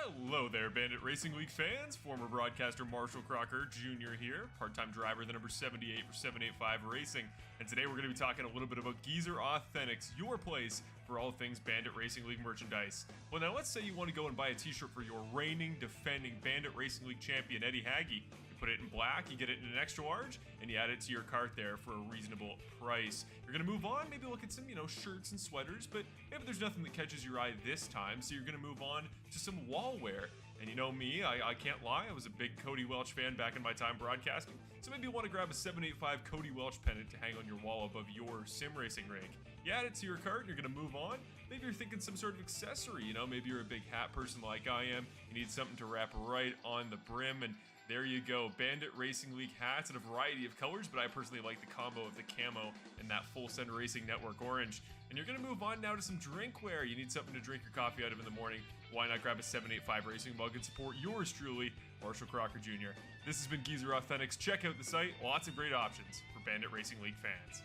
Hello there, Bandit Racing League fans. Former broadcaster Marshall Crocker Jr. here, part-time driver, the number 78 for 785 Racing. And today we're going to be talking a little bit about Geezer Authentics, your place for all things Bandit Racing League merchandise. Well, now let's say you want to go and buy a t-shirt for your reigning, defending Bandit Racing League champion, Eddie Hagge. You put it in black, you get it in an extra large, and you add it to your cart there for a reasonable price. You're going to move on, maybe look at some, shirts and sweaters, but maybe there's nothing that catches your eye this time, so you're going to move on to some wall wear. And you know me, I can't lie, I was a big Cody Welch fan back in my time broadcasting, so maybe you want to grab a 785 Cody Welch pennant to hang on your wall above your sim racing rig. You add it to your cart and you're going to move on. Maybe you're thinking some sort of accessory, maybe you're a big hat person like I am, you need something to wrap right on the brim, and there you go, Bandit Racing League hats in a variety of colors, but I personally like the combo of the camo and that Full Send Racing Network orange. And you're going to move on now to some drinkware. You need something to drink your coffee out of in the morning. Why not grab a 785 Racing mug and support yours truly, Marshall Crocker Jr. This has been Geezer Authentics. Check out the site. Lots of great options for Bandit Racing League fans.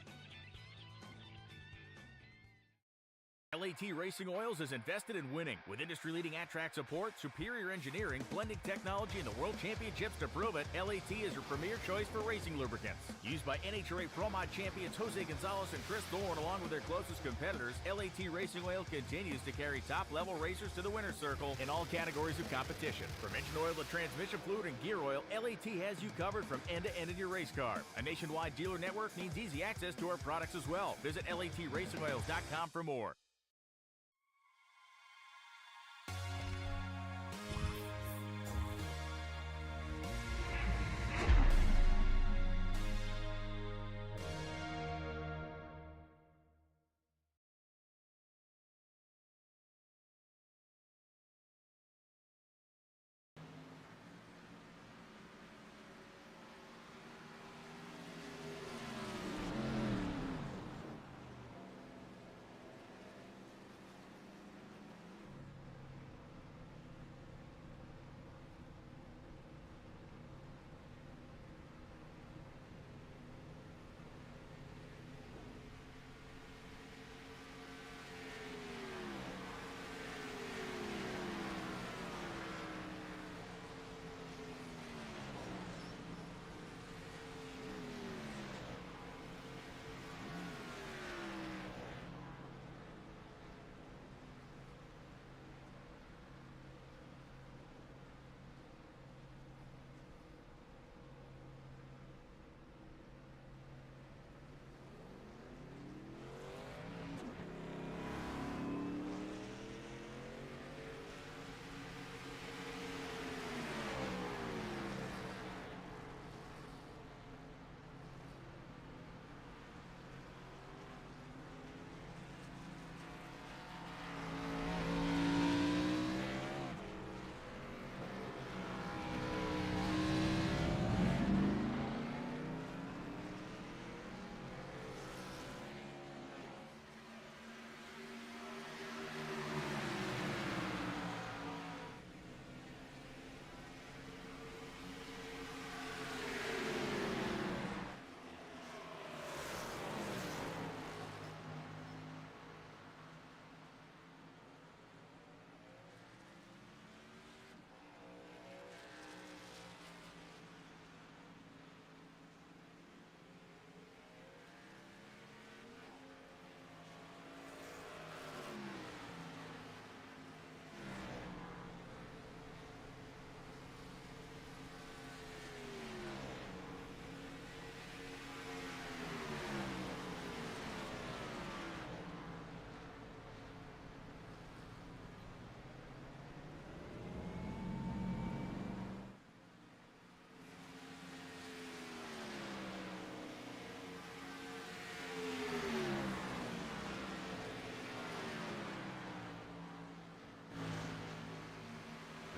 LAT Racing Oils is invested in winning. With industry-leading at-track support, superior engineering, blending technology, and the World Championships to prove it, LAT is your premier choice for racing lubricants. Used by NHRA Pro Mod champions Jose Gonzalez and Chris Thorne along with their closest competitors, LAT Racing Oil continues to carry top-level racers to the winner's circle in all categories of competition. From engine oil to transmission fluid and gear oil, LAT has you covered from end to end in your race car. A nationwide dealer network means easy access to our products as well. Visit LATRacingOils.com for more.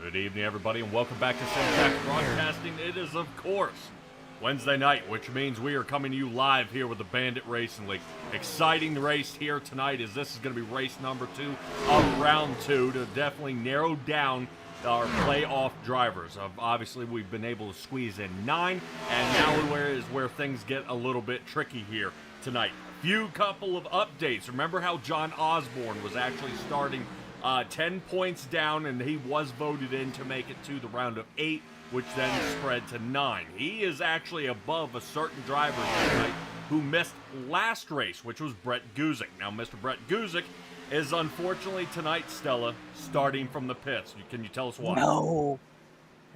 Good evening, everybody, and welcome back to Simtac Broadcasting. It is, of course, Wednesday night, which means we are coming to you live here with the Bandit Racing League. Exciting race here tonight, as this is going to be race number 2 of round 2 to definitely narrow down our playoff drivers. Obviously, we've been able to squeeze in 9, and now is where things get a little bit tricky here tonight. Few couple of updates. Remember how John Osborne was actually starting 10 points down, and he was voted in to make it to the round of 8, which then spread to 9. He is actually above a certain driver here tonight who missed last race, which was Brett Guzik. Now, Mr. Brett Guzik is unfortunately tonight, Stella, starting from the pits. Can you tell us why? No.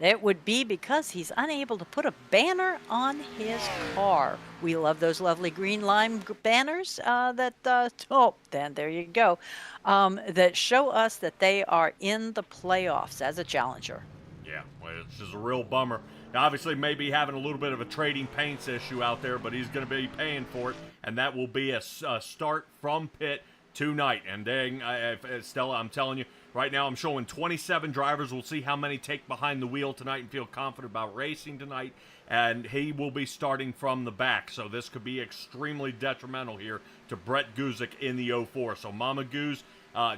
It would be because he's unable to put a banner on his car. We love those lovely green lime banners there you go, that show us that they are in the playoffs as a challenger. Yeah, well, it's just a real bummer. Obviously, maybe having a little bit of a trading paints issue out there, but he's going to be paying for it, and that will be a start from pit tonight. And dang, Stella, I'm telling you, right now I'm showing 27 drivers. We'll see how many take behind the wheel tonight and feel confident about racing tonight. And he will be starting from the back, so this could be extremely detrimental here to Brett Guzik in the 04. So Mama Goose,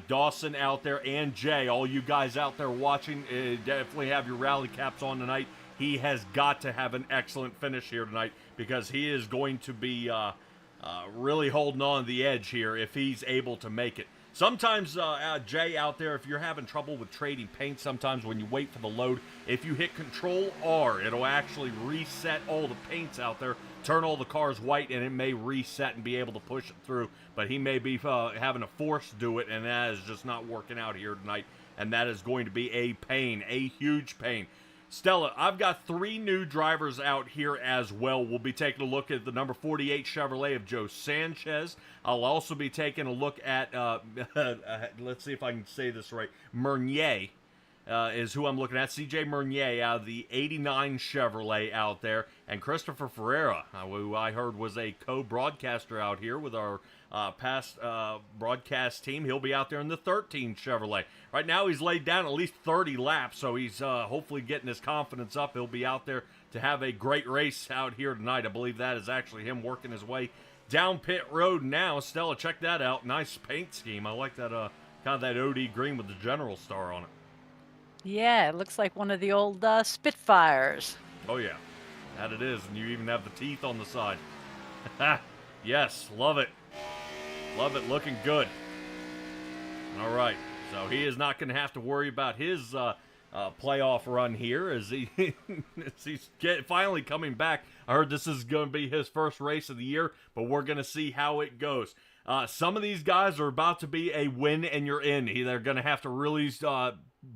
Dawson out there, and Jay, all you guys out there watching, definitely have your rally caps on tonight. He has got to have an excellent finish here tonight because he is going to be really holding on to the edge here if he's able to make it. Sometimes, Jay out there, if you're having trouble with trading paint, sometimes when you wait for the load, if you hit Control R, it'll actually reset all the paints out there, turn all the cars white, and it may reset and be able to push it through. But he may be having to force do it, and that is just not working out here tonight. And that is going to be a pain, a huge pain. Stella, I've got 3 new drivers out here as well. We'll be taking a look at the number 48 Chevrolet of Joe Sanchez. I'll also be taking a look at, let's see if I can say this right, Meunier is who I'm looking at. CJ Meunier out of the 89 Chevrolet out there. And Christopher Ferreira, who I heard was a co-broadcaster out here with our past broadcast team. He'll be out there in the 13 Chevrolet. Right now he's laid down at least 30 laps, so he's hopefully getting his confidence up. He'll be out there to have a great race out here tonight. I believe that is actually him working his way down pit road now. Stella, check that out. Nice paint scheme. I like that kind of that OD green with the General Star on it. Yeah, it looks like one of the old Spitfires. Oh yeah, that it is, and you even have the teeth on the side. Yes, love it. Love it, looking good. All right, so he is not going to have to worry about his playoff run here as he's finally coming back. I heard this is going to be his first race of the year, but we're going to see how it goes. Some of these guys are about to be a win and you're in. They're going to have to really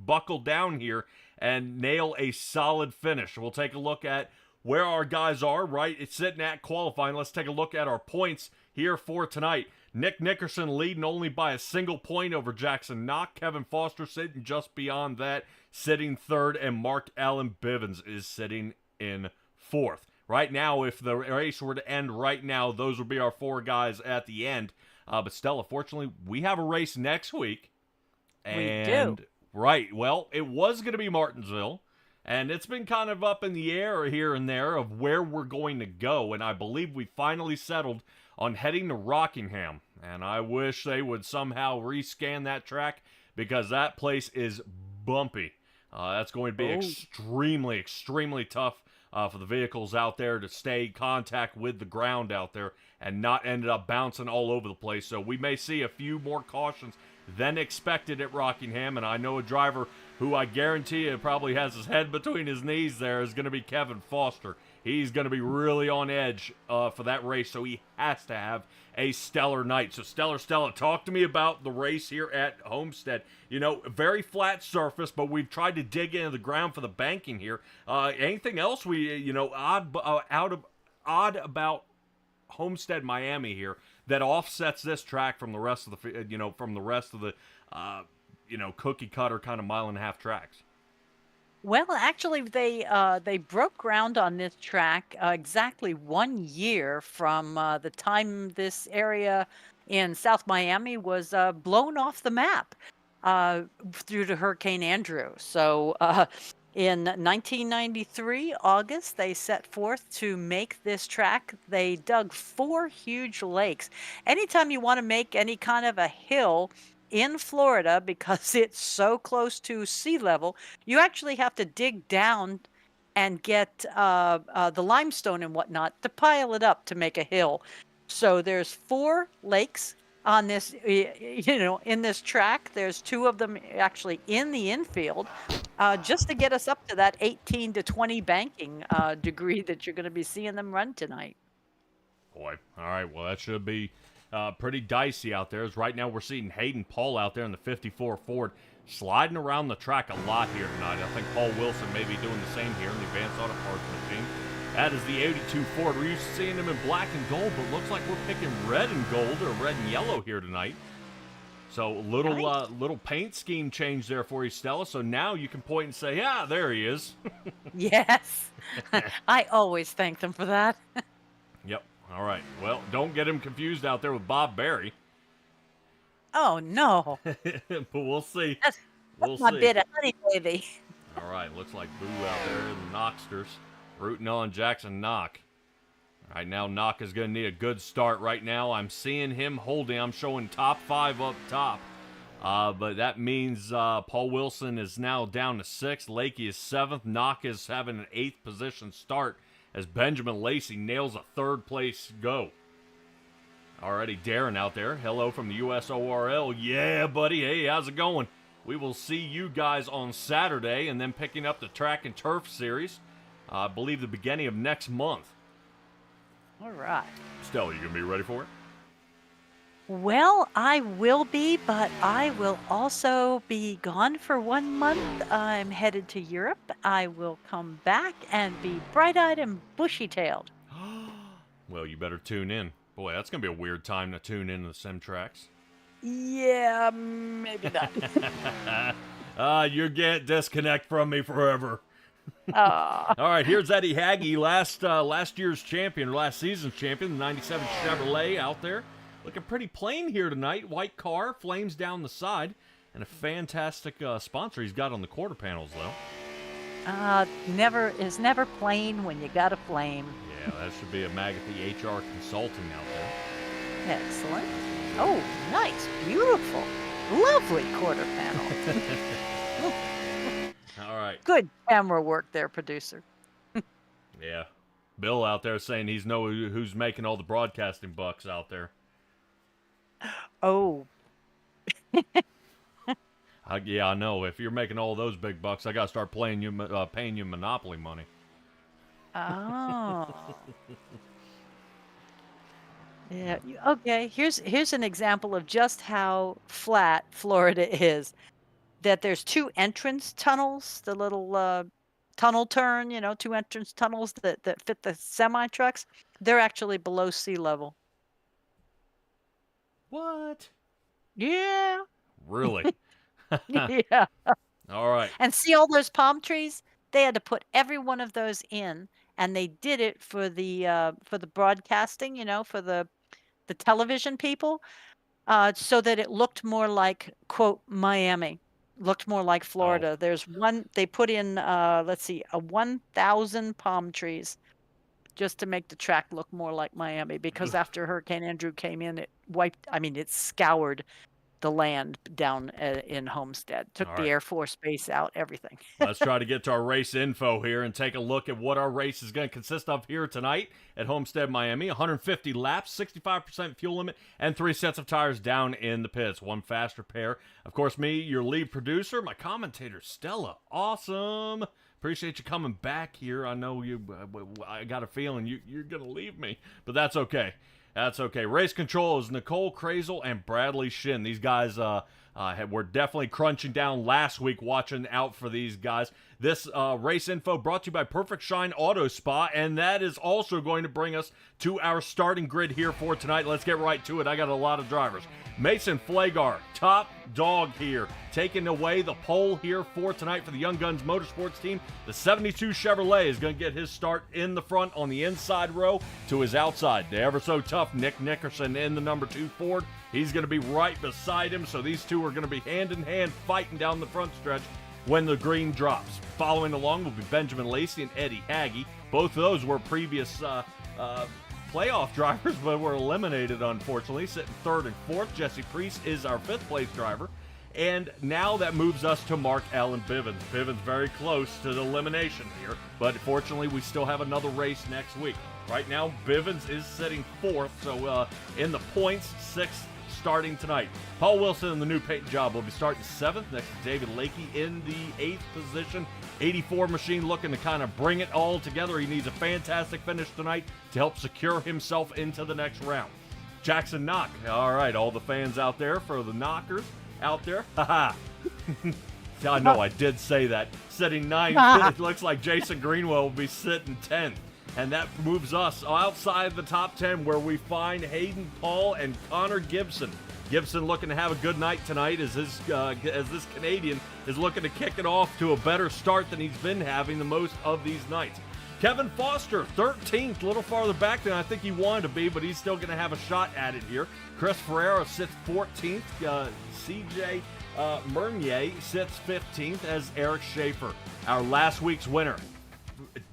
buckle down here and nail a solid finish. We'll take a look at where our guys are, right? It's sitting at qualifying. Let's take a look at our points here for tonight. Nick Nickerson leading only by a single point over Jackson Knock. Kevin Foster sitting just beyond that, sitting third, and Mark Allen Bivens is sitting in fourth. Right now, if the race were to end right now, those would be our 4 guys at the end. But Stella, fortunately, we have a race next week. And, we do. Right, well, it was going to be Martinsville. And it's been kind of up in the air here and there of where we're going to go. And I believe we finally settled on heading to Rockingham. And I wish they would somehow rescan that track because that place is bumpy. That's going to be extremely, extremely tough for the vehicles out there to stay in contact with the ground out there and not end up bouncing all over the place. So we may see a few more cautions than expected at Rockingham. And I know a driver who I guarantee you probably has his head between his knees there is going to be Kevin Foster. He's going to be really on edge for that race, so he has to have a stellar night. So Stella, talk to me about the race here at Homestead. You know, very flat surface, but we've tried to dig into the ground for the banking here. Anything else odd about Homestead-Miami here that offsets this track from the rest of the cookie cutter kind of mile and a half tracks? Well, actually, they broke ground on this track exactly 1 year from the time this area in South Miami was blown off the map due to Hurricane Andrew. So in 1993, August, they set forth to make this track. They dug 4 huge lakes. Anytime you want to make any kind of a hill in Florida, because it's so close to sea level, you actually have to dig down and get the limestone and whatnot to pile it up to make a hill. So there's 4 lakes on this, in this track. There's two of them actually in the infield, just to get us up to that 18 to 20 banking degree that you're going to be seeing them run tonight. Boy, all right, well, that should be pretty dicey out there. As right now we're seeing Hayden Paul out there in the 54 Ford sliding around the track a lot here tonight. I think Paul Wilson may be doing the same here in the Advanced Auto Parts machine. That is the 82 Ford. We're used to seeing him in black and gold, but looks like we're picking red and gold or red and yellow here tonight. So little paint scheme change there for you, Stella. So now you can point and say, yeah, there he is. Yes. I always thank them for that. Yep. All right. Well, don't get him confused out there with Bob Berry. Oh, no. But we'll see. That's my bit of honey, baby. All right. Looks like Boo out there in the Knocksters rooting on Jackson Knock. Right now, Knock is going to need a good start right now. I'm seeing him holding. I'm showing top 5 up top. But that means Paul Wilson is now down to 6th. Lakey is 7th. Knock is having an 8th position start as Benjamin Lacey nails a 3rd place go. Already Darren out there. Hello from the USORL. Yeah, buddy. Hey, how's it going? We will see you guys on Saturday and then picking up the Track and Turf Series. I believe the beginning of next month. All right. Stella, you going to be ready for it? Well, I will be, but I will also be gone for 1 month. I'm headed to Europe. I will come back and be bright-eyed and bushy-tailed. Well, you better tune in. Boy, that's going to be a weird time to tune in to the Sim Tracks. Yeah, maybe not. You're getting disconnect from me forever. All right, here's Eddie Haggy, last year's champion, or last season's champion, the 97 Chevrolet out there. Looking pretty plain here tonight. White car, flames down the side, and a fantastic sponsor he's got on the quarter panels, though. Never plain when you got a flame. Yeah, that should be a McAfee HR Consulting out there. Excellent. Oh, nice, beautiful, lovely quarter panel. All right. Good camera work there, producer. Yeah. Bill out there saying he's know who's making all the broadcasting bucks out there. Oh. Yeah, I know. If you're making all those big bucks, I got to start paying you Monopoly money. Oh. Yeah. Okay. Here's an example of just how flat Florida is. That there's 2 entrance tunnels, the little tunnel turn, 2 entrance tunnels that fit the semi trucks. They're actually below sea level. What? Yeah. Really? Yeah. All right. And see all those palm trees? They had to put every one of those in, and they did it for the broadcasting, for the television people, so that it looked more like, quote, Miami. Looked more like Florida. Oh. There's one, they put in, 1,000 palm trees just to make the track look more like Miami, because after Hurricane Andrew came in, it scoured the land down in Homestead, took the Air Force Base out, everything. Let's try to get to our race info here and take a look at what our race is going to consist of here tonight at Homestead-Miami. 150 laps, 65% fuel limit, and 3 sets of tires down in the pits. 1 fast repair. Of course, me, your lead producer, my commentator, Stella. Awesome. Appreciate you coming back here. I know I got a feeling you're going to leave me, but that's okay. That's okay. Race control is Nicole Krazel and Bradley Shin. These guys were definitely crunching down last week, watching out for these guys. This race info brought to you by Perfect Shine Auto Spa, and that is also going to bring us to our starting grid here for tonight. Let's get right to it. I got a lot of drivers. Mason Flagar, top dog here, taking away the pole here for tonight for the Young Guns Motorsports team. The 72 Chevrolet is going to get his start in the front on the inside row to his outside. The ever so tough Nick Nickerson in the number 2 Ford. He's going to be right beside him, so these two are going to be hand in hand fighting down the front stretch when the green drops. Following along will be Benjamin Lacey and Eddie Haggy. Both of those were previous playoff drivers, but were eliminated, unfortunately, sitting 3rd and 4th. Jesse Priest is our 5th place driver. And now that moves us to Mark Allen Bivens. Bivens very close to the elimination here, but fortunately we still have another race next week. Right now, Bivens is sitting 4th, so in the points, 6th starting tonight. Paul Wilson in the new paint job will be starting 7th next to David Lakey in the 8th position. 84 machine looking to kind of bring it all together. He needs a fantastic finish tonight to help secure himself into the next round. Jackson Knock. All right, all the fans out there for the Knockers out there. Haha. I know I did say that. Sitting 9th, it looks like Jason Greenwell will be sitting 10th. And that moves us outside the top 10 where we find Hayden Paul and Connor Gibson. Gibson looking to have a good night tonight as this Canadian is looking to kick it off to a better start than he's been having the most of these nights. Kevin Foster, 13th, a little farther back than I think he wanted to be, but he's still going to have a shot at it here. Chris Ferreira sits 14th. CJ Meunier sits 15th as Eric Schaefer, our last week's winner.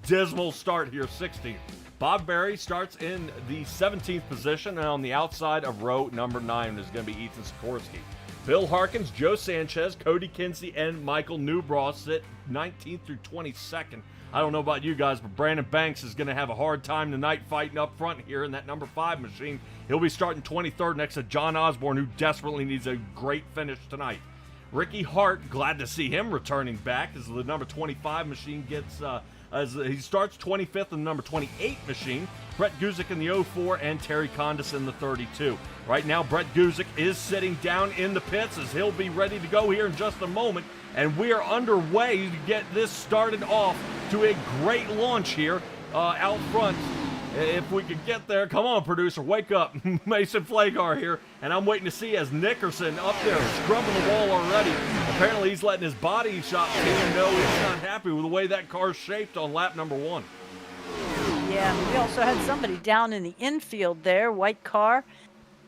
Dismal start here, 16th. Bob Berry starts in the 17th position, and on the outside of row number 9 is going to be Ethan Sikorsky. Bill Harkins, Joe Sanchez, Cody Kinsey, and Michael Newbraw sit 19th through 22nd. I don't know about you guys, but Brandon Banks is going to have a hard time tonight fighting up front here in that number 5 machine. He'll be starting 23rd next to John Osborne, who desperately needs a great finish tonight. Ricky Hart, glad to see him returning back as the number 25 machine gets... as he starts 25th in the number 28 machine. Brett Guzik in the 04 and Terry Condis in the 32. Right now, Brett Guzik is sitting down in the pits as he'll be ready to go here in just a moment. And we are underway to get this started off to a great launch here out front. If we could get there, come on, producer, wake up. Mason Flagar here, and I'm waiting to see as Nickerson up there scrubbing the wall already. Apparently he's letting his body shop team know he's not happy with the way that car's shaped on lap number 1. Yeah, we also had somebody down in the infield there, white car,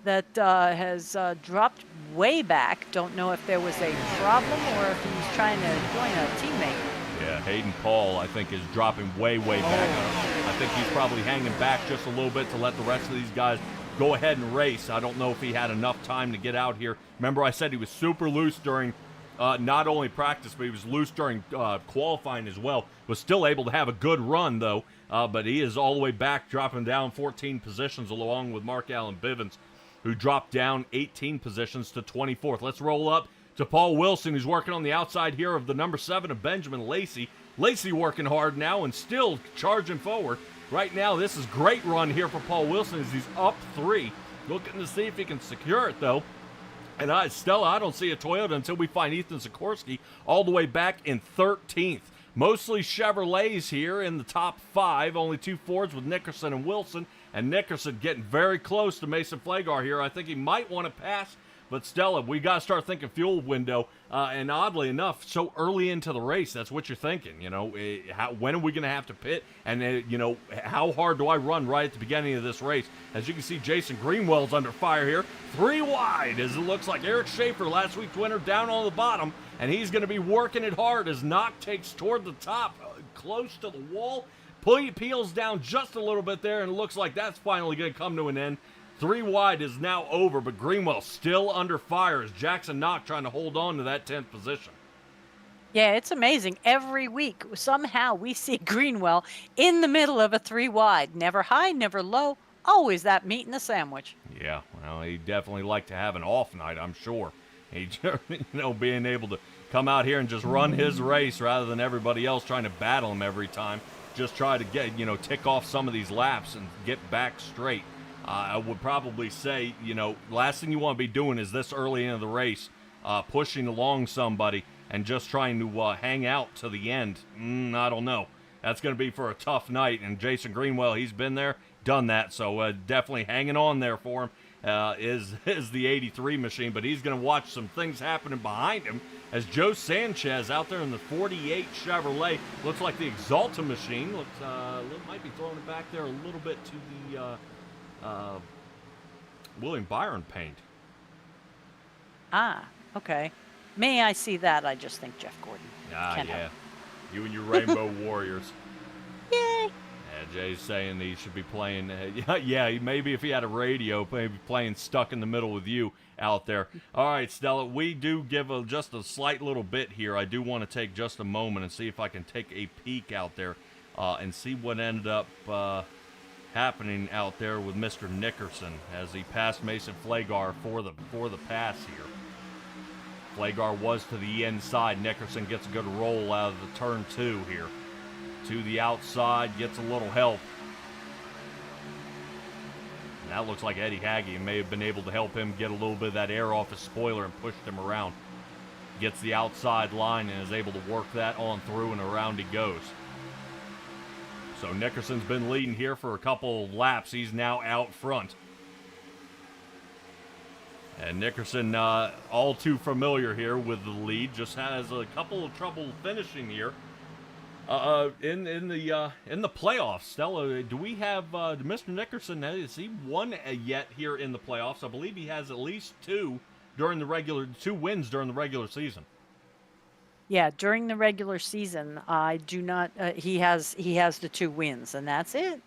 that has dropped way back. Don't know if there was a problem or if he's trying to join a teammate. Yeah, Hayden Paul, I think, is dropping way back. I think he's probably hanging back just a little bit to let the rest of these guys go ahead and race. I don't know if he had enough time to get out here. Remember, I said he was super loose during not only practice, but he was loose during qualifying as well. Was still able to have a good run, though, but he is all the way back, dropping down 14 positions along with Mark Allen Bivens, who dropped down 18 positions to 24th. Let's roll up to Paul Wilson, who's working on the outside here of the number 7 of Benjamin Lacey. Lacey working hard now and still charging forward. Right now, this is great run here for Paul Wilson as he's up 3. Looking to see if he can secure it, though. And Stella, I don't see a Toyota until we find Ethan Sikorsky all the way back in 13th. Mostly Chevrolets here in the top 5. Only 2 Fords with Nickerson and Wilson. And Nickerson getting very close to Mason Flagar here. I think he might want to pass. But Stella, we got to start thinking fuel window. And oddly enough, so early into the race, that's what you're thinking. You know, when are we going to have to pit? And, you know, how hard do I run right at the beginning of this race? As you can see, Jason Greenwell's under fire here. 3 wide as it looks like Eric Schaefer, last week's winner, down on the bottom. And he's going to be working it hard as Knock takes toward the top, close to the wall. Peels down just a little bit there, and it looks like that's finally going to come to an end. 3 wide is now over, but Greenwell still under fire as Jackson Knock trying to hold on to that 10th position. Yeah, it's amazing. Every week, somehow we see Greenwell in the middle of a 3 wide. Never high, never low. Always that meat in the sandwich. Yeah, well, he'd definitely like to have an off night, I'm sure. He, you know, being able to come out here and just run his race rather than everybody else trying to battle him every time. Just try to get, you know, tick off some of these laps and get back straight. I would probably say, you know, last thing you want to be doing is this early into the race, pushing along somebody and just trying to hang out to the end. I don't know. That's going to be for a tough night. And Jason Greenwell, he's been there, done that. So definitely hanging on there for him is the 83 machine. But he's going to watch some things happening behind him as Joe Sanchez out there in the 48 Chevrolet. Looks like the Exalta machine. Might be throwing it back there a little bit to the William Byron paint. Ah, okay. May I see that? I just think Jeff Gordon. Can't help. You and your Rainbow Warriors. Yay! Yeah, Jay's saying he should be playing. Maybe if he had a radio, maybe playing Stuck in the Middle with You out there. All right, Stella, we do give just a slight little bit here. I do want to take just a moment and see if I can take a peek out there and see what ended up happening out there with Mr. Nickerson as he passed Mason Flagar for the pass here. Flagar was to the inside. Nickerson gets a good roll out of the turn 2 here. To the outside, gets a little help. And that looks like Eddie Haggy may have been able to help him get a little bit of that air off his spoiler and pushed him around. Gets the outside line and is able to work that on through, and around he goes. So Nickerson's been leading here for a couple of laps. He's now out front. And Nickerson, all too familiar here with the lead, just has a couple of trouble finishing here. In the playoffs, Stella, do we have Mr. Nickerson? Has he won yet here in the playoffs? I believe he has at least two wins during the regular season. Yeah, during the regular season, I do not. He has the 2 wins, and that's it.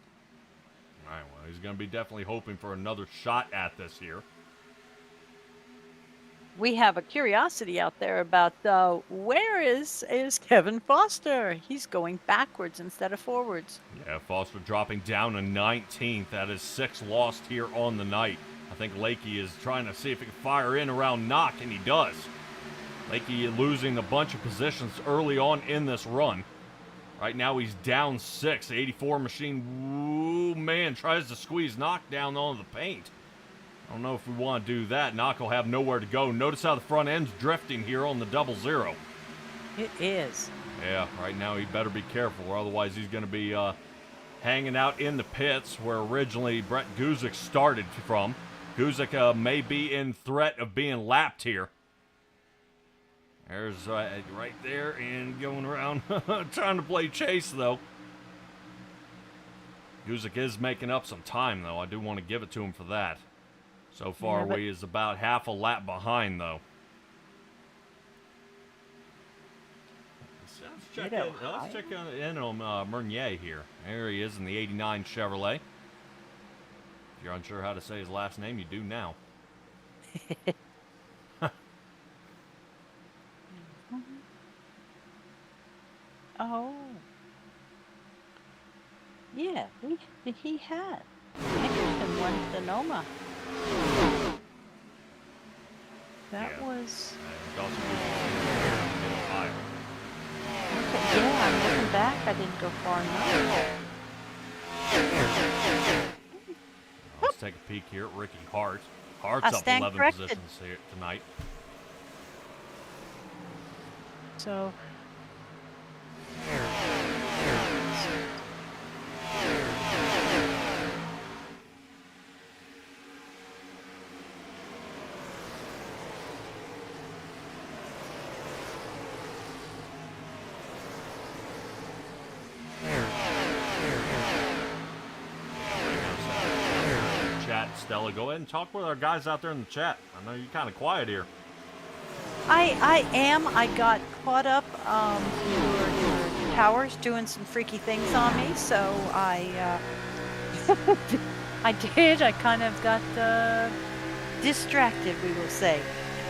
All right, well, he's going to be definitely hoping for another shot at this here. We have a curiosity out there about where is Kevin Foster? He's going backwards instead of forwards. Yeah, Foster dropping down to 19th. That is 6 lost here on the night. I think Lakey is trying to see if he can fire in around Knock, and he does. Lakey losing a bunch of positions early on in this run. Right now he's down 6. The 84 machine, ooh, man, tries to squeeze Knock down on the paint. I don't know if we want to do that. Knock will have nowhere to go. Notice how the front end's drifting here on the 00. It is. Yeah, right now he better be careful, or otherwise he's going to be hanging out in the pits where originally Brett Guzik started from. Guzik may be in threat of being lapped here. There's right there and going around trying to play chase, though. Guzik is making up some time, though. I do want to give it to him for that. So far, he is about half a lap behind, though. Let's check in on Meunier here. There he is in the 89 Chevrolet. If you're unsure how to say his last name, you do now. Oh. Yeah, he had. Nickerson won Sonoma. That was... Ohio. Okay, yeah, I'm looking back. I didn't go far enough. Let's take a peek here at Ricky Hart. Hart's up 11 positions here tonight. So... Stella, go ahead and talk with our guys out there in the chat. I know you're kind of quiet here. I am. I got caught up. Your tower's doing some freaky things on me, so I I did. I kind of got distracted, we will say.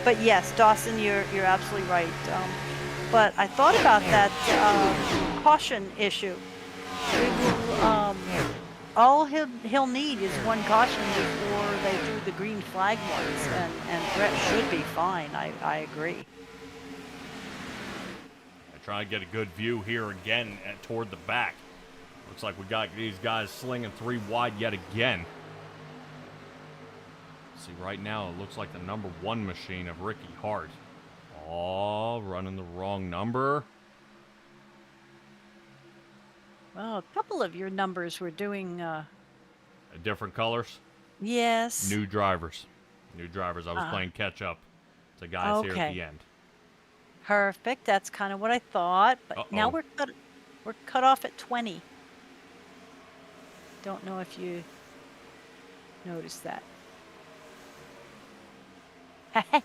But yes, Dawson, you're absolutely right. But I thought about that caution issue. We will, all he'll need is one caution before they do the green flag ones, and Brett should be fine. I agree. I try to get a good view here again toward the back. Looks like we got these guys slinging 3 wide yet again. See, right now it looks like the number 1 machine of Ricky Hart. Oh, running the wrong number. Well, a couple of your numbers were doing... different colors? Yes. New drivers. I was playing catch-up to guys here at the end. Perfect. That's kind of what I thought. But now we're cut off at 20. Don't know if you noticed that.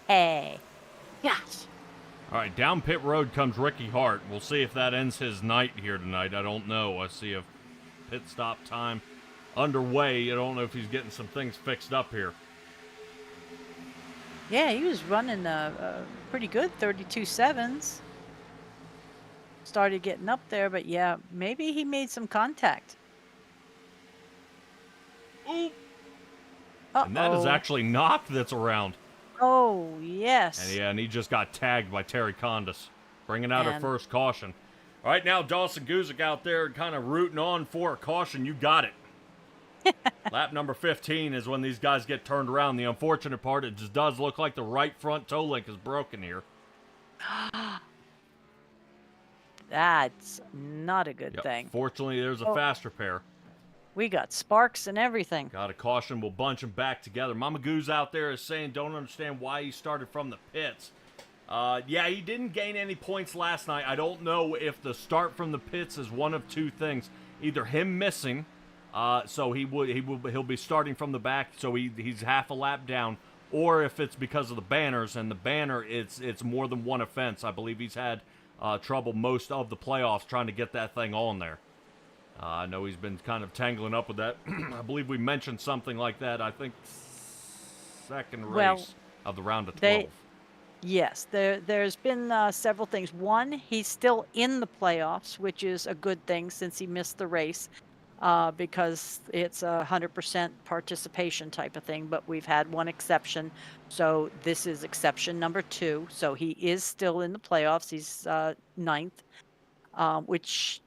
Hey. Gosh. All right, down pit road comes Ricky Hart. We'll see if that ends his night here tonight. I don't know. I see a pit stop time underway. I don't know if he's getting some things fixed up here. Yeah, he was running pretty good, 32.7s. Started getting up there, but yeah, maybe he made some contact. Oop. Uh-oh. And that is actually Knock that's around. Oh, yes. And he just got tagged by Terry Condis, bringing out her And- first caution. All right, now Dawson Guzik out there kind of rooting on for a caution. You got it. Lap number 15 is when these guys get turned around. The unfortunate part, it just does look like the right front toe link is broken here. That's not a good thing. Fortunately, there's a fast repair. We got sparks and everything. Got a caution. We'll bunch them back together. Mama Goose out there is saying don't understand why he started from the pits. Yeah, he didn't gain any points last night. I don't know if the start from the pits is one of two things. Either him missing, so he'll be starting from the back, so he's half a lap down, or if it's because of the banners, and the banner, it's more than one offense. I believe he's had trouble most of the playoffs trying to get that thing on there. I know he's been kind of tangling up with that. I believe we mentioned something like that, I think, second race of the round of 12. Yes, there's been several things. One, he's still in the playoffs, which is a good thing since he missed the race because it's a 100% participation type of thing, but we've had one exception. So this is exception number 2. So he is still in the playoffs. He's ninth, which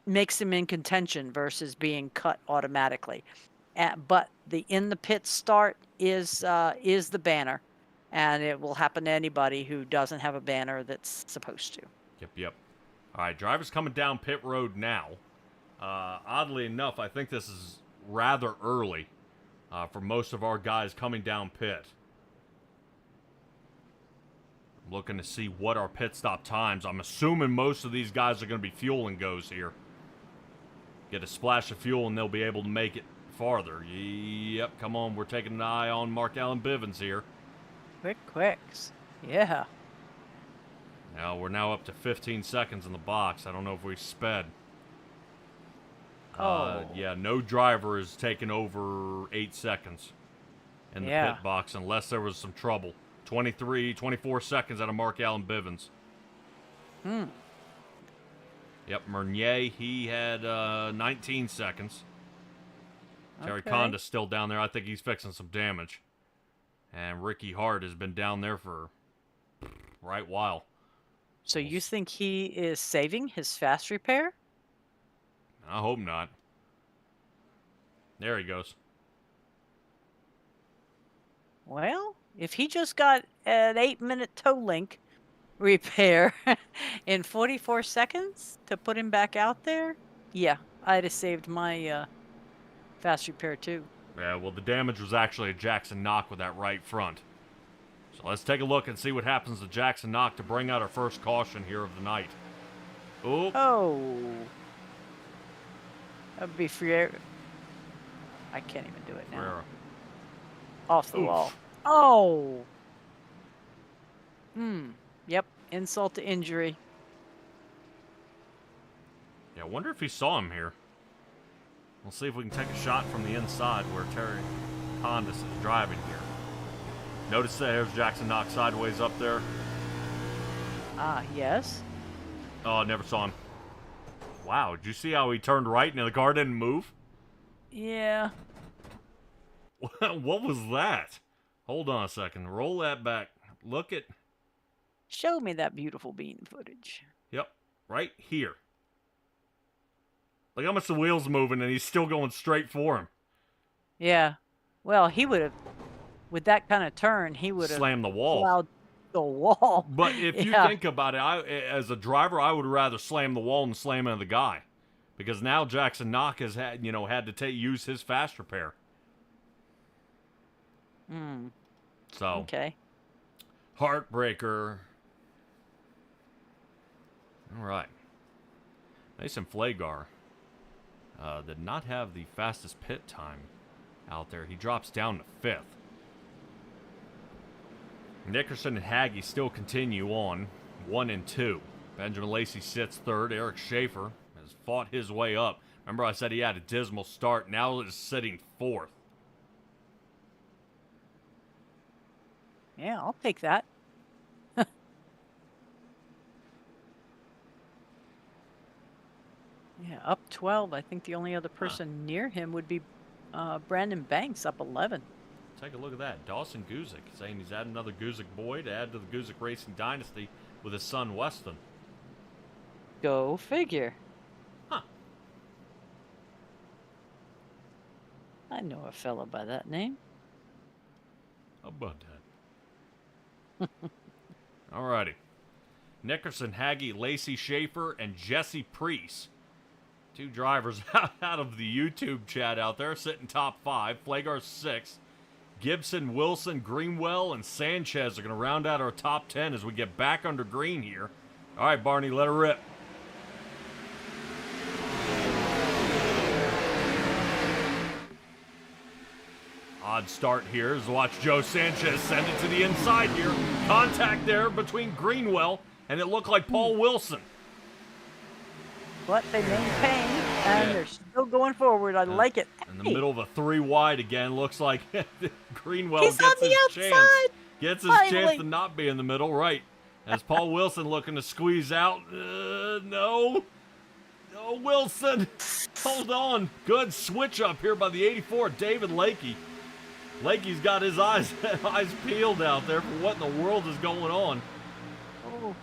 makes him in contention versus being cut automatically. But the in the pit start is the banner. And it will happen to anybody who doesn't have a banner that's supposed to. Yep. All right, drivers coming down pit road now. Oddly enough, I think this is rather early for most of our guys coming down pit. I'm looking to see what our pit stop times. I'm assuming most of these guys are going to be fuel and goes here. Get a splash of fuel and they'll be able to make it farther. Yep, come on, we're taking an eye on Mark Allen Bivens here. Quicks. Yeah. Now, we're now up to 15 seconds in the box. I don't know if we sped. Yeah, no driver is taking over 8 seconds in the pit box unless there was some trouble. 24 seconds out of Mark Allen Bivens. Yep, Meunier, he had 19 seconds. Terry Condis still down there. I think he's fixing some damage. And Ricky Hart has been down there for a right while. So you think he is saving his fast repair? I hope not. There he goes. Well, if he just got an 8-minute toe link repair in 44 seconds to put him back out there, yeah, I'd have saved my fast repair too. Yeah, well, the damage was actually a Jackson Knock with that right front. So let's take a look and see what happens to Jackson Knock to bring out our first caution here of the night. Ooh. Oh. That would be Friera. I can't even do it now. Friera. Off the wall. Oh. Yep. Insult to injury. Yeah, I wonder if he saw him here. We'll see if we can take a shot from the inside where Terry Condis is driving here. Notice there's Jackson Knox sideways up there. Yes. Oh, I never saw him. Wow, did you see how he turned right and the car didn't move? Yeah. What was that? Hold on a second. Roll that back. Look at... Show me that beautiful bean footage. Yep, right here. Look how much the wheel's moving and he's still going straight for him. Yeah. Well, he would have, with that kind of turn, he would have slammed the wall. Plowed the wall. But if you think about it, as a driver, I would rather slam the wall than slam into the guy, because now Jackson Knock has had to use his fast repair. So okay. Heartbreaker. All right. Mason Flagar did not have the fastest pit time out there. He drops down to 5th. Nickerson and Haggy still continue on 1 and 2. Benjamin Lacey sits 3rd. Eric Schaefer has fought his way up. Remember I said he had a dismal start. Now is sitting 4th. Yeah, I'll take that. Yeah, up 12. I think the only other person near him would be Brandon Banks up 11. Take a look at that. Dawson Guzik saying he's adding another Guzik boy to add to the Guzik Racing dynasty with his son Weston. Go figure. Huh. I know a fella by that name. How about that? Alrighty. Nickerson, Haggy, Lacey Schaefer, and Jesse Priest. 2 drivers out of the YouTube chat out there sitting top 5. Flagar 6. Gibson, Wilson, Greenwell, and Sanchez are going to round out our top 10 as we get back under green here. All right, Barney, let her rip. Odd start here as watch Joe Sanchez send it to the inside here. Contact there between Greenwell, and it looked like Paul Wilson. But they maintain, and they're still going forward. I like it. In the middle of a 3 wide again, looks like Greenwell He's gets on his the chance. outside. Gets his chance to not be in the middle, right? As Paul Wilson looking to squeeze out. No. Oh, Wilson. Hold on. Good switch up here by the 84, David Lakey. Lakey's got his eyes peeled out there for what in the world is going on. Oh.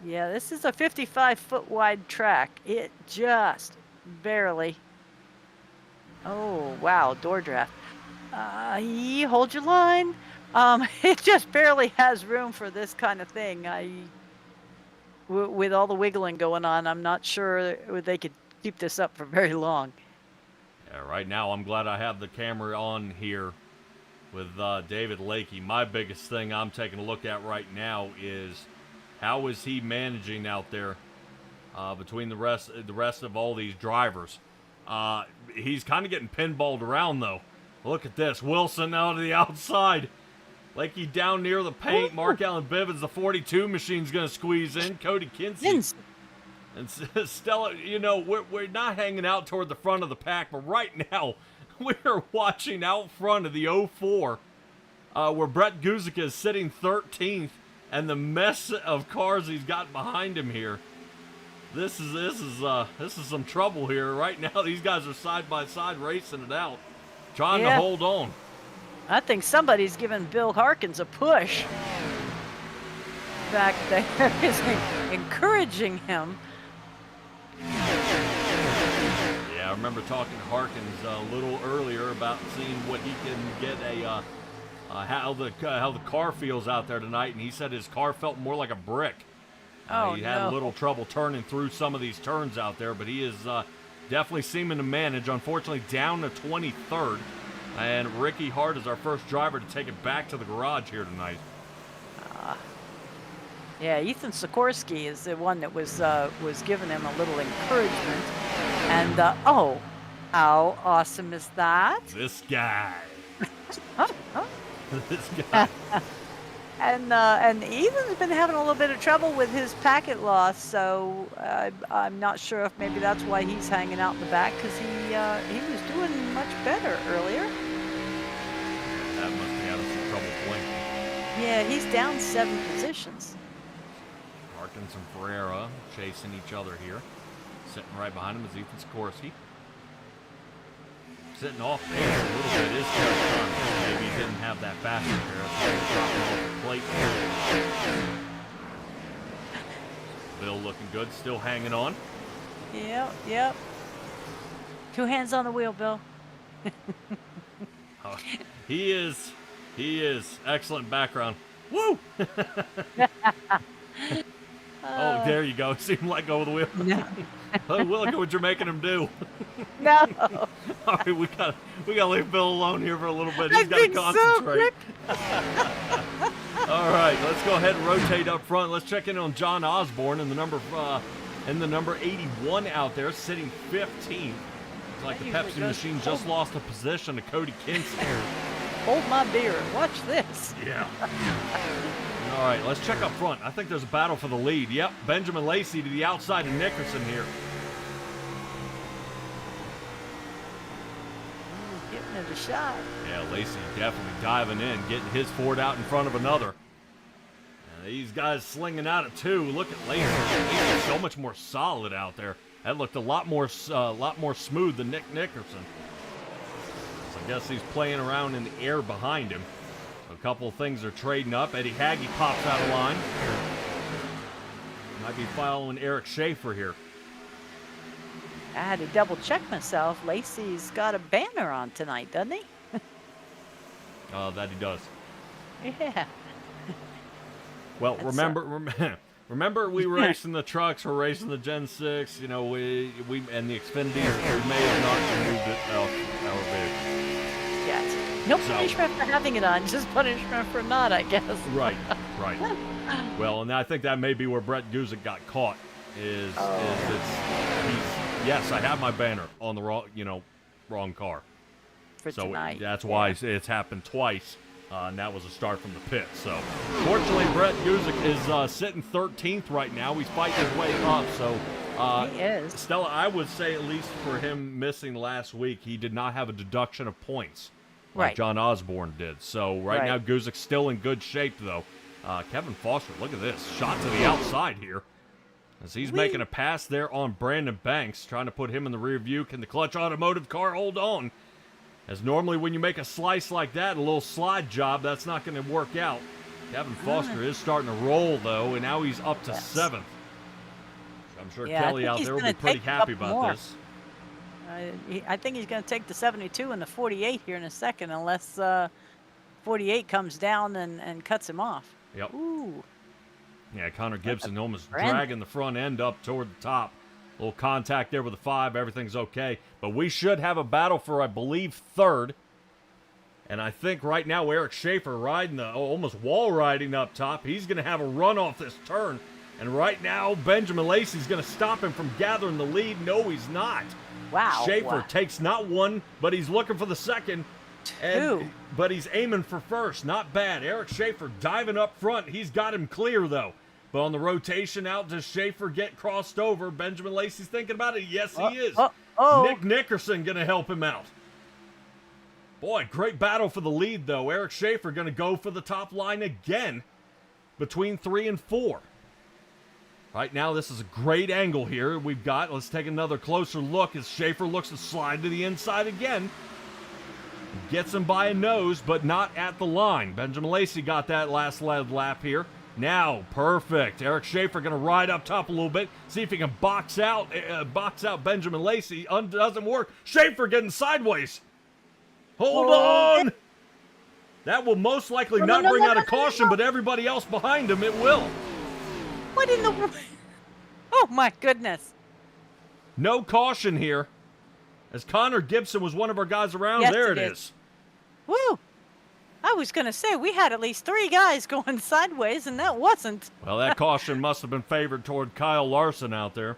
Yeah, this is a 55-foot wide track. It just barely. Oh, wow, door draft. Hold your line. It just barely has room for this kind of thing. With all the wiggling going on, I'm not sure they could keep this up for very long. Yeah, right now I'm glad I have the camera on here with David Lakey. My biggest thing I'm taking a look at right now is how is he managing out there between the rest of all these drivers. He's kind of getting pinballed around though. Look at this. Wilson out of the outside. Lakey down near the paint. Mark Allen Bivens, the 42 machine's going to squeeze in. Cody Kinsey. And Stella, you know, we're not hanging out toward the front of the pack, but right now we're watching out front of the 04 where Brett Guzik is sitting 13th and the mess of cars he's got behind him here. This is some trouble here. Right now these guys are side by side racing it out, trying to hold on. I think somebody's giving Bill Harkins a push back there, is encouraging him. Yeah, I remember talking to Harkins a little earlier about seeing what he can get how the car feels out there tonight, and he said his car felt more like a brick. He had a little trouble turning through some of these turns out there, but he is definitely seeming to manage. Unfortunately, down to 23rd, and Ricky Hart is our first driver to take it back to the garage here tonight. Yeah, Ethan Sikorsky is the one that was giving him a little encouragement. And, oh, how awesome is that? This guy. This guy. And Ethan's been having a little bit of trouble with his packet loss, so I'm not sure if maybe that's why he's hanging out in the back, because he was doing much better earlier. That must be having some trouble blinking. Yeah, he's down 7 positions. Harkins and Ferreira chasing each other here. Sitting right behind him is Ethan Sikorsky. Sitting off pace a little bit is Terry Thomas. Maybe he didn't have that faster there. That's why he's dropping off the plate. Bill looking good, still hanging on. Yep. 2 hands on the wheel, Bill. He is excellent background. Woo! Oh, there you go. See him let go of the wheel. No. Oh, look at what you're making him do. No. All right, we gotta leave Bill alone here for a little bit. He's got to concentrate. All right, let's go ahead and rotate up front. Let's check in on John Osborne in the number 81 out there, sitting 15th. It's like the Pepsi machine just lost a position to Cody Kinsey. Hold my beer and watch this. Yeah. All right, let's check up front. I think there's a battle for the lead. Yep, Benjamin Lacey to the outside of Nickerson here. Getting it a shot. Yeah, Lacey definitely diving in, getting his Ford out in front of another. And these guys slinging out at 2. Look at Lacey. He's so much more solid out there. That looked a lot more smooth than Nick Nickerson. So I guess he's playing around in the air behind him. A couple of things are trading up. Eddie Hagge pops out of line. Might be following Eric Schaefer here. I had to double check myself. Lacey's got a banner on tonight, doesn't he? That he does. Yeah. Well, remember we were racing the trucks, we're racing the Gen 6, you know, we and the Xfinity, we may have not removed it off our vehicle. Yes. No punishment for having it on, just punishment for not, I guess. Right. Well, and I think that may be where Brett Guzik got caught. Yes, I have my banner on the wrong car. For tonight. That's why it's happened twice. And that was a start from the pit. So, fortunately, Brett Guzik is sitting 13th right now. He's fighting his way up. So, he is. Stella, I would say at least for him missing last week, he did not have a deduction of points like John Osborne did. So, right now, Guzik's still in good shape, though. Kevin Foster, look at this. Shot to the outside here. As he's making a pass there on Brandon Banks, trying to put him in the rear view. Can the Clutch Automotive car hold on? As normally when you make a slice like that, a little slide job, that's not going to work out. Kevin Foster is starting to roll, though, and now he's up to 7th. I'm sure Kelly out there will be pretty happy about this. I think he's going to take the 72 and the 48 here in a second, unless 48 comes down and cuts him off. Yep. Ooh. Yeah, Connor Gibson almost dragging the front end up toward the top. A little contact there with the 5. Everything's okay. But we should have a battle for, I believe, 3rd. And I think right now Eric Schaefer riding almost wall riding up top. He's going to have a run off this turn. And right now, Benjamin Lacey's going to stop him from gathering the lead. No, he's not. Wow. Schaefer takes not 1, but he's looking for the 2nd. 2. But he's aiming for 1st. Not bad. Eric Schaefer diving up front. He's got him clear, though. But on the rotation out, does Schaefer get crossed over? Benjamin Lacey's thinking about it. Yes, he is. Nick Nickerson going to help him out. Boy, great battle for the lead, though. Eric Schaefer going to go for the top line again between 3 and 4. Right now, this is a great angle here we've got. Let's take another closer look as Schaefer looks to slide to the inside again. Gets him by a nose, but not at the line. Benjamin Lacey got that last lap here. Now, perfect. Eric Schaefer going to ride up top a little bit, see if he can box out Benjamin Lacey. Doesn't work. Schaefer getting sideways. Hold on. That will most likely not bring out a caution, but everybody else behind him, it will. What in the... Oh, my goodness. No caution here. As Connor Gibson was one of our guys around, there it is. Woo. I was going to say, we had at least 3 guys going sideways, and that wasn't. Well, that caution must have been favored toward Kyle Larson out there.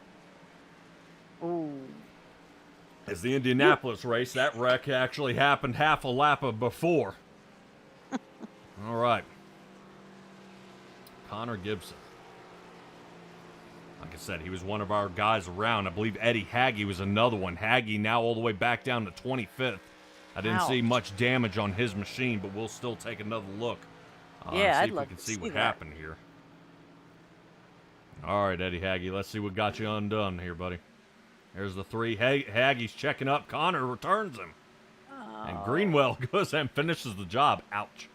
Ooh. As the Indianapolis race, that wreck actually happened half a lap before. All right. Connor Gibson. Like I said, he was one of our guys around. I believe Eddie Hagge was another one. Hagge now all the way back down to 25th. I didn't see much damage on his machine, but we'll still take another look. Yeah, see if we can see what happened here. All right, Eddie Hagge, let's see what got you undone here, buddy. There's the 3. Hagge's checking up. Connor returns him. And Greenwell goes and finishes the job. Ouch.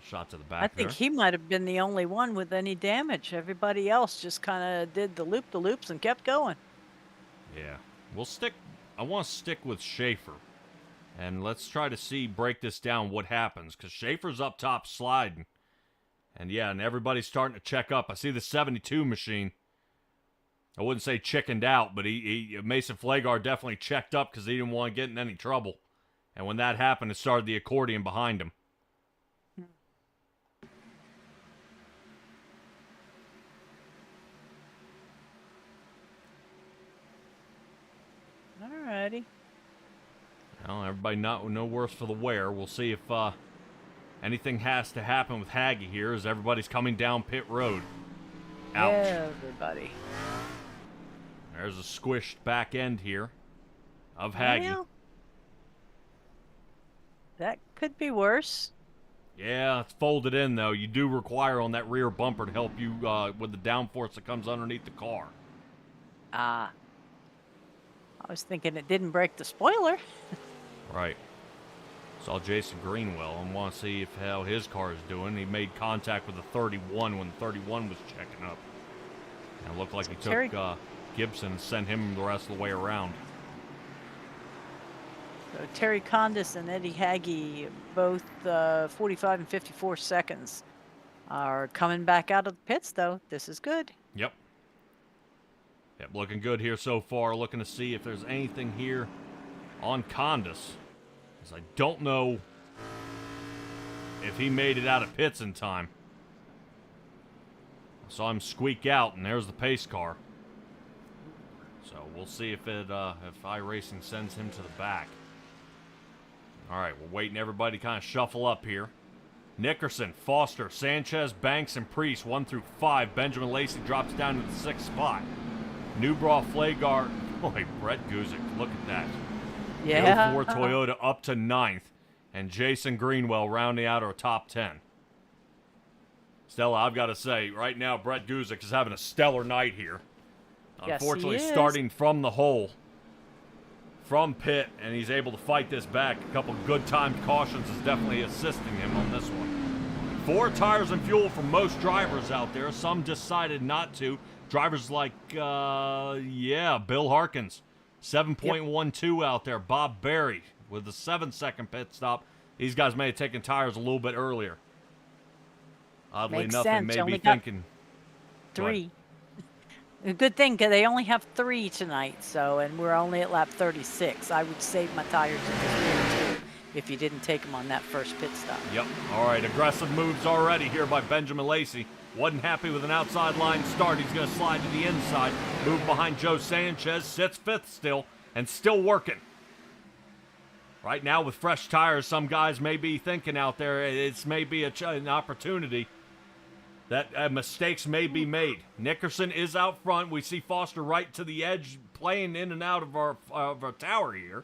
Shot to the back. I think he might have been the only one with any damage. Everybody else just kind of did the loops and kept going. Yeah. I want to stick with Schaefer. And let's try to break this down, what happens. Because Schaefer's up top sliding. And yeah, and everybody's starting to check up. I see the 72 machine. I wouldn't say chickened out, but Mason Flagar definitely checked up because he didn't want to get in any trouble. And when that happened, it started the accordion behind him. Alrighty. Well, everybody no worse for the wear. We'll see if anything has to happen with Hagge here as everybody's coming down pit road. Ouch. Everybody. There's a squished back end here of Hagge. Well, that could be worse. Yeah, it's folded in, though. You do require on that rear bumper to help you with the downforce that comes underneath the car. Ah, I was thinking it didn't break the spoiler. Right. Saw Jason Greenwell and want to see how his car is doing. He made contact with the 31 when the 31 was checking up. And it looked like he took Gibson and sent him the rest of the way around. So Terry Condis and Eddie Hagee, both 45 and 54 seconds, are coming back out of the pits, though. This is good. Yep. Yep, looking good here so far. Looking to see if there's anything here on Condis. Because I don't know if he made it out of pits in time. I saw him squeak out, and there's the pace car. So we'll see if iRacing sends him to the back. All right, we're waiting everybody to kind of shuffle up here. Nickerson, Foster, Sanchez, Banks, and Priest, 1 through 5. Benjamin Lacey drops down to the 6th spot. Newbraw, Flagar, boy, Brett Guzik, look at that. Yeah. 04 Toyota up to 9th. And Jason Greenwell rounding out our top 10. Stella, I've got to say, right now, Brett Guzik is having a stellar night here. Yes, Unfortunately, he is. starting from the hole, from pit, and he's able to fight this back. A couple good timed cautions is definitely assisting him on this one. 4 tires and fuel for most drivers out there. Some decided not to. Drivers like, Bill Harkins, 7.12 out there. Bob Berry with the 7-second pit stop. These guys may have taken tires a little bit earlier. Oddly Makes enough, sense. they may Only be got thinking 3. A good thing, because they only have 3 tonight, and we're only at lap 36. I would save my tires in this rear, too, if you didn't take them on that first pit stop. Yep. All right, aggressive moves already here by Benjamin Lacey. Wasn't happy with an outside line start. He's going to slide to the inside. Move behind Joe Sanchez. Sits 5th still, and still working. Right now with fresh tires, some guys may be thinking out there it's maybe an opportunity that mistakes may be made. Nickerson is out front. We see Foster right to the edge, playing in and out of our tower here.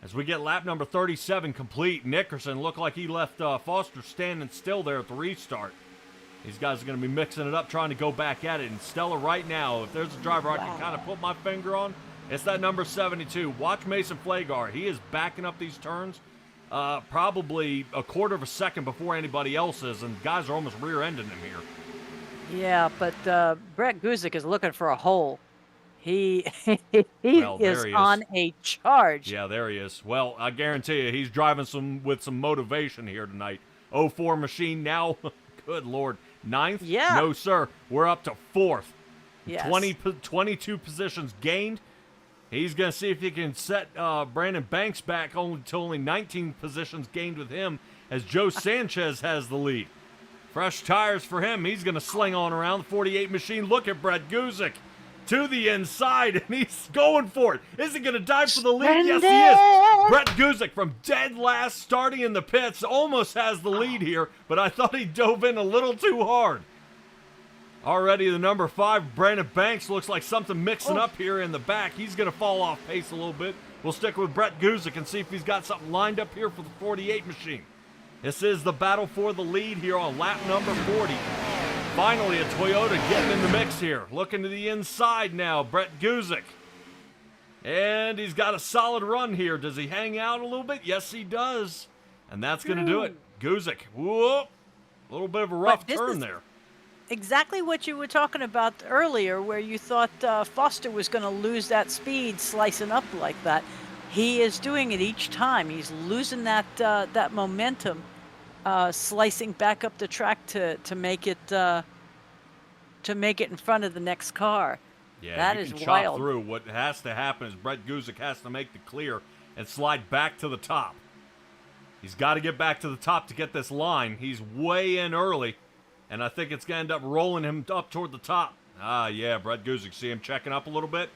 As we get lap number 37 complete, Nickerson looked like he left Foster standing still there at the restart. These guys are going to be mixing it up, trying to go back at it. And Stella, right now, if there's a driver I can kind of put my finger on, it's that number 72. Watch Mason Flagar. He is backing up these turns probably a quarter of a second before anybody else is, and guys are almost rear-ending him here. Yeah, but Brett Guzik is looking for a hole. He is on a charge. Yeah, there he is. Well, I guarantee you, he's driving with some motivation here tonight. 04 machine now, good Lord, 9th? Yeah. No, sir. We're up to 4th. Yes. 22 positions gained. He's going to see if he can set Brandon Banks back to only 19 positions gained with him, as Joe Sanchez has the lead. Fresh tires for him. He's going to sling on around the 48 machine. Look at Brett Guzik to the inside, and he's going for it. Is he going to dive for the lead? Yes, he is. Brett Guzik from dead last, starting in the pits, almost has the lead here, but I thought he dove in a little too hard. Already the number 5, Brandon Banks, looks like something mixing up here in the back. He's going to fall off pace a little bit. We'll stick with Brett Guzik and see if he's got something lined up here for the 48 machine. This is the battle for the lead here on lap number 40. Finally, a Toyota getting in the mix here. Looking to the inside now, Brett Guzik. And he's got a solid run here. Does he hang out a little bit? Yes, he does. And that's going to do it. Guzik, whoop. A little bit of a rough turn there. Exactly what you were talking about earlier, where you thought Foster was going to lose that speed slicing up like that. He is doing it each time. He's losing that momentum, slicing back up the track to make it in front of the next car. Yeah, that you is can wild. chop through. What has to happen is Brett Guzik has to make the clear and slide back to the top. He's got to get back to the top to get this line. He's way in early. And I think it's going to end up rolling him up toward the top. Yeah, Brett Guzik. See him checking up a little bit?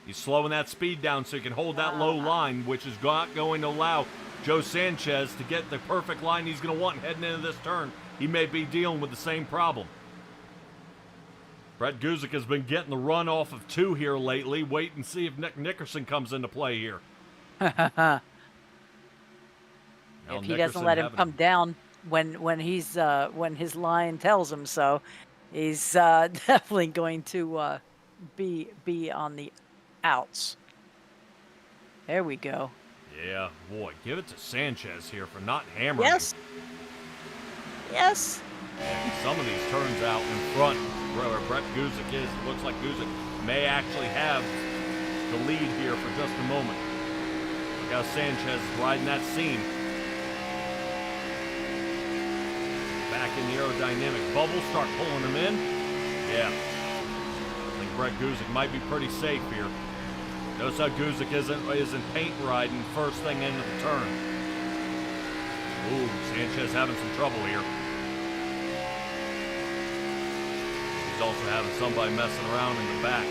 He's slowing that speed down so he can hold that low line, which is not going to allow Joe Sanchez to get the perfect line he's going to want heading into this turn. He may be dealing with the same problem. Brett Guzik has been getting the run off of 2 here lately. Wait and see if Nick Nickerson comes into play here. If he doesn't let him come down when his line tells him so, he's definitely going to be on the outs. There we go. Yeah, boy, give it to Sanchez here for not hammering. Yes. Yes. And some of these turns out in front where Brett Guzik is. It looks like Guzik may actually have the lead here for just a moment. Look how Sanchez is riding that seam. Back in the aerodynamic bubble, start pulling him in. Yeah. I think Brett Guzik might be pretty safe here. Notice how Guzik isn't paint riding first thing into the turn. Ooh, Sanchez having some trouble here. He's also having somebody messing around in the back.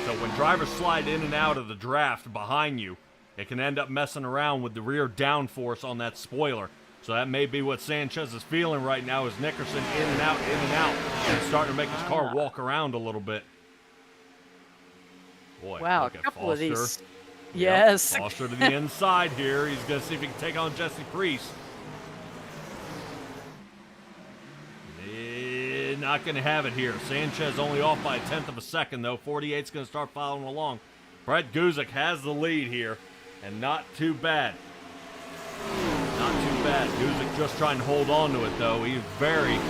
So when drivers slide in and out of the draft behind you, it can end up messing around with the rear downforce on that spoiler. So that may be what Sanchez is feeling right now, is Nickerson in and out, and starting to make his car walk around a little bit. Boy, wow, look a at couple Foster. of these. Yep, Yes. Foster to the inside here. He's going to see if he can take on Jesse Priest. Not going to have it here. Sanchez only off by 1/10 of a second, though. 48's going to start following along. Brett Guzik has the lead here, and not too bad. Not too bad. Guzik just trying to hold on to it, though. He's very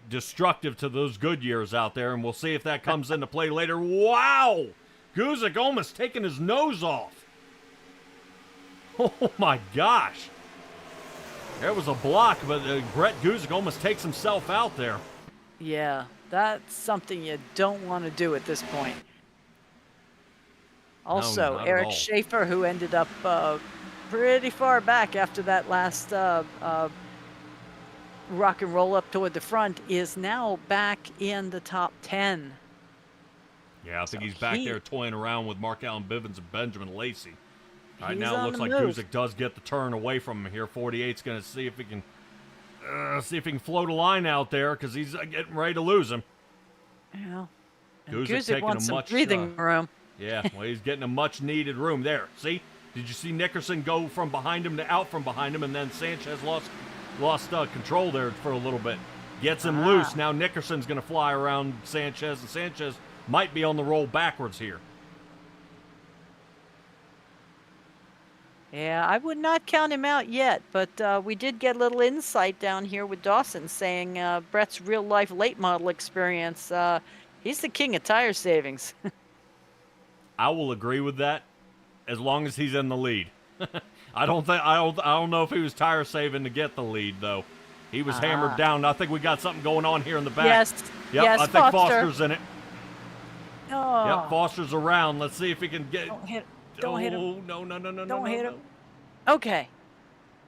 destructive to those Goodyears out there, and we'll see if that comes into play later. Wow! Guzik almost taking his nose off. Oh, my gosh. There was a block, but Brett Guzik almost takes himself out there. Yeah, that's something you don't want to do at this point. Also, not at Eric all. Schaefer, who ended up pretty far back after that last rock and roll up toward the front, is now back in the top 10. Yeah, I think So he's back there toying around with Mark Allen Bivens and Benjamin Lacey. Right He's now, it on looks the like move. Guzik does get the turn away from him here. 48's going to see if he can float a line out there, because he's getting ready to lose him. Yeah. And Guzik Guzik taking wants a some much, breathing room. Yeah, well, he's getting a much-needed room there. See? Did you see Nickerson go from behind him to out from behind him, and then Sanchez lost control there for a little bit. Gets him loose. Now Nickerson's going to fly around Sanchez, and Sanchez might be on the roll backwards here. Yeah, I would not count him out yet, but we did get a little insight down here with Dawson saying Brett's real-life late model experience. He's the king of tire savings. I will agree with that, as long as he's in the lead. I don't know if he was tire saving to get the lead though. He was hammered down. I think we got something going on here in the back. Yes. Yep, Yes, I think Foster. Foster's in it. Oh, Yep, Foster's around. Let's see if he can get. don't hit, don't hit him. Oh, no, Don't hit no. him. Okay.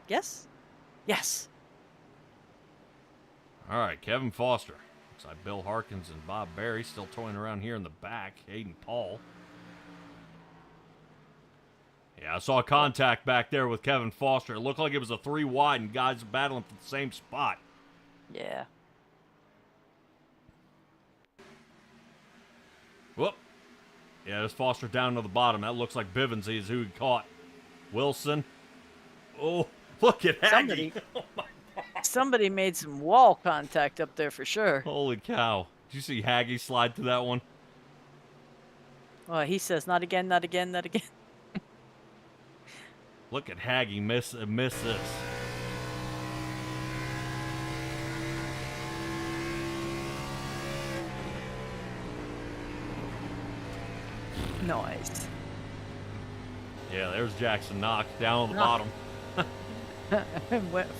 Yes. Yes. All right, Kevin Foster. Looks like Bill Harkins and Bob Berry still toying around here in the back. Hayden Paul. Yeah, I saw contact back there with Kevin Foster. It looked like it was a 3 wide and guys battling for the same spot. Yeah. Whoop. Yeah, there's Foster down to the bottom. That looks like Bivens is who he caught. Wilson. Oh, look at Haggy. Somebody made some wall contact up there for sure. Holy cow. Did you see Haggy slide to that one? Oh, he says, not again, not again, not again. Look at Haggy miss this. Nice. Yeah, there's Jackson Knock down on the bottom.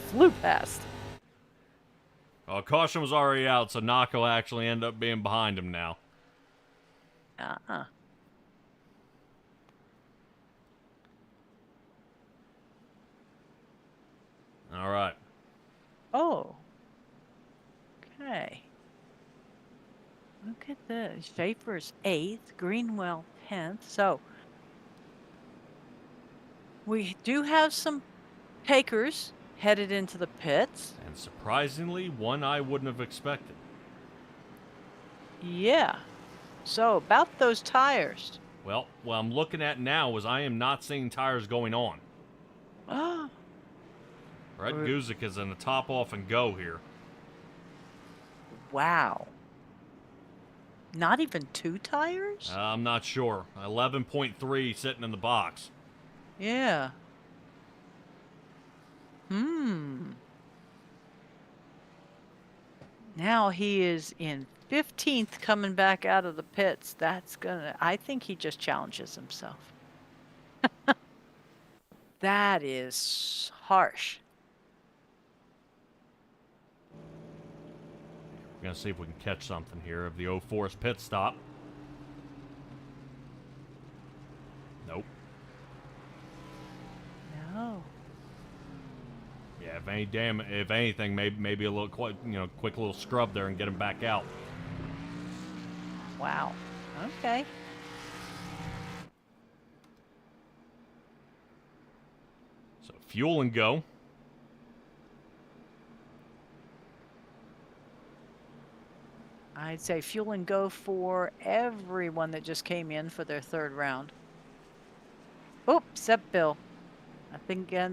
Flew past. Well, caution was already out, so Knock will actually end up being behind him now. All right. Oh. Okay. Look at this. Schaefer's 8th, Greenwell 10th. So we do have some takers headed into the pits. And surprisingly, one I wouldn't have expected. Yeah. So about those tires. Well, what I'm looking at now is I am not seeing tires going on. Oh. Brett Guzik is in the top off and go here. Wow. Not even 2 tires? I'm not sure. 11.3 sitting in the box. Yeah. Now he is in 15th coming back out of the pits. I think he just challenges himself. That is harsh. We're going to see if we can catch something here of the 04's pit stop. Nope. No. Yeah, if anything, maybe a little quick little scrub there and get him back out. Wow. Okay. So fuel and go. I'd say fuel and go for everyone that just came in for their 3rd round. Oh, except Bill. I think Yeah.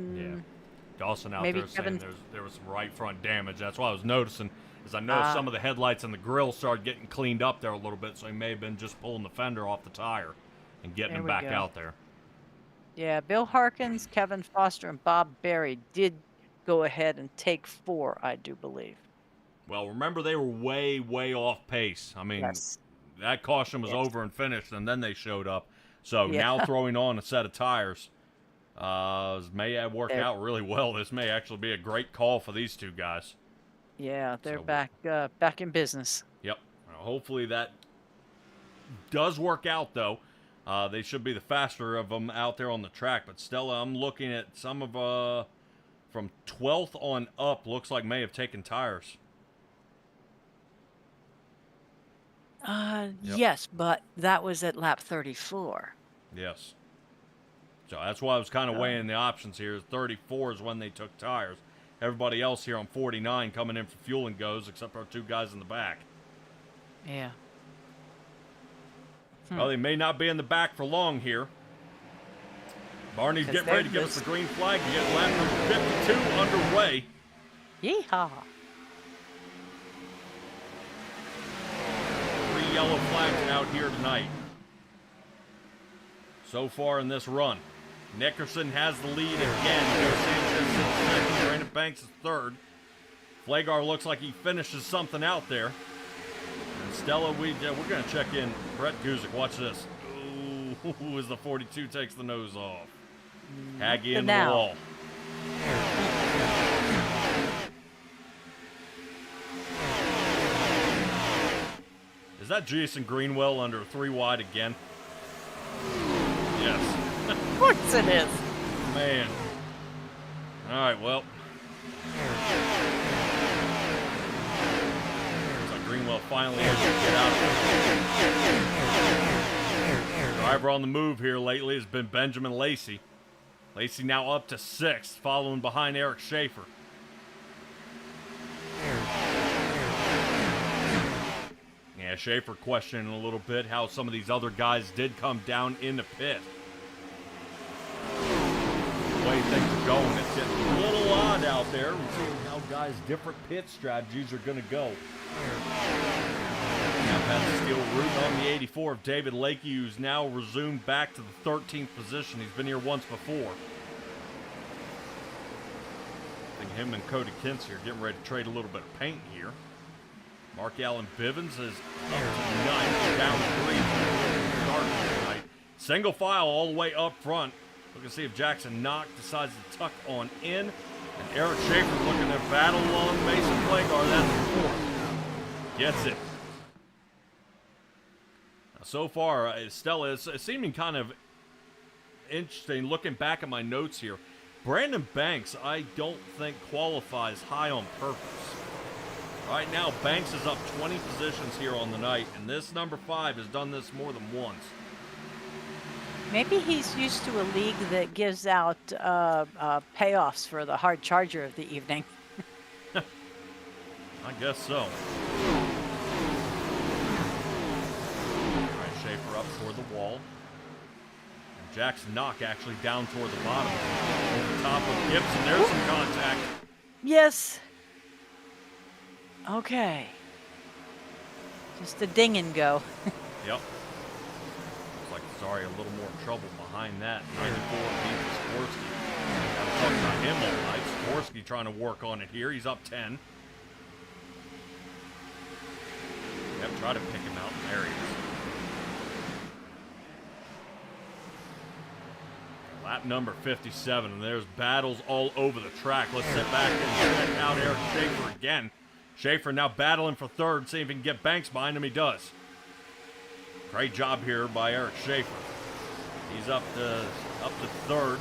Dawson out maybe there Kevin. saying there was some right front damage. That's what I was noticing. As I noticed some of the headlights and the grill started getting cleaned up there a little bit, so he may have been just pulling the fender off the tire and getting him back out there. Yeah, Bill Harkins, Kevin Foster, and Bob Berry did go ahead and take 4, I do believe. Well, remember they were way, way off pace. I mean, Yes. that caution was Yes. over and finished, and then they showed up. So Yeah. now throwing on a set of tires may have worked out really well. This may actually be a great call for these two guys. Yeah, they're So- back in business. Yep. Hopefully that does work out, though. They should be the faster of them out there on the track. But Stella, I'm looking at some of from 12th on up. Looks like may have taken tires. Yep. Yes, but that was at lap 34. Yes. So that's why I was kind of weighing the options here. 34 is when they took tires. Everybody else here on 49 coming in for fuel and goes, except our 2 guys in the back. Yeah. Well, they may not be in the back for long here. Barney's 'Cause getting ready to they're give us just- the green flag to get lap number 52 underway. Yeehaw. 3 yellow flags out here tonight. So far in this run, Nickerson has the lead again. Joe Sanchez is second. Brandon Banks is third. Flagar looks like he finishes something out there. And Stella, we're going to check in. Brett Guzik, watch this. Ooh, as the 42 takes the nose off. Haggy in the now. wall. Is that Jason Greenwell under 3 wide again? Yes. Of course it is. Man. All right, well. Looks like Greenwell finally able to get out of it. Driver on the move here lately has been Benjamin Lacey. Lacey now up to 6th, following behind Eric Schaefer. Yeah, Schaefer questioning a little bit how some of these other guys did come down in the pit. The way things are going, it's getting a little odd out there. We're seeing how guys' different pit strategies are going to go. Now past the steel route on the 84 of David Lakey, who's now resumed back to the 13th position. He's been here once before. I think him and Cody Kinsey are getting ready to trade a little bit of paint here. Mark Allen Bivens is up to 9th, down 3. Start tonight. Single file all the way up front. Looking to see if Jackson Knock decides to tuck on in. And Eric Schaefer looking to battle on Mason Flagar. That's the 4th. Gets it. Now, so far, Stella, it's seeming kind of interesting looking back at my notes here. Brandon Banks, I don't think qualifies high on purpose. Right now, Banks is up 20 positions here on the night, and this number 5 has done this more than once. Maybe he's used to a league that gives out payoffs for the hard charger of the evening. I guess so. All right, Schaefer up toward the wall. And Jackson Knock actually down toward the bottom. Over top of Gibson, there's some contact. Yes. Okay. Just a ding and go. Yep. Looks like Zari a little more trouble behind that. 94 beats Skorsky. Gotta talk about him all night. Skorsky trying to work on it here. He's up 10. Yep, try to pick him out. There he is. Lap number 57, and there's battles all over the track. Let's sit back and check out Eric Schaefer again. Schaefer now battling for third, see if he can get Banks behind him. He does. Great job here by Eric Schaefer. He's up to third,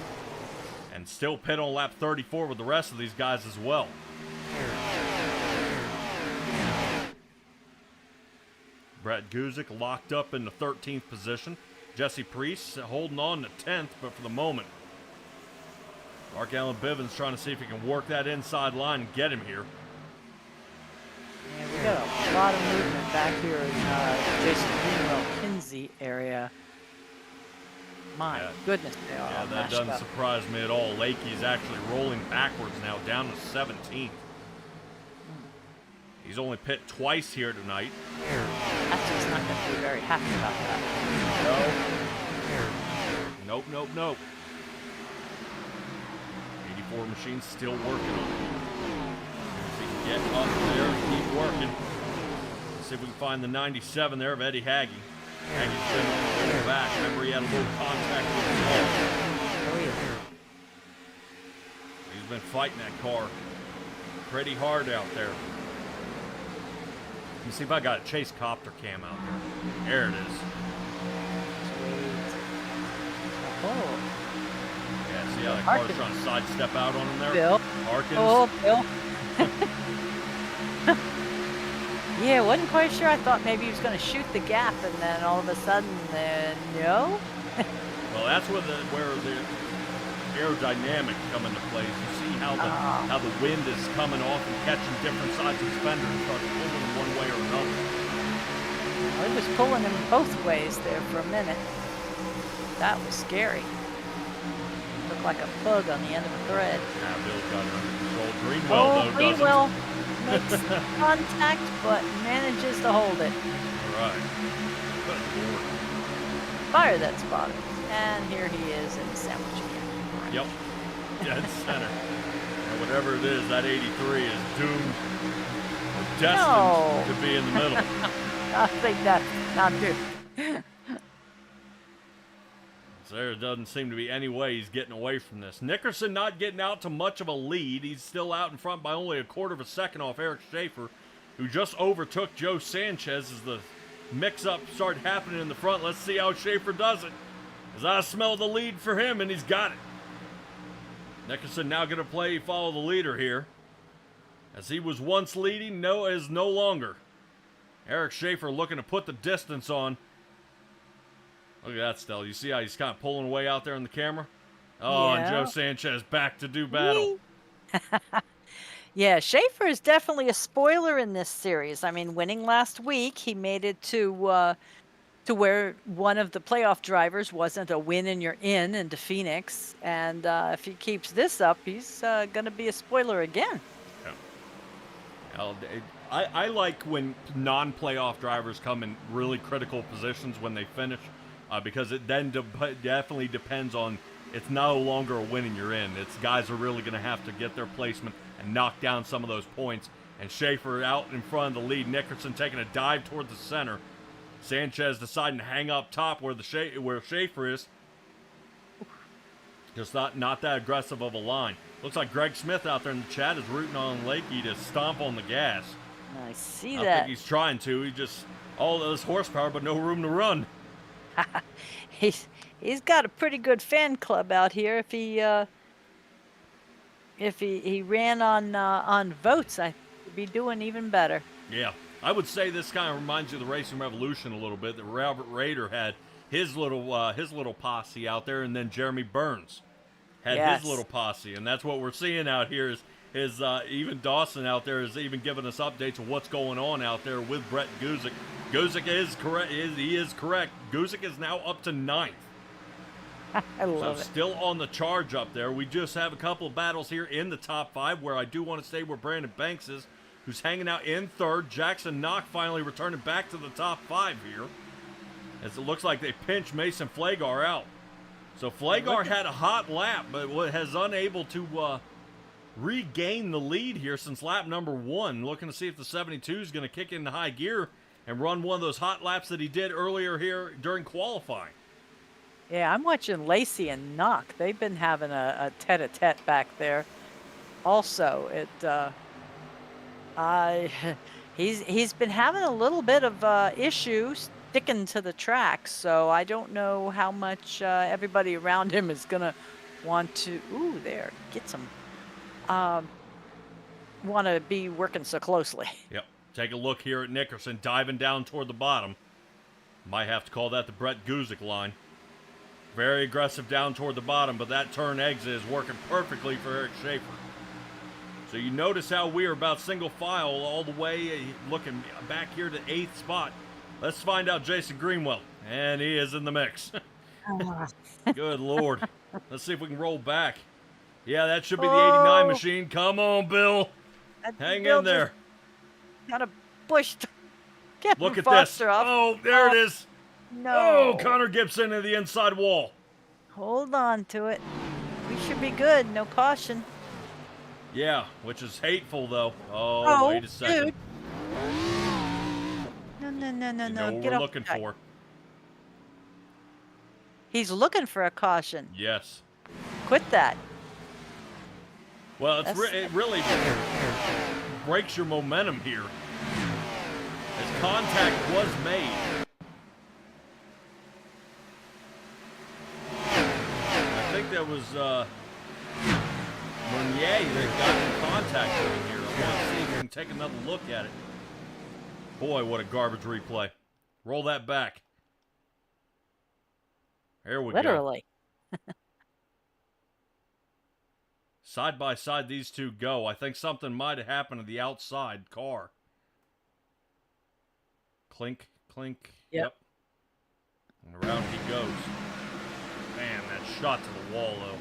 and still pit on lap 34 with the rest of these guys as well. Brett Guzik locked up in the 13th position. Jesse Priest holding on to 10th, but for the moment, Mark Allen Bivens trying to see if he can work that inside line and get him here. Yeah, we got a lot of movement back here in Jason Greenwell-Kinsey area. My goodness, they are all that mashed doesn't up. surprise me at all. Lakey's actually rolling backwards now, down to 17th. He's only pit twice here tonight. Patrick's not going to be very happy about that. Nope. 84 machine's still working on it. If he can get up there and keep working. Let's see if we can find the 97 there of Eddie Haggy. Haggy's been on the way back. Remember, he had a little contact with the car. Oh, yeah. He's been fighting that car pretty hard out there. Let me see if I got a chase copter cam out there. There it is. Oh, Yeah, see how that car's trying to sidestep out on him there? Bill. Harkins. Oh, Bill. Yeah, wasn't quite sure. I thought maybe he was going to shoot the gap, and then all of a sudden, no. Well, that's where the aerodynamic come into play. You see how the wind is coming off and catching different sides of the fender and starts pulling them one way or another. Well, he was pulling him both ways there for a minute. That was scary. Looked like a bug on the end of a thread. Now Bill's got it under control. Greenwell, though, Greenwell doesn't. makes contact, but manages to hold it. Right. Good Lord. Fire that spotter. And here he is in the sandwich again. Yep. Dead center. And whatever it is, that 83 is doomed or destined to be in the middle. I think that's not true. So there doesn't seem to be any way he's getting away from this. Nickerson not getting out to much of a lead. He's still out in front by only a quarter of a second off Eric Schaefer, who just overtook Joe Sanchez as the mix-up started happening in the front. Let's see how Schaefer does it. As I smell the lead for him, and he's got it. Nickerson now going to follow the leader here. As he was once leading, is no longer. Eric Schaefer looking to put the distance on. Look at that, Stell. You see how he's kind of pulling away out there in the camera? Oh, Yeah. and Joe Sanchez back to do battle. Yeah, Schaefer is definitely a spoiler in this series. I mean, winning last week, he made it to where one of the playoff drivers wasn't a win and you're into Phoenix. And if he keeps this up, he's going to be a spoiler again. Yeah. I like when non-playoff drivers come in really critical positions when they finish, because it then definitely depends on, it's no longer a win and you're in. It's guys are really going to have to get their placement and knock down some of those points. And Schaefer out in front of the lead. Nickerson taking a dive toward the center. Sanchez deciding to hang up top where Schaefer is. Just not that aggressive of a line. Looks like Greg Smith out there in the chat is rooting on Lakey to stomp on the gas. I see I that. think he's trying to. He just, all this horsepower, but no room to run. He's got a pretty good fan club out here. If he ran on votes, I'd be doing even better. Yeah, I would say this kind of reminds you of the Racing Revolution a little bit. That Robert Rader had his little posse out there, and then Jeremy Burns had his little posse, and that's what we're seeing out here. Is even Dawson out there is even giving us updates of what's going on out there with Brett Guzik. Guzik is correct. He is correct. Guzik is now up to 9th. I love it. Still on the charge up there. We just have a couple of battles here in the top 5 where I do want to stay where Brandon Banks is. who's hanging out in third. Jackson Knock finally returning back to the top 5 here, as it looks like they pinch Mason Flagar out. So Flagar had a hot lap, but has unable to regain the lead here since lap number 1. Looking to see if the 72 is going to kick into high gear and run one of those hot laps that he did earlier here during qualifying. Yeah, I'm watching Lacey and Knock. They've been having a tete-a-tete back there. Also, he's been having a little bit of issues sticking to the track, so I don't know how much everybody around him is gonna want to. Ooh, there, get some. Want to be working so closely. Yep. Take a look here at Nickerson diving down toward the bottom. Might have to call that the Brett Guzik line. Very aggressive down toward the bottom, but that turn exit is working perfectly for Eric Schaefer. So you notice how we are about single file all the way, looking back here to 8th spot. Let's find out Jason Greenwell. And he is in the mix. Good Lord. Let's see if we can roll back. Yeah, that should be the 89 machine. Come on, Bill. Hang in there. Got a bush. Look at this. Off. Oh, there it is. No. Oh, Connor Gibson to the inside wall. Hold on to it. We should be good. No caution. Yeah, which is hateful, though. Oh, wait a second. Dude. No. You know what we're looking for. He's looking for a caution. Yes. Quit that. Well, it really breaks your momentum here. As contact was made. I think that was Meunier that got in contact with him here. I want to see if we can take another look at it. Boy, what a garbage replay. Roll that back. There we go. Literally. Side by side, these two go. I think something might have happened to the outside car. Clink, clink. Yep. And around he goes. Man, that shot to the wall, though.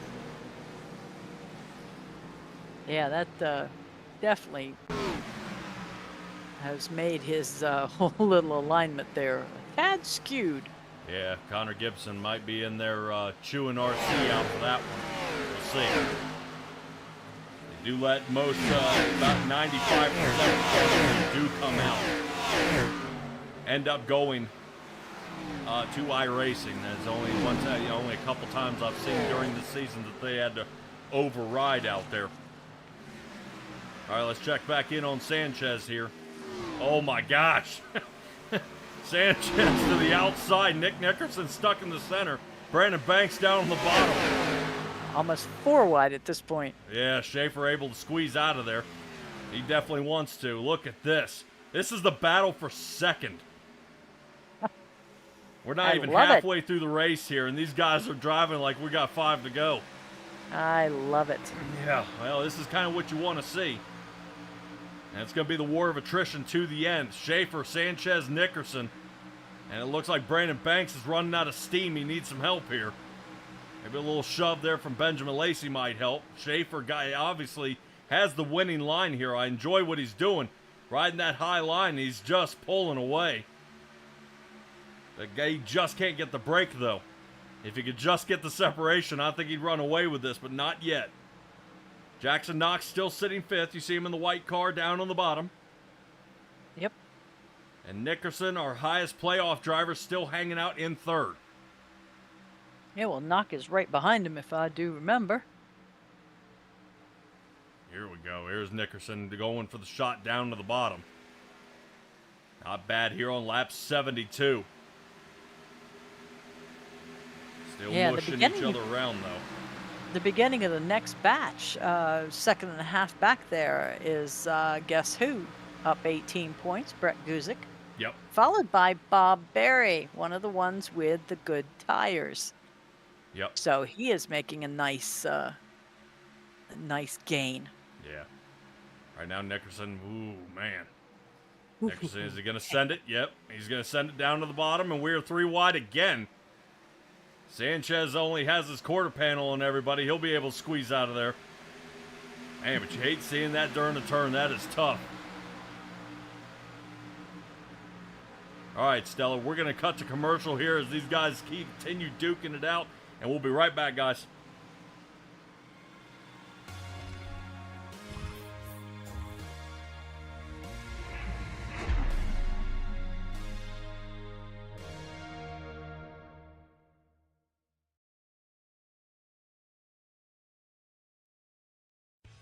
Yeah, that definitely has made his whole little alignment there a tad skewed. Yeah, Connor Gibson might be in there chewing RC out for that one. We'll see. They do let most, about 95% of them do come out. End up going to iRacing. There's only only a couple times I've seen during the season that they had to override out there. All right, let's check back in on Sanchez here. Oh my gosh. Sanchez to the outside. Nick Nickerson stuck in the center. Brandon Banks down on the bottom. Almost 4 wide at this point. Yeah, Schaefer able to squeeze out of there. He definitely wants to. Look at this. This is the battle for second. We're not even halfway through the race here, and these guys are driving like we got 5 to go. I love it. Yeah, well, this is kind of what you want to see. And it's going to be the war of attrition to the end. Schaefer, Sanchez, Nickerson. And it looks like Brandon Banks is running out of steam. He needs some help here. Maybe a little shove there from Benjamin Lacey might help. Schaefer guy obviously has the winning line here. I enjoy what he's doing. Riding that high line, he's just pulling away. The guy just can't get the break, though. If he could just get the separation, I think he'd run away with this, but not yet. Jackson Knox still sitting 5th. You see him in the white car down on the bottom. Yep. And Nickerson, our highest playoff driver, still hanging out in 3rd. Yeah, well, Knock is right behind him, if I do remember. Here we go. Here's Nickerson going for the shot down to the bottom. Not bad here on lap 72. Still mushing each other around, though. The beginning of the next batch, second and a half back there, is guess who? Up 18 points, Brett Guzik. Yep. Followed by Bob Berry, one of the ones with the good tires. Yep. So he is making a nice gain. Yeah. Right now, Nickerson, ooh, man. Nickerson, is he going to send it? Yep. He's going to send it down to the bottom, and we're 3 wide again. Sanchez only has his quarter panel on everybody. He'll be able to squeeze out of there. Man, but you hate seeing that during the turn. That is tough. All right, Stella, we're going to cut to commercial here as these guys continue duking it out, and we'll be right back, guys.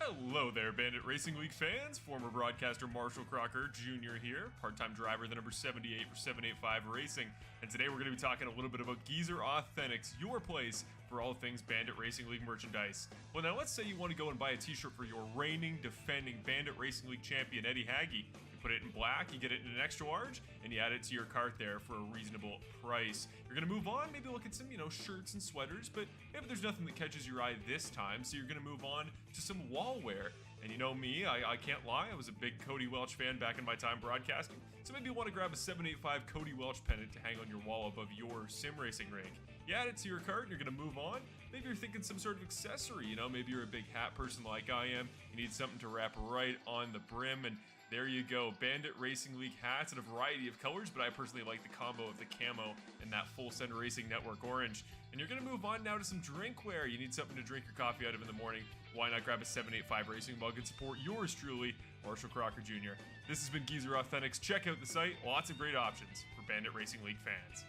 Hello there, Bandit Racing League fans. Former broadcaster Marshall Crocker Jr. here, part-time driver, the number 78 for 785 Racing. And today we're going to be talking a little bit about Geezer Authentics, your place for all things Bandit Racing League merchandise. Well, now let's say you want to go and buy a t-shirt for your reigning, defending Bandit Racing League champion, Eddie Hagge. You put it in black, you get it in an extra large, and you add it to your cart there for a reasonable price. You're going to move on, maybe look at some, shirts and sweaters, but maybe there's nothing that catches your eye this time, so you're going to move on to some wall wear. And you know me, I can't lie, I was a big Cody Welch fan back in my time broadcasting, so maybe you want to grab a 785 Cody Welch pennant to hang on your wall above your sim racing rig. You add it to your cart and you're going to move on. Maybe you're thinking some sort of accessory, maybe you're a big hat person like I am, you need something to wrap right on the brim, and there you go, Bandit Racing League hats in a variety of colors, but I personally like the combo of the camo and that Full Send Racing Network orange. And you're going to move on now to some drinkware. You need something to drink your coffee out of in the morning. Why not grab a 785 Racing mug and support yours truly, Marshall Crocker Jr. This has been Geezer Authentics. Check out the site. Lots of great options for Bandit Racing League fans.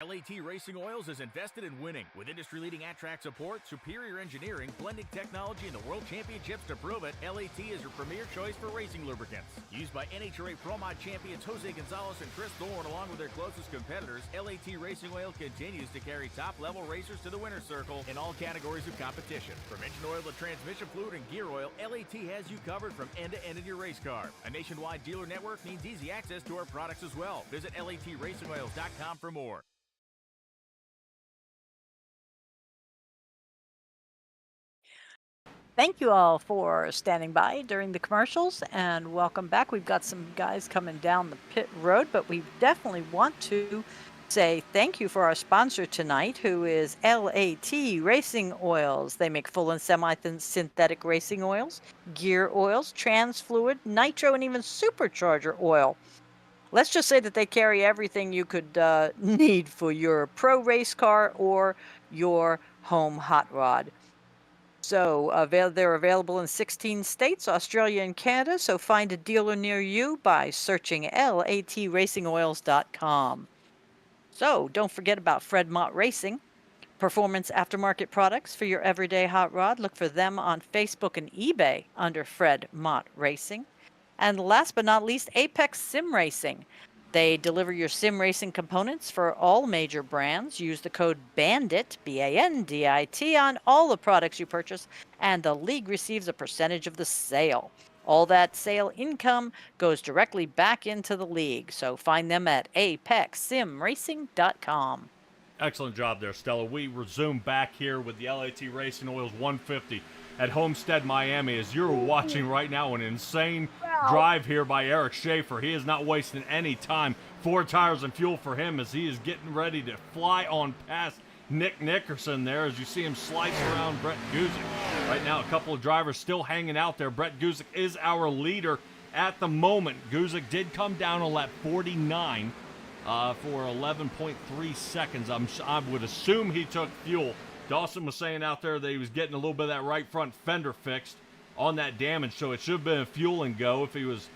LAT Racing Oils is invested in winning. With industry-leading at-track support, superior engineering, blending technology, and the World Championships to prove it, LAT is your premier choice for racing lubricants. Used by NHRA Pro Mod champions Jose Gonzalez and Chris Thorne, along with their closest competitors, LAT Racing Oil continues to carry top-level racers to the winner's circle in all categories of competition. From engine oil to transmission fluid and gear oil, LAT has you covered from end to end in your race car. A nationwide dealer network means easy access to our products as well. Visit LATRacingOils.com for more. Thank you all for standing by during the commercials, and welcome back. We've got some guys coming down the pit road, but we definitely want to say thank you for our sponsor tonight, who is LAT Racing Oils. They make full and semi-synthetic racing oils, gear oils, trans fluid, nitro, and even supercharger oil. Let's just say that they carry everything you could need for your pro race car or your home hot rod. So they're available in 16 states, Australia and Canada, so find a dealer near you by searching latracingoils.com. So don't forget about Fred Mott Racing, performance aftermarket products for your everyday hot rod. Look for them on Facebook and eBay under Fred Mott Racing. And last but not least, Apex Sim Racing. They deliver your sim racing components for all major brands. Use the code BANDIT, BANDIT, on all the products you purchase, and the league receives a percentage of the sale. All that sale income goes directly back into the league. So find them at apexsimracing.com. Excellent job there, Stella. We resume back here with the LAT Racing Oils 150 at Homestead-Miami as you're watching right now an insane drive here by Eric Schaefer. He is not wasting any time. 4 tires and fuel for him as he is getting ready to fly on past Nick Nickerson there as you see him slice around Brett Guzik. Right now, a couple of drivers still hanging out there. Brett Guzik is our leader at the moment. Guzik did come down on lap 49 for 11.3 seconds. I would assume he took fuel. Dawson was saying out there that he was getting a little bit of that right front fender fixed on that damage, so it should have been a fuel and go if he was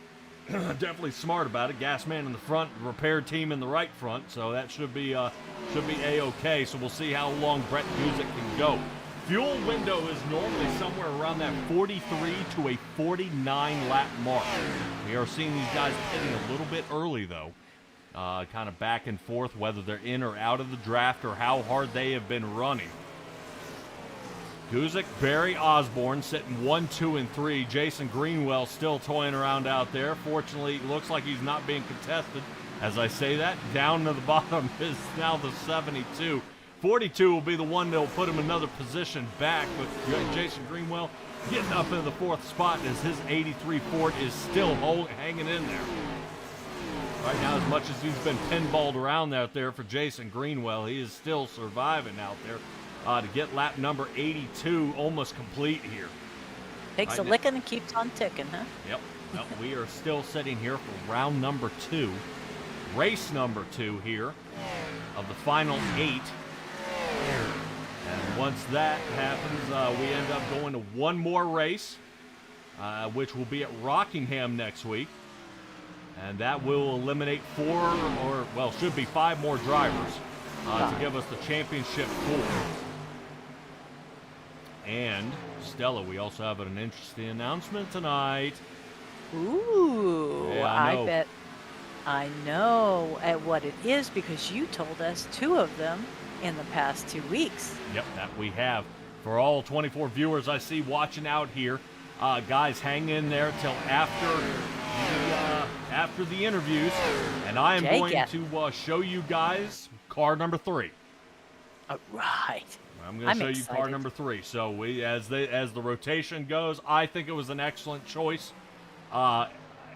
definitely smart about it. Gas man in the front, repair team in the right front, so that should be A-OK. So we'll see how long Brett Guzik can go. Fuel window is normally somewhere around that 43 to a 49 lap mark. We are seeing these guys hitting a little bit early though. Kind of back and forth, whether they're in or out of the draft or how hard they have been running. Guzik, Barry Osborne sitting 1, 2, and 3. Jason Greenwell still toying around out there. Fortunately, it looks like he's not being contested. As I say that, down to the bottom is now the 72. 42 will be the one that will put him another position back, but Jason Greenwell getting up in the 4th spot as his 83 Ford is still hanging in there. Right now, as much as he's been pinballed around out there for Jason Greenwell, he is still surviving out there to get lap number 82 almost complete here. Takes a Right licking and keeps on ticking, huh? Yep. Well, we are still sitting here for round number 2, race number 2 here of the final 8. And once that happens, we end up going to one more race, which will be at Rockingham next week. And that will eliminate 5 more drivers to give us the championship 4. And, Stella, we also have an interesting announcement tonight. Ooh, Yeah, I know. I bet I know what it is because you told us 2 of them in the past 2 weeks. Yep, that we have. For all 24 viewers I see watching out here, guys, hang in there till after the interviews, and I am going to show you guys car number 3. All right. I'm going to show you car number 3. So we, as the rotation goes, I think it was an excellent choice.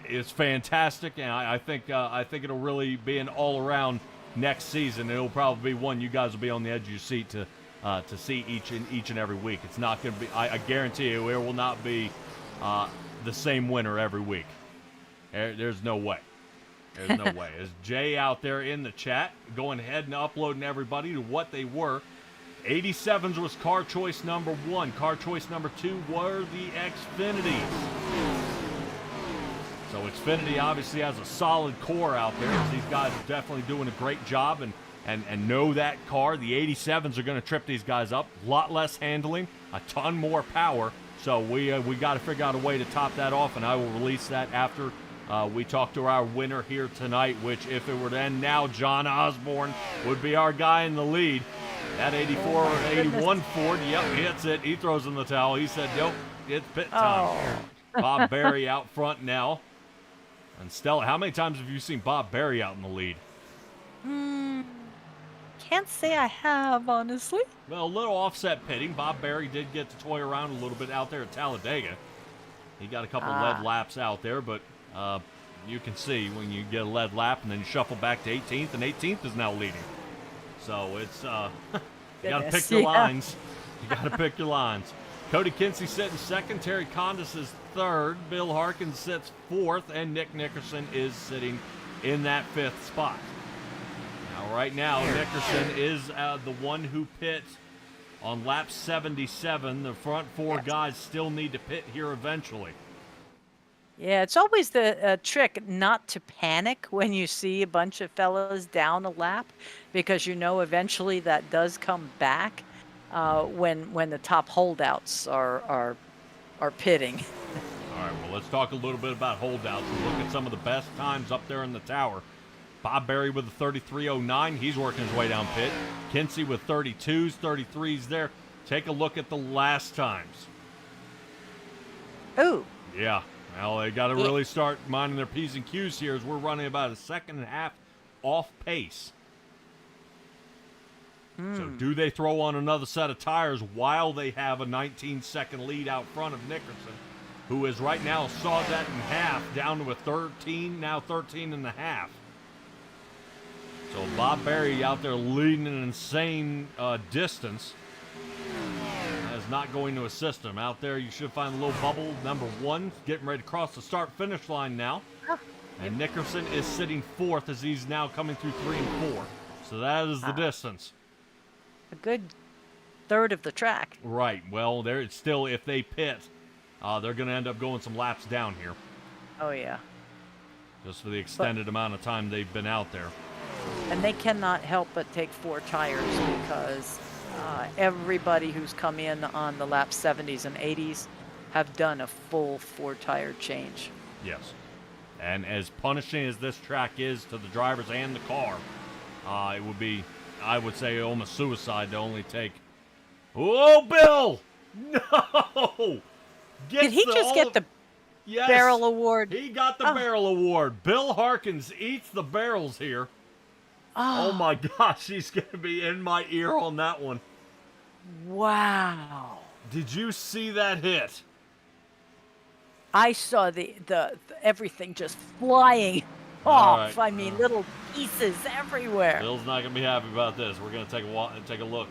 It's fantastic, and I think it'll really be an all-around next season. It'll probably be one you guys will be on the edge of your seat to see each and every week. It's not going to be. I guarantee you, it will not be the same winner every week. There's no way. There's no way. Is Jay out there in the chat going ahead and uploading everybody to what they were? 87s was car choice number 1. Car choice number 2 were the Xfinities. So Xfinity obviously has a solid core out there. These guys are definitely doing a great job and know that car. The 87s are going to trip these guys up. A lot less handling, a ton more power. So we got to figure out a way to top that off, and I will release that after we talk to our winner here tonight, which if it were to end now, John Osborne would be our guy in the lead. That 84 or 81 Ford, yep, hits it. He throws in the towel. He said, nope, it's pit time. Bob Berry out front now. And Stella, how many times have you seen Bob Berry out in the lead? Can't say I have, honestly. Well, a little offset pitting. Bob Berry did get to toy around a little bit out there at Talladega. He got a couple lead laps out there, but you can see when you get a lead lap and then you shuffle back to 18th, and 18th is now leading. So it's, you got to pick your lines. You got to pick your lines. Cody Kinsey sitting second. Terry Condis is third. Bill Harkins sits fourth. And Nick Nickerson is sitting in that 5th spot. Now, right now, Nickerson is the one who pit on lap 77. The front 4 guys still need to pit here eventually. Yeah, it's always the trick not to panic when you see a bunch of fellas down a lap, because you know eventually that does come back when the top holdouts are pitting. All right, well, let's talk a little bit about holdouts and look at some of the best times up there in the tower. Bob Berry with a 33.09. He's working his way down pit. Kinsey with 32s, 33s there. Take a look at the last times. Ooh. Yeah. Well, they got to really start minding their P's and Q's here as we're running about a second and a half off pace. So do they throw on another set of tires while they have a 19-second lead out front of Nickerson, who is right now sawed that in half down to a 13, now 13 and a half. So Bob Berry out there leading an insane distance. Is not going to assist him. Out there, you should find a little bubble. Number 1, getting ready to cross the start-finish line now. And Nickerson is sitting 4th as he's now coming through 3 and 4. So that is the distance. A good third of the track. Right. Well, they're still, if they pit, they're going to end up going some laps down here. Oh, yeah. Just for the extended amount of time they've been out there. And they cannot help but take 4 tires because everybody who's come in on the lap 70s and 80s have done a full 4-tire change. Yes. And as punishing as this track is to the drivers and the car, it would be, I would say, almost suicide to only take... Oh, Bill! No! Did he just get the barrel award? He got the barrel award. Bill Harkins eats the barrels here. Oh my gosh, he's going to be in my ear on that one. Wow. Did you see that hit? I saw the everything just flying off. Right. I mean, little pieces everywhere. Bill's not going to be happy about this. We're going to take a look.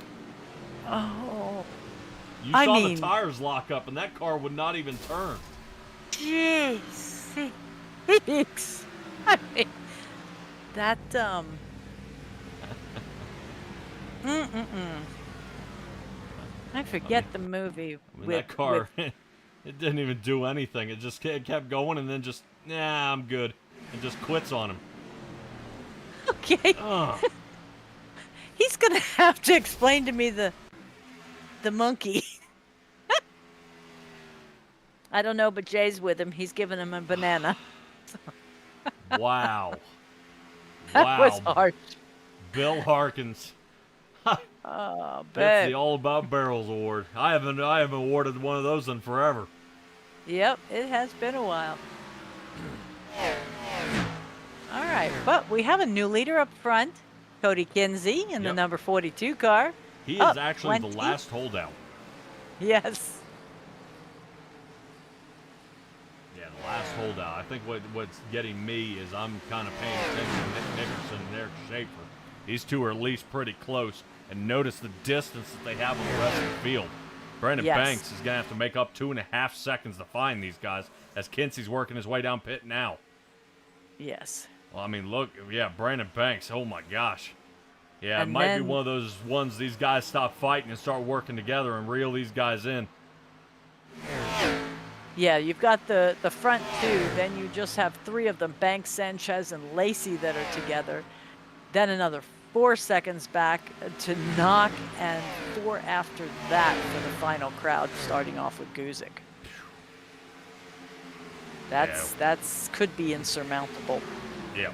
Oh. You I saw mean, the tires lock up, and that car would not even turn. jeez. I mean, that, I forget the movie I mean, with, that car, it didn't even do anything. It just kept going, and then just, nah, I'm good, and just quits on him. okay. Ugh. He's gonna have to explain to me the monkey. I don't know, but Jay's with him. He's giving him a banana. Wow. That was Wow. harsh. Bill Harkins. Oh, That's the babe. All About Barrels award. I haven't awarded one of those in forever. Yep, it has been a while. All right, but we have a new leader up front, Cody Kinsey in the Yep. number 42 car. He Up is actually 20. the last holdout. Yes. Yeah, the last holdout. I think what's getting me is I'm kind of paying attention to Nick Nickerson and Eric Schaefer. These two are at least pretty close. And notice the distance that they have on the rest of the field. Brandon Yes. Banks is going to have to make up 2.5 seconds to find these guys as Kinsey's working his way down pit now. Yes. Well, I mean, look, yeah, Brandon Banks, oh my gosh. Yeah, And it might then- be one of those ones these guys stop fighting and start working together and reel these guys in. Yeah, you've got the front two. Then you just have three of them, Banks, Sanchez, and Lacey, that are together. Then another 4 seconds back to Knock, and 4 after that for the final crowd, starting off with Guzik. That's could be insurmountable. Yeah.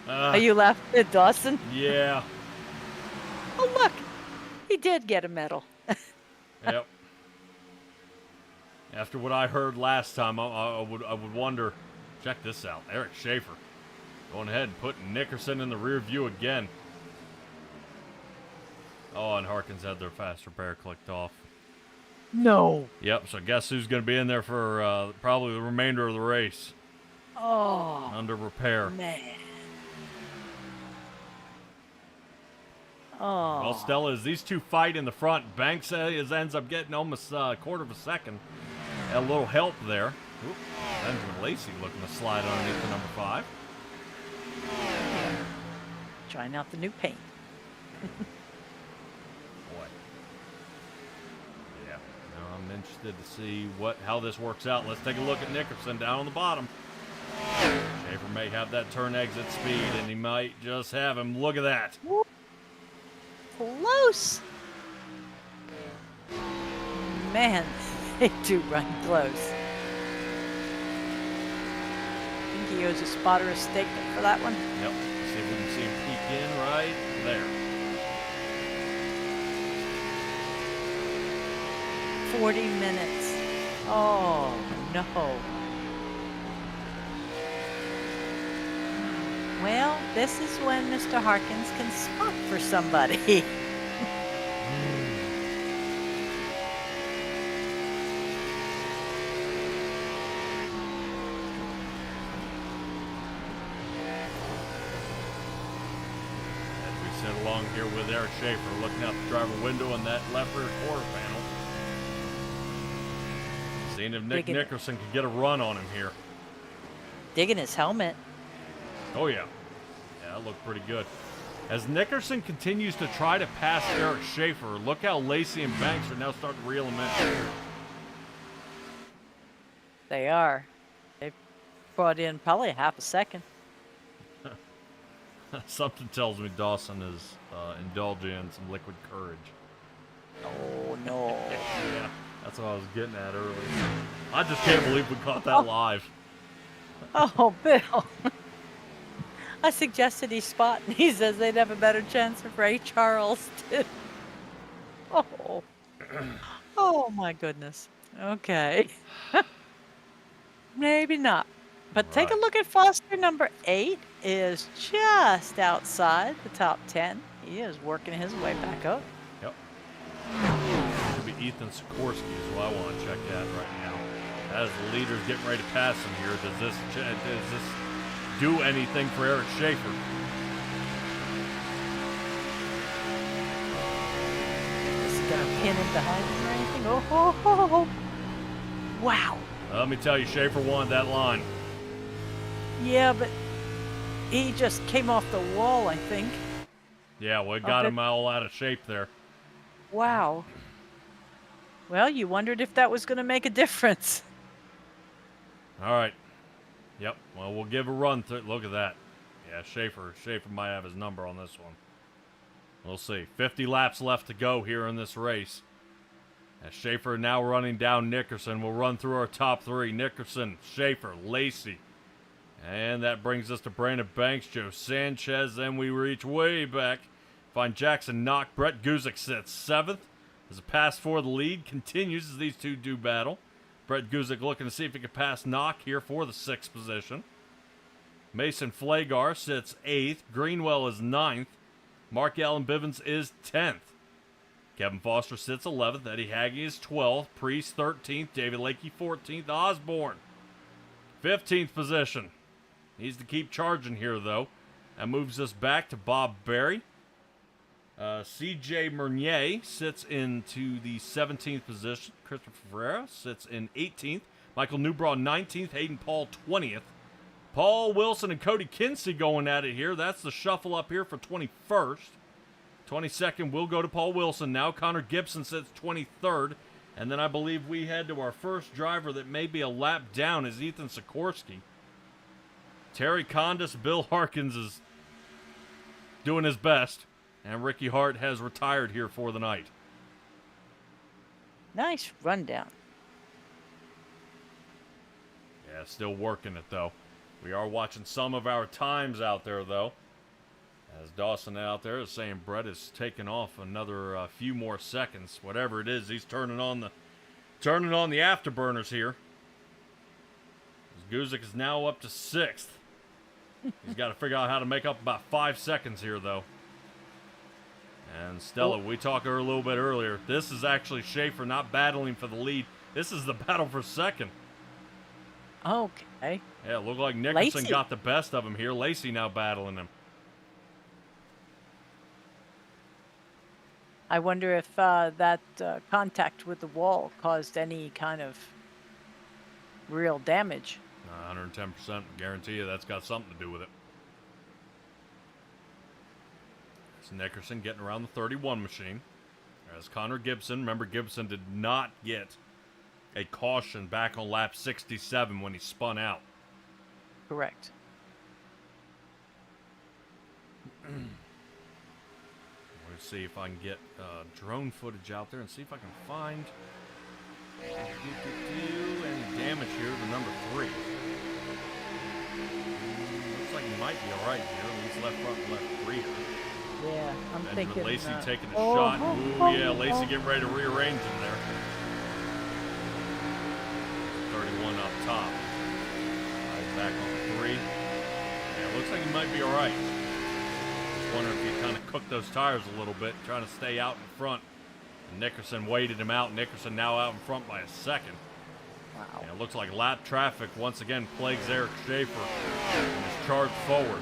Are you laughing at Dawson? Yeah. Oh, look, he did get a medal. Yep. After what I heard last time, I would wonder. Check this out, Eric Schaefer going ahead and putting Nickerson in the rear view again. Oh, and Harkins had their fast repair clicked off. No. Yep. So guess who's going to be in there for probably the remainder of the race? Oh, Under repair. man. Oh. Well, Stella, as these two fight in the front, Banks ends up getting almost a quarter of a second. A little help there. Oop. Benjamin Lacey looking to slide underneath the number 5. Trying out the new paint. Boy. Yeah. Now I'm interested to see how this works out. Let's take a look at Nickerson down on the bottom. Schaefer may have that turn exit speed, and he might just have him. Look at that. Close. Man, they do run close. I think he owes a spotter a statement for that one. Yep. See if we can see him peek in right there. 40 minutes. Oh, no. Well, this is when Mr. Harkins can spot for somebody. As we sit along here with Eric Schaefer looking out the driver window in that left rear quarter panel. Seeing if Nick Digging it. Nickerson can get a run on him here. Digging his helmet. Oh, yeah. Yeah, that looked pretty good. As Nickerson continues to try to pass Eric Schaefer, look how Lacey and Banks are now starting to reel him in. They are. They've brought in probably half a second. Something tells me Dawson is indulging in some liquid courage. Oh, no. Yeah, that's what I was getting at earlier. I just can't believe we caught that live. Oh, Bill. I suggested he spot, and he says they'd have a better chance if Ray Charles did. Oh. Oh, my goodness. Okay. Maybe not. But take a Right. look at Foster. Number 8 is just outside the top 10. He is working his way back up. Yep. Should be Ethan Sikorsky is what I want to check at right now. As the leader's getting ready to pass him here, does this do anything for Eric Schaefer? gonna pin him behind him or anything? Oh, ho, ho, ho. Wow. Let me tell you, Schaefer wanted that line. Yeah, but he just came off the wall, I think. Yeah, well, it got him all out of shape there. Wow. Well, you wondered if that was going to make a difference. All right. Yep. Well, we'll give a run through. Look at that. Yeah, Schaefer might have his number on this one. We'll see. 50 laps left to go here in this race. As Schaefer now running down Nickerson. We'll run through our top three. Nickerson, Schaefer, Lacey. And that brings us to Brandon Banks, Joe Sanchez. Then we reach way back. Find Jackson Knock. Brett Guzik sits 7th. As the pass for the lead continues as these two do battle. Brett Guzik looking to see if he can pass Knock here for the 6th position. Mason Flagar sits 8th. Greenwell is 9th. Mark Allen Bivens is 10th. Kevin Foster sits 11th. Eddie Haggy is 12th. Priest 13th. David Lakey 14th. Osborne 15th position. Needs to keep charging here, though. That moves us back to Bob Berry. C.J. Mernier sits into the 17th position. Christopher Ferreira sits in 18th. Michael Newbraw 19th. Hayden Paul 20th. Paul Wilson and Cody Kinsey going at it here. That's the shuffle up here for 21st. 22nd will go to Paul Wilson now. Connor Gibson sits 23rd. And then I believe we head to our first driver that may be a lap down is Ethan Sikorsky. Terry Condis, Bill Harkins is doing his best. And Ricky Hart has retired here for the night. Nice rundown. Yeah, still working it, though. We are watching some of our times out there, though. As Dawson out there is saying Brett is taking off another few more seconds. Whatever it is, he's turning on the afterburners here. Guzik is now up to 6th. He's got to figure out how to make up about 5 seconds here, though. And Stella, we talked a little bit earlier. This is actually Schaefer not battling for the lead. This is the battle for second. Okay. Yeah, it looked like Nickerson Lacey got the best of him here. Lacey now battling him. I wonder if that contact with the wall caused any kind of real damage. 110%. Guarantee you that's got something to do with it. It's Nickerson getting around the 31 machine. There's Connor Gibson. Remember, Gibson did not get a caution back on lap 67 when he spun out. Correct. Let's see if I can get drone footage out there and see if I can find any damage here to number 3. Looks like he might be all right here. He's left front and left rear. Yeah, I'm Benjamin thinking. Lacey taking a shot. Ooh, yeah, Lacey getting ready to rearrange him there. 31 up top. Right back on 3. Yeah, looks like he might be all right. Just wondering if he kind of cooked those tires a little bit, trying to stay out in front. And Nickerson waited him out. Nickerson now out in front by a second. Wow. And it looks like lap traffic once again plagues Eric Schaefer and is charged forward.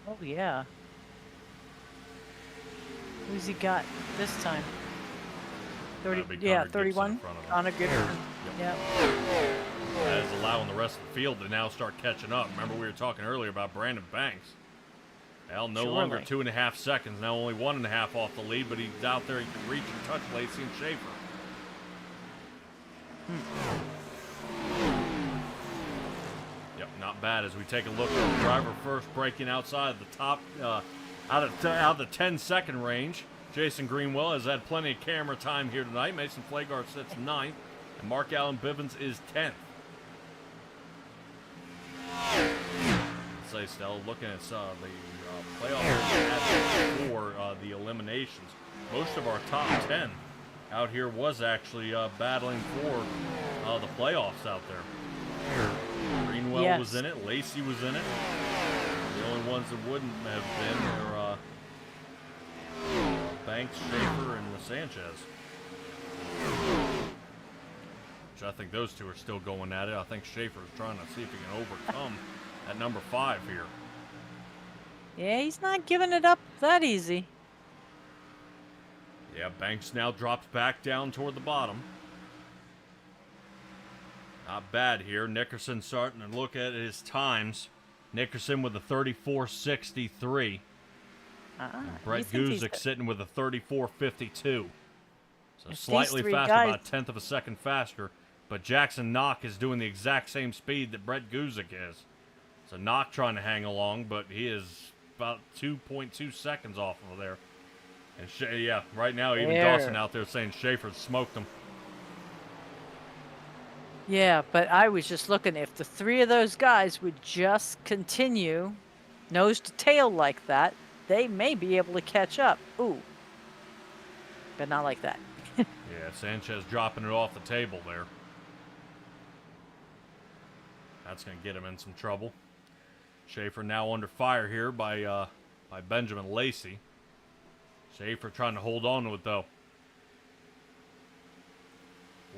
Oh, yeah. Who's he got this time? 30, yeah, 31. Connor Gibson. Yep. Yeah. That is allowing the rest of the field to now start catching up. Remember we were talking earlier about Brandon Banks. Well, no longer 2.5 seconds, now only 1.5 off the lead, but he's out there, he can reach and touch Lacey and Schaefer. Yep, not bad as we take a look at the driver first breaking outside of the top, out of the 10-second range. Jason Greenwell has had plenty of camera time here tonight. Mason Flagar sits 9th, and Mark Allen Bivens is 10th. Say, Stella, looking at the playoffs for the eliminations, most of our top 10 out here was actually battling for the playoffs out there. Greenwell was in it. Lacey was in it. The only ones that wouldn't have been were Banks, Schaefer, and Sanchez. Which I think those two are still going at it. I think Schaefer is trying to see if he can overcome at number 5 here. Yeah, he's not giving it up that easy. Yeah, Banks now drops back down toward the bottom. Not bad here. Nickerson starting to look at his times. Nickerson with a 34.63. And Brett Guzik sitting with a 34.52. So slightly faster, about a tenth of a second faster. But Jackson Knock is doing the exact same speed that Brett Guzik is. So Knock trying to hang along, but he is about 2.2 seconds off of there. And yeah, right now even Dawson out there saying Schaefer smoked him. Yeah, but I was just looking, if the three of those guys would just continue nose to tail like that, they may be able to catch up. Ooh. But not like that. Yeah, Sanchez dropping it off the table there. That's going to get him in some trouble. Schaefer now under fire here by Benjamin Lacey. Schaefer trying to hold on to it, though.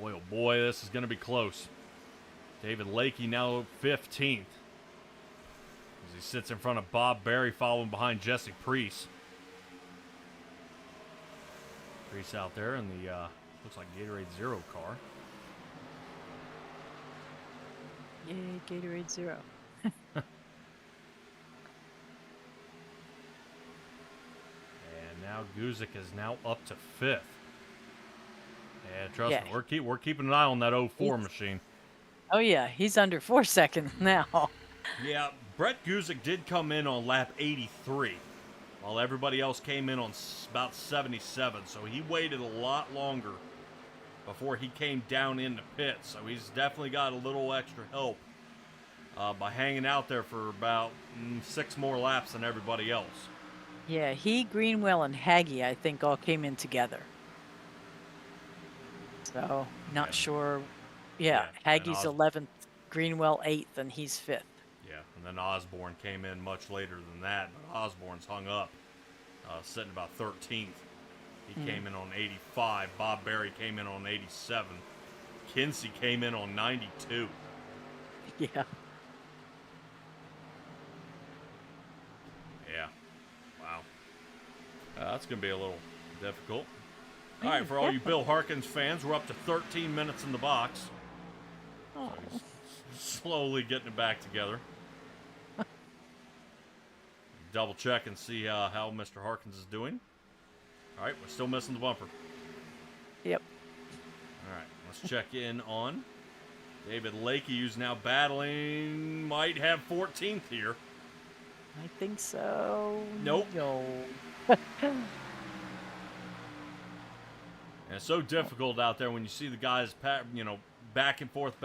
Boy, oh boy, this is going to be close. David Lakey now 15th. As he sits in front of Bob Berry, following behind Jesse Priest. Priest out there in the, looks like Gatorade Zero car. Yay, Gatorade Zero. And now Guzik is now up to 5th. Yeah, trust me, we're keeping an eye on that 04 machine. Oh yeah, he's under 4 seconds now. Yeah, Brett Guzik did come in on lap 83, while everybody else came in on about 77. So he waited a lot longer before he came down into pits. So he's definitely got a little extra help by hanging out there for about 6 more laps than everybody else. Yeah, he, Greenwell, and Haggy, I think, all came in together. So, not sure. Yeah, Haggy's 11th, Greenwell 8th, and he's 5th. Yeah, and then Osborne came in much later than that, but Osborne's hung up, sitting about 13th. He came in on 85. Bob Berry came in on 87. Kinsey came in on 92. Yeah. Yeah. Wow. That's going to be a little difficult. All right, for all you Bill Harkins fans, we're up to 13 minutes in the box. Oh. So he's slowly getting it back together. Double check and see how Mr. Harkins is doing. All right, we're still missing the bumper. Yep. All right, let's check in on David Lakey, who's now battling, might have 14th here. I think so. Nope. No. And it's so difficult out there when you see the guys, back and forth.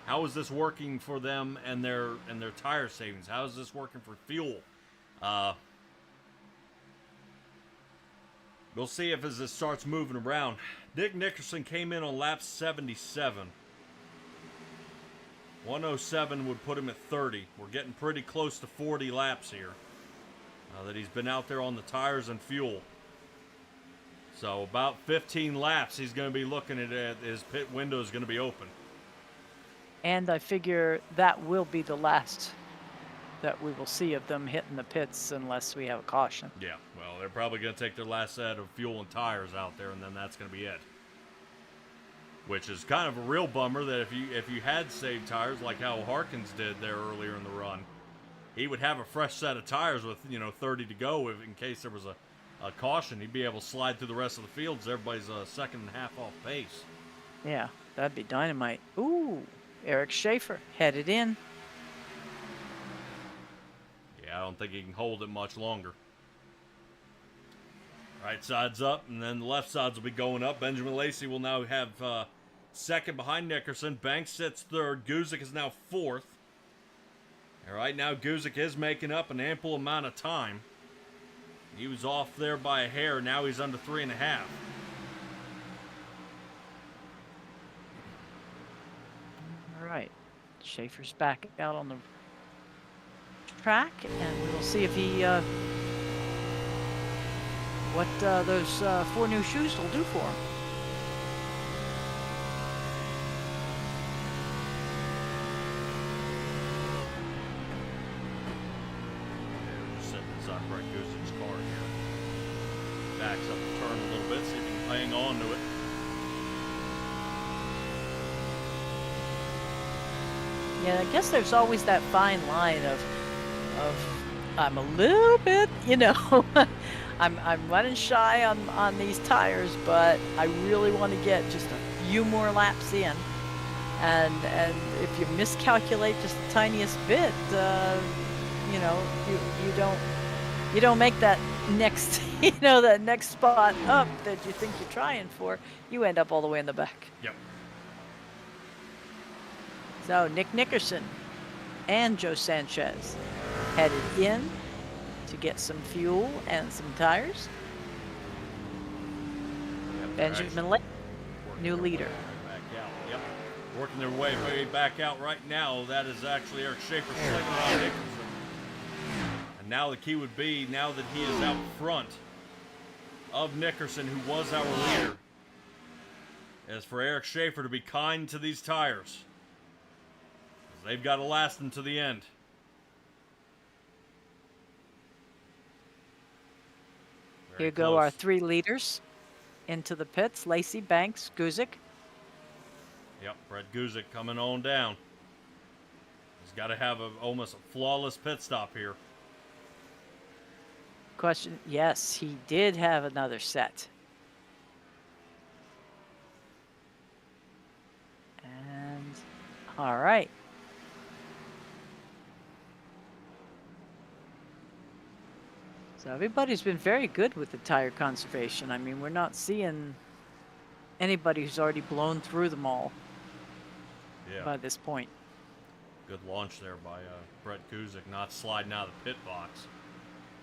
How is this working for them and their tire savings? How is this working for fuel? We'll see if as it starts moving around. Dick Nickerson came in on lap 77. 107 would put him at 30. We're getting pretty close to 40 laps here that he's been out there on the tires and fuel. So about 15 laps he's going to be looking at his pit window is going to be open. And I figure that will be the last that we will see of them hitting the pits unless we have a caution. Yeah, well, they're probably going to take their last set of fuel and tires out there, and then that's going to be it. Which is kind of a real bummer that if you had saved tires like how Harkins did there earlier in the run, he would have a fresh set of tires with 30 to go in case there was a caution. He'd be able to slide through the rest of the fields. Everybody's a second and a half off pace. Yeah, that'd be dynamite. Ooh, Eric Schaefer headed in. Yeah, I don't think he can hold it much longer. Right side's up, and then the left sides will be going up. Benjamin Lacey will now have second behind Nickerson. Banks sits third. Guzik is now fourth. All right, now Guzik is making up an ample amount of time. He was off there by a hair. Now he's under 3.5. All right. Schaefer's back out on the track, and we will see if he what those 4 new shoes will do for him. Just sitting inside Brett Guzik's car here. backs up the turn a little bit, see if he can hang on to it. Yeah, I guess there's always that fine line of I'm a little bit, I'm running shy on these tires, but I really want to get just a few more laps in. And if you miscalculate just the tiniest bit, you don't make that next that next spot up that you think you're trying for. You end up all the way in the back. Yep. So Nick Nickerson and Joe Sanchez headed in to get some fuel and some tires. Yep, Benjamin Lake, new leader. Back out. Yep. Working their way back out right now. That is actually Eric Schaefer second on Nickerson. And now the key would be, now that he is out front of Nickerson, who was our leader, is for Eric Schaefer to be kind to these tires. They've got to last them to the end. Here go our three leaders into the pits. Lacey, Banks, Guzik. Yep, Brett Guzik coming on down. He's got to have almost a flawless pit stop here. Question, yes, he did have another set. And, all right. So everybody's been very good with the tire conservation. I mean, we're not seeing anybody who's already blown through them all by this point. Good launch there by Brett Guzik, not sliding out of the pit box.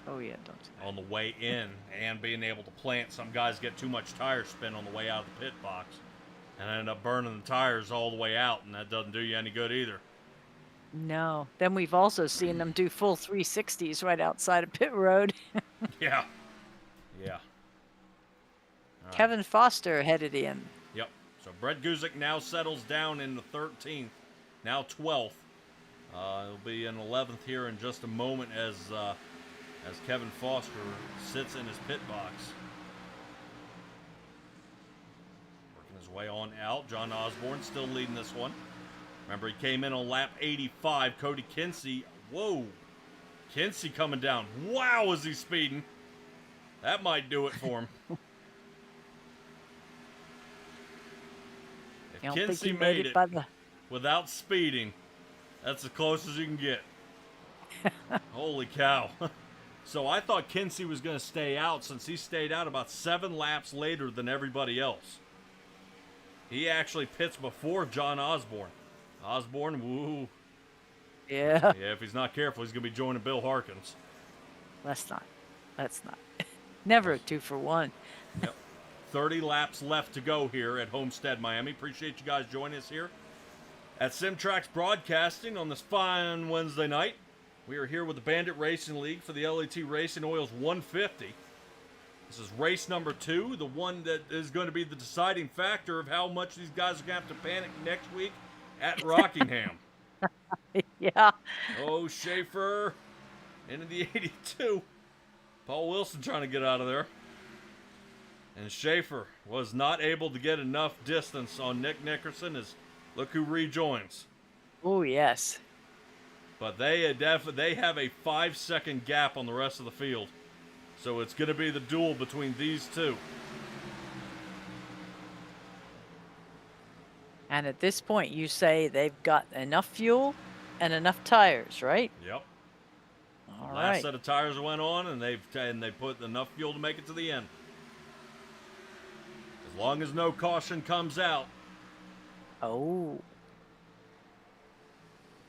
Oh, yeah, don't do that. On the way in and being able to plant. Some guys get too much tire spin on the way out of the pit box and end up burning the tires all the way out, and that doesn't do you any good either. No. Then we've also seen them do full 360s right outside of pit road. Yeah. Yeah. Kevin Foster headed in. Yep. So Brett Guzik now settles down in the 13th, now 12th. He'll be in 11th here in just a moment as Kevin Foster sits in his pit box. Working his way on out. John Osborne still leading this one. Remember, he came in on lap 85. Cody Kinsey. Whoa. Kinsey coming down. Wow, is he speeding. That might do it for him. If Kinsey made it without speeding, that's as close as you can get. Holy cow. So I thought Kinsey was going to stay out, since he stayed out about 7 laps later than everybody else. He actually pits before John Osborne. Osborne, woo. Yeah. Yeah, if he's not careful, he's going to be joining Bill Harkins. Let's not. Never a 2 for 1. Yep. 30 laps left to go here at Homestead-Miami. Appreciate you guys joining us here at SimTrax Broadcasting on this fine Wednesday night. We are here with the Bandit Racing League for the LAT Racing Oils 150. This is race number 2, the one that is going to be the deciding factor of how much these guys are going to have to panic next week at Rockingham. Yeah. Oh, Schaefer into the 82. Paul Wilson trying to get out of there. And Schaefer was not able to get enough distance on Nick Nickerson, as look who rejoins. Oh, yes. But they have a 5-second gap on the rest of the field. So it's going to be the duel between these two. And at this point, you say they've got enough fuel and enough tires, right? Yep. All Last right. set of tires went on, and they put enough fuel to make it to the end. As long as no caution comes out. Oh.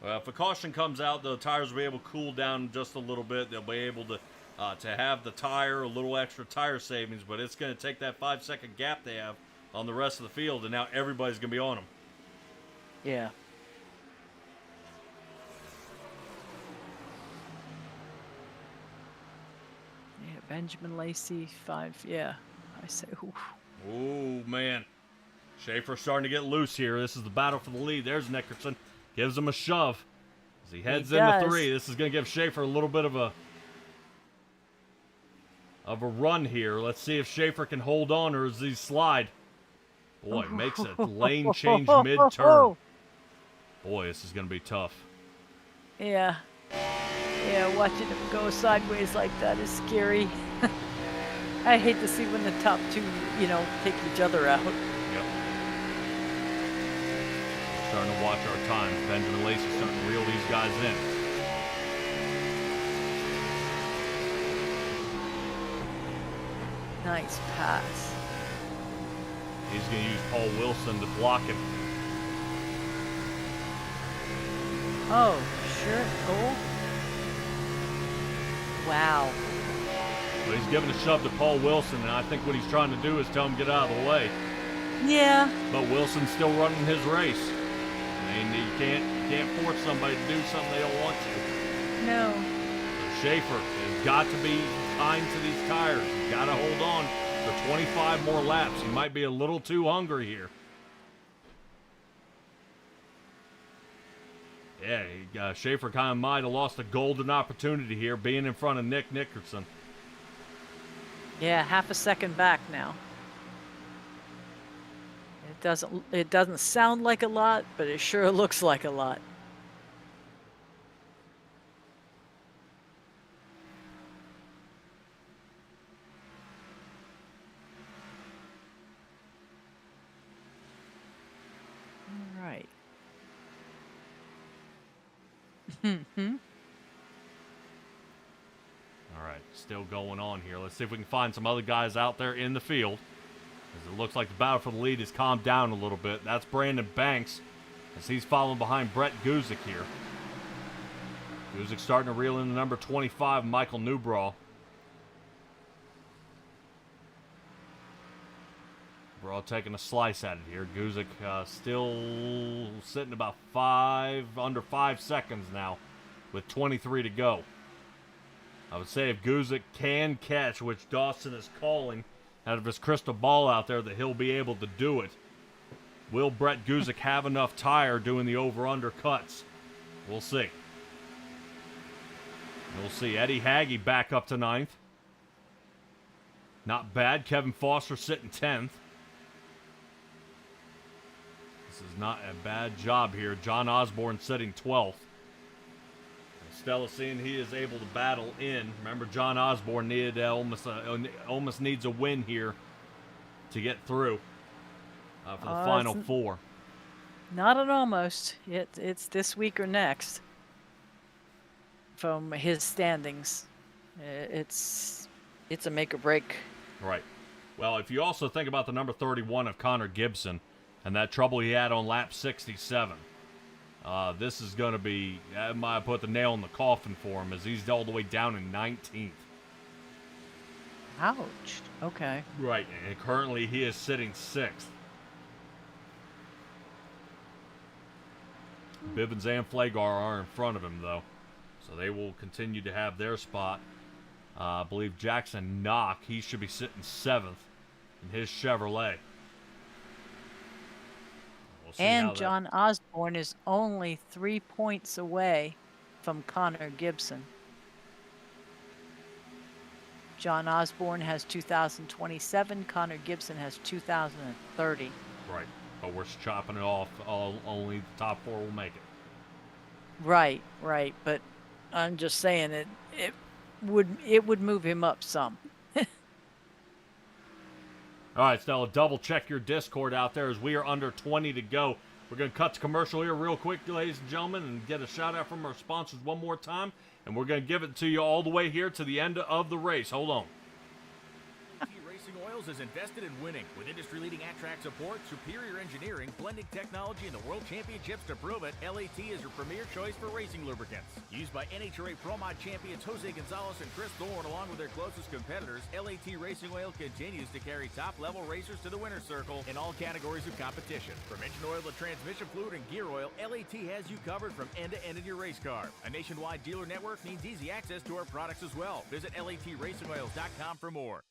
Well, if a caution comes out, the tires will be able to cool down just a little bit. They'll be able to have the tire, a little extra tire savings, but it's going to take that 5-second gap they have on the rest of the field, and now everybody's going to be on them. Yeah. Yeah, Benjamin Lacey, 5. Yeah, I say, ooh. Oh, man. Schaefer starting to get loose here. This is the battle for the lead. There's Nickerson. Gives him a shove as he heads into 3. This is going to give Schaefer a little bit of a of a run here. Let's see if Schaefer can hold on or does he slide. Boy, makes a lane change mid-turn. Boy, this is going to be tough. Yeah. Yeah, watching him go sideways like that is scary. I hate to see when the top two, take each other out. Yep. We're starting to watch our time. Benjamin Lacey starting to reel these guys in. Nice pass. He's going to use Paul Wilson to block him. Oh, sure. Oh. Wow. But he's giving a shove to Paul Wilson, and I think what he's trying to do is tell him to get out of the way. Yeah. But Wilson's still running his race. I mean, you can't force somebody to do something they don't want to. No. So Schaefer has got to be kind to these tires. He's got to hold on for 25 more laps. He might be a little too hungry here. Yeah, Schaefer kind of might have lost a golden opportunity here, being in front of Nick Nickerson. Yeah, half a second back now. It doesn't sound like a lot, but it sure looks like a lot. All right. All right, still going on here. Let's see if we can find some other guys out there in the field. As it looks like the battle for the lead has calmed down a little bit. That's Brandon Banks as he's following behind Brett Guzik here. Guzik starting to reel in the number 25, Michael Newbraw. We're all taking a slice at it here. Guzik still sitting about under 5 seconds now with 23 to go. I would say if Guzik can catch, which Dawson is calling out of his crystal ball out there, that he'll be able to do it. Will Brett Guzik have enough tire doing the over-under cuts? We'll see. We'll see. Eddie Haggy back up to 9th. Not bad. Kevin Foster sitting 10th. This is not a bad job here. John Osborne sitting 12th. Stella seeing he is able to battle in. Remember, John Osborne needed almost needs a win here to get through for the final four. Not an almost. It's this week or next. From his standings, it's a make or break. Right. Well, if you also think about the number 31 of Connor Gibson and that trouble he had on lap 67. This is going to be, I might put the nail in the coffin for him as he's all the way down in 19th. Ouch. Okay. Right, and currently he is sitting 6th. Bibbins and Flagar are in front of him, though. So they will continue to have their spot. I believe Jackson Knock, he should be sitting 7th in his Chevrolet. And John Osborne is only 3 points away from Connor Gibson. John Osborne has 2027. Connor Gibson has 2030. Right. But we're chopping it off. Only the top 4 will make it. Right. But I'm just saying it would move him up some. All right, Stella, double check your Discord out there as we are under 20 to go. We're going to cut to commercial here real quick, ladies and gentlemen, and get a shout out from our sponsors one more time. And we're going to give it to you all the way here to the end of the race. Hold on. Racing Oils is invested in winning with industry-leading at-track support, superior engineering, blending technology, and the World Championships to prove it. LAT is your premier choice for racing lubricants. Used by NHRA Pro Mod champions Jose Gonzalez and Chris Thorne, along with their closest competitors, LAT Racing Oil continues to carry top-level racers to the winner's circle in all categories of competition. From engine oil to transmission fluid and gear oil, LAT has you covered from end to end in your race car. A nationwide dealer network means easy access to our products as well. Visit LATRacingOils.com for more.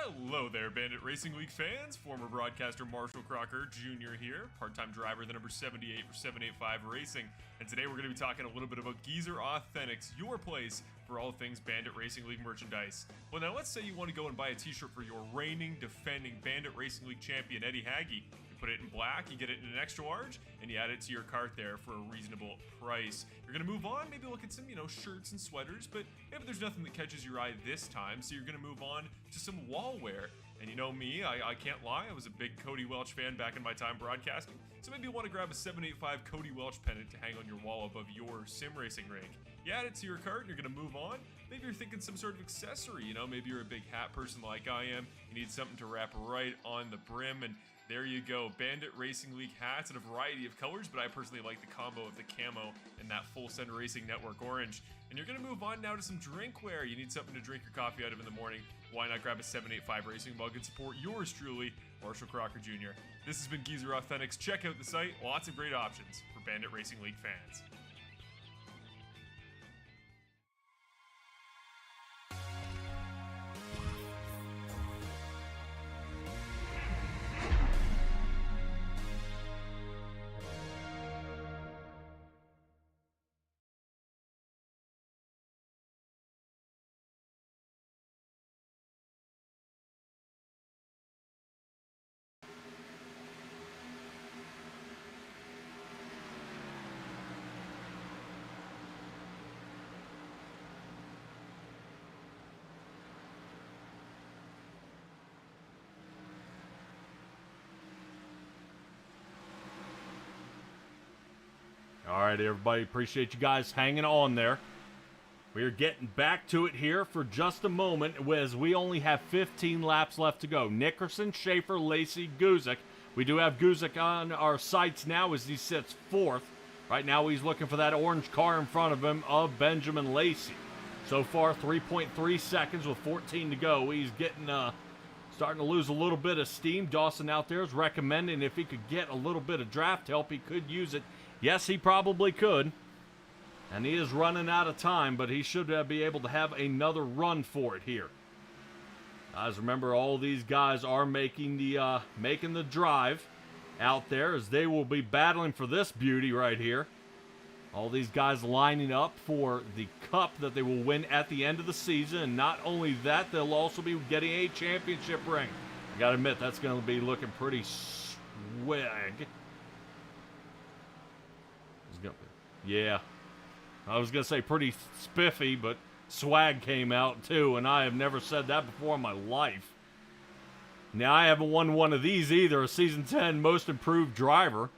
Hello there, Bandit Racing League fans. Former broadcaster Marshall Crocker Jr. here, part-time driver, the number 78 for 785 Racing. And today we're going to be talking a little bit about Geezer Authentics, your place for all things Bandit Racing League merchandise. Well, now let's say you want to go and buy a t-shirt for your reigning, defending Bandit Racing League champion, Eddie Hagge. You put it in black, you get it in an extra large, and you add it to your cart there for a reasonable price. You're going to move on, maybe look at some, shirts and sweaters, but maybe there's nothing that catches your eye this time, so you're going to move on to some wall wear. And you know me, I can't lie, I was a big Cody Welch fan back in my time broadcasting, so maybe you want to grab a 785 Cody Welch pennant to hang on your wall above your sim racing rink. You add it to your cart and you're going to move on. Maybe you're thinking some sort of accessory, maybe you're a big hat person like I am, you need something to wrap right on the brim, and there you go, Bandit Racing League hats in a variety of colors, but I personally like the combo of the camo and that Full Send Racing Network orange. And you're going to move on now to some drinkware. You need something to drink your coffee out of in the morning. Why not grab a 785 Racing mug and support yours truly, Marshall Crocker Jr. This has been Geezer Authentics. Check out the site. Lots of great options for Bandit Racing League fans. All right, everybody. Appreciate you guys hanging on there. We are getting back to it here for just a moment as we only have 15 laps left to go. Nickerson, Schaefer, Lacey, Guzik. We do have Guzik on our sights now as he sits fourth. Right now he's looking for that orange car in front of him of Benjamin Lacey. So far, 3.3 seconds with 14 to go. He's getting starting to lose a little bit of steam. Dawson out there is recommending if he could get a little bit of draft help, he could use it. Yes, he probably could. And he is running out of time, but he should be able to have another run for it here. Guys, remember, all these guys are making the drive out there as they will be battling for this beauty right here. All these guys lining up for the cup that they will win at the end of the season. And not only that, they'll also be getting a championship ring. I gotta admit, that's going to be looking pretty swag. Yeah, I was going to say pretty spiffy, but swag came out too, and I have never said that before in my life. Now, I haven't won one of these either, a Season 10 Most Improved Driver.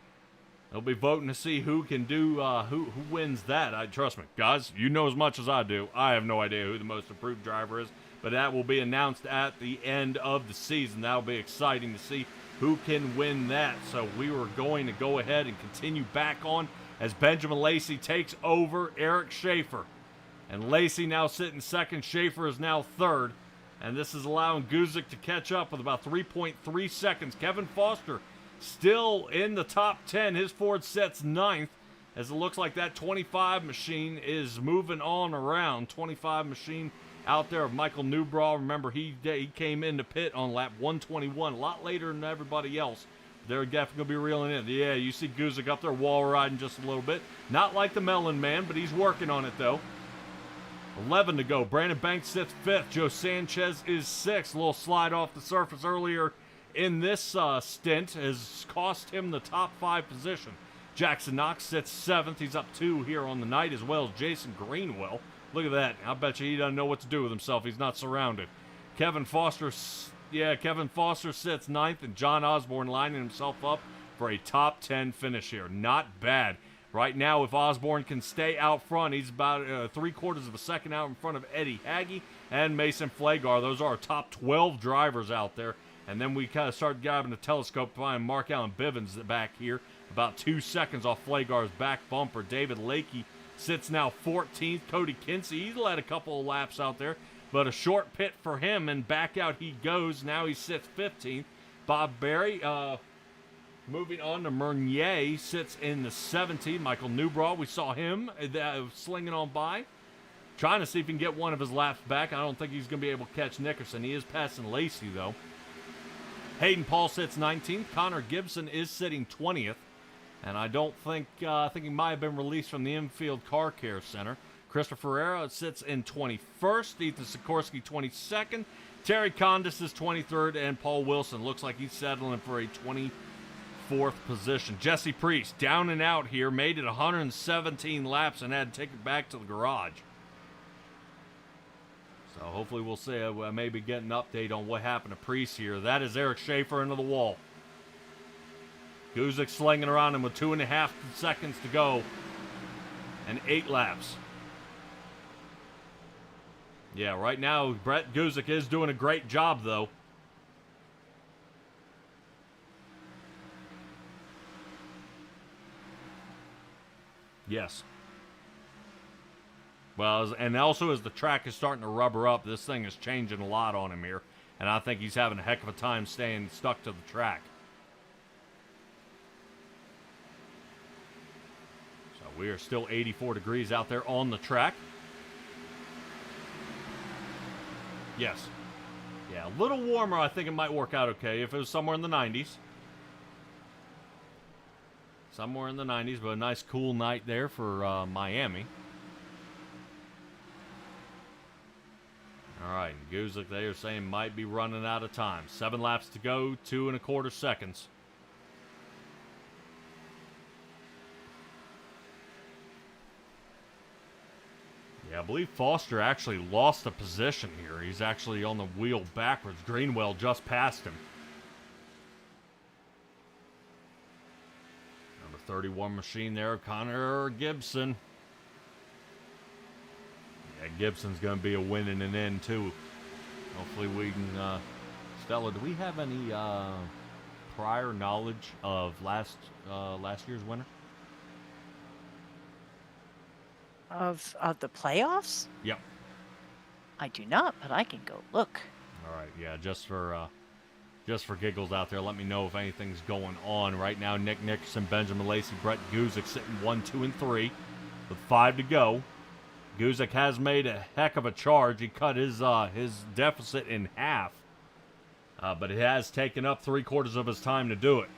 They'll be voting to see who can do, who wins that. Trust me, guys, you know as much as I do. I have no idea who the Most Improved Driver is, but that will be announced at the end of the season. That'll be exciting to see who can win that. So we were going to go ahead and continue back on as Benjamin Lacey takes over Eric Schaefer. And Lacey now sitting second, Schaefer is now third. And this is allowing Guzik to catch up with about 3.3 seconds. Kevin Foster still in the top 10. His Ford sets ninth, as it looks like that 25 machine is moving on around. 25 machine out there of Michael Newbraw. Remember, he came into pit on lap 121, a lot later than everybody else. They're definitely going to be reeling in. Yeah, you see Guzik up there wall riding just a little bit. Not like the Melon Man, but he's working on it, though. 11 to go. Brandon Banks sits fifth. Joe Sanchez is sixth. A little slide off the surface earlier in this stint has cost him the top 5 position. Jackson Knox sits seventh. He's up 2 here on the night, as well as Jason Greenwell. Look at that. I bet you he doesn't know what to do with himself. He's not surrounded. Kevin Foster sits ninth, and John Osborne lining himself up for a top 10 finish here. Not bad. Right now, if Osborne can stay out front, he's about 3/4 of a second out in front of Eddie Hagge and Mason Flagar. Those are our top 12 drivers out there. And then we kind of start grabbing the telescope to find Mark Allen Bivens back here, about 2 seconds off Flagar's back bumper. David Lakey sits now 14th. Cody Kinsey, he led a couple of laps out there, but a short pit for him, and back out he goes. Now he sits 15th. Bob Berry, moving on to Meunier, sits in the 17th. Michael Newbraw, we saw him slinging on by. Trying to see if he can get one of his laps back. I don't think he's going to be able to catch Nickerson. He is passing Lacey, though. Hayden Paul sits 19th. Connor Gibson is sitting 20th. And I don't think, I think he might have been released from the infield car care center. Christopher Ferreira sits in 21st. Ethan Sikorsky 22nd. Terry Condis is 23rd. And Paul Wilson looks like he's settling for a 24th position. Jesse Priest down and out here. Made it 117 laps and had to take it back to the garage. So hopefully we'll see, maybe get an update on what happened to Priest here. That is Eric Schaefer into the wall. Guzik slinging around him with 2.5 seconds to go and 8 laps. Yeah, right now Brett Guzik is doing a great job, though. Yes. Well, and also as the track is starting to rubber up, this thing is changing a lot on him here. And I think he's having a heck of a time staying stuck to the track. So we are still 84 degrees out there on the track. Yes. Yeah, a little warmer. I think it might work out okay if it was somewhere in the 90s. Somewhere in the 90s, but a nice cool night there for Miami. All right, Guzik, they are saying, might be running out of time. 7 laps to go, 2.25 seconds. Yeah, I believe Foster actually lost a position here. He's actually on the wheel backwards. Greenwell just passed him. Number 31 machine there, Connor Gibson. Yeah, Gibson's going to be a win and an end, too. Hopefully we can... Stella, do we have any prior knowledge of last year's winner? Of the playoffs? Yep. I do not, but I can go look. All right, yeah, just for giggles out there, let me know if anything's going on. Right now, Nick Nickerson, Benjamin Lacey, Brett Guzik sitting 1, 2, and 3 with 5 to go. Guzik has made a heck of a charge. He cut his deficit in half, but it has taken up 3/4 of his time to do it.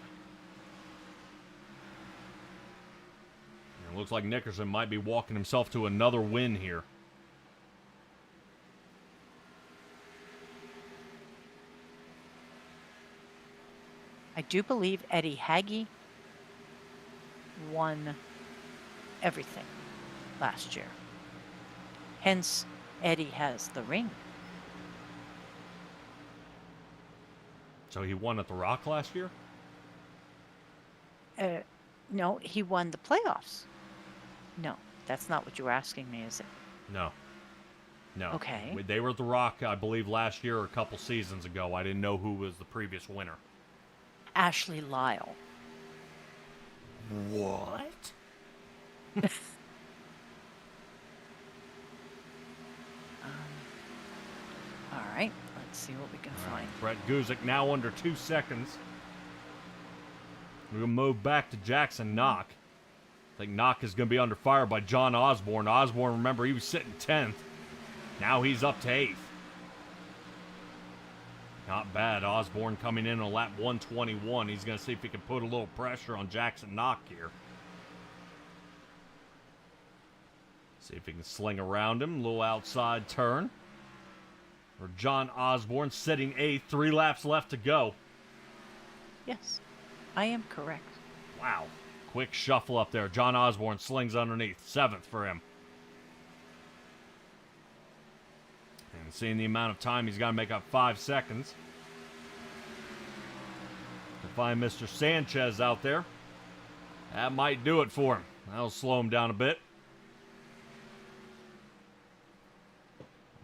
And it looks like Nickerson might be walking himself to another win here. I do believe Eddie Hagee won everything last year. Hence, Eddie has the ring. So he won at the Rock last year? No, he won the playoffs. No, that's not what you were asking me, is it? No. No. Okay. They were at the Rock, I believe, last year or a couple seasons ago. I didn't know who was the previous winner. Ashley Lyle. What? All right, let's see what we can find. Brett Guzik now under 2 seconds. We're going to move back to Jackson Knock. I think Knock is going to be under fire by John Osborne. Osborne, remember, he was sitting 10th. Now he's up to 8th. Not bad. Osborne coming in on lap 121. He's going to see if he can put a little pressure on Jackson Knock here. See if he can sling around him. A little outside turn. For John Osborne sitting 8th. 3 laps left to go. Yes, I am correct. Wow. Quick shuffle up there. John Osborne slings underneath. 7th for him. And seeing the amount of time he's got to make up 5 seconds. To find Mr. Sanchez out there. That might do it for him. That'll slow him down a bit.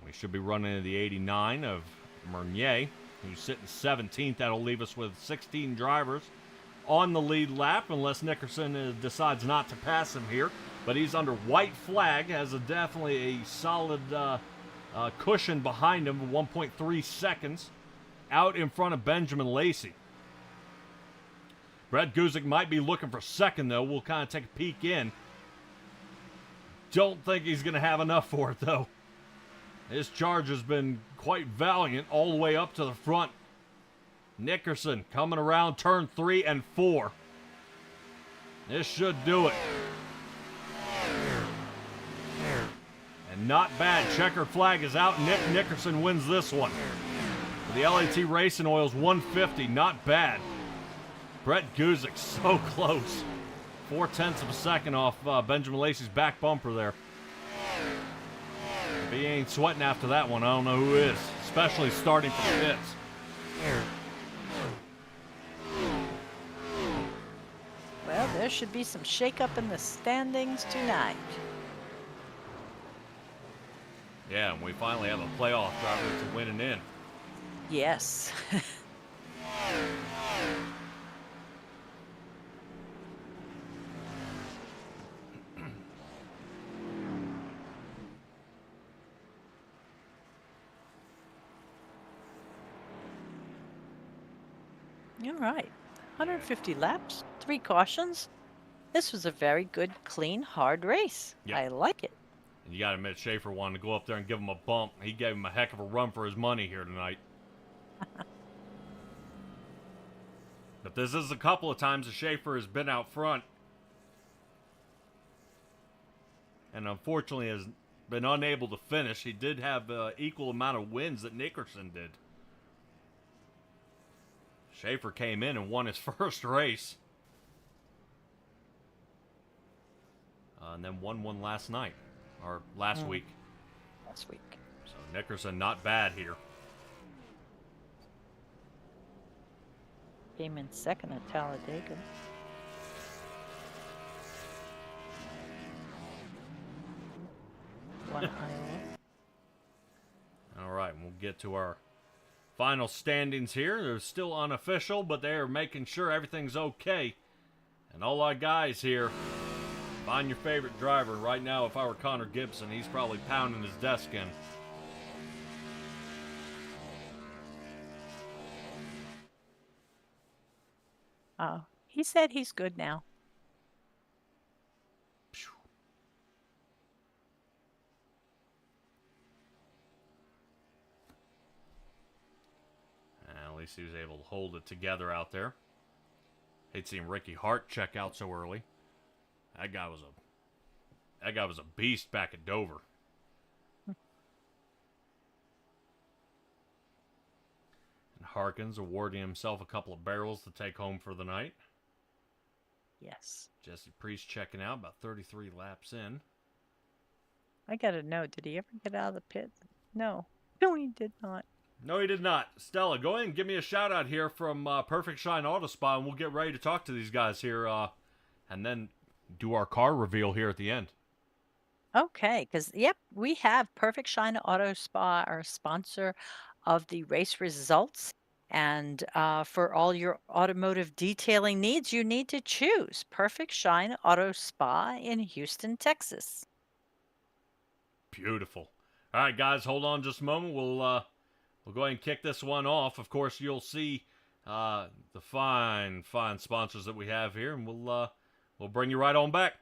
We should be running into the 89 of Meunier, who's sitting 17th. That'll leave us with 16 drivers on the lead lap, unless Nickerson decides not to pass him here. But he's under white flag, has definitely a solid cushion behind him, 1.3 seconds, out in front of Benjamin Lacey. Brett Guzik might be looking for second, though. We'll kind of take a peek in. don't think he's going to have enough for it, though. His charge has been quite valiant all the way up to the front. Nickerson coming around turn 3 and 4. This should do it. And not bad. Checkered flag is out. Nick Nickerson wins this one. For the LAT Racing Oils, 150. Not bad. Brett Guzik so close. 0.4 of a second off Benjamin Lacey's back bumper there. If he ain't sweating after that one, I don't know who is. Especially starting from pits. Well, there should be some shakeup in the standings tonight. Yeah, and we finally have a playoff driver to winning in. Yes. All right. 150 laps, 3 cautions. This was a very good, clean, hard race. Yep. I like it. And you got to admit, Schaefer wanted to go up there and give him a bump. He gave him a heck of a run for his money here tonight. But this is a couple of times that Schaefer has been out front. And unfortunately has been unable to finish. He did have equal amount of wins that Nickerson did. Schaefer came in and won his first race. And then won one last night. Or last week. Last week. So Nickerson not bad here. Came in second at Talladega. One Iowa. All right, we'll get to our final standings here. They're still unofficial, but they are making sure everything's okay. And all our guys here, find your favorite driver. Right now, if I were Connor Gibson, he's probably pounding his desk in. Oh, he said he's good now. At least he was able to hold it together out there. Hate seeing Ricky Hart check out so early. That guy was a beast back at Dover. And Harkins awarding himself a couple of barrels to take home for the night. Yes. Jesse Priest checking out, about 33 laps in. I gotta know, did he ever get out of the pit? No. No, he did not. No, he did not. Stella, go ahead and give me a shout out here from Perfect Shine Auto Spa, and we'll get ready to talk to these guys here, and then do our car reveal here at the end. Okay, because, yep, we have Perfect Shine Auto Spa, our sponsor of the race results. And for all your automotive detailing needs, you need to choose Perfect Shine Auto Spa in Houston, Texas. Beautiful. All right, guys, hold on just a moment. We'll go ahead and kick this one off. Of course, you'll see the fine sponsors that we have here, and we'll bring you right on back.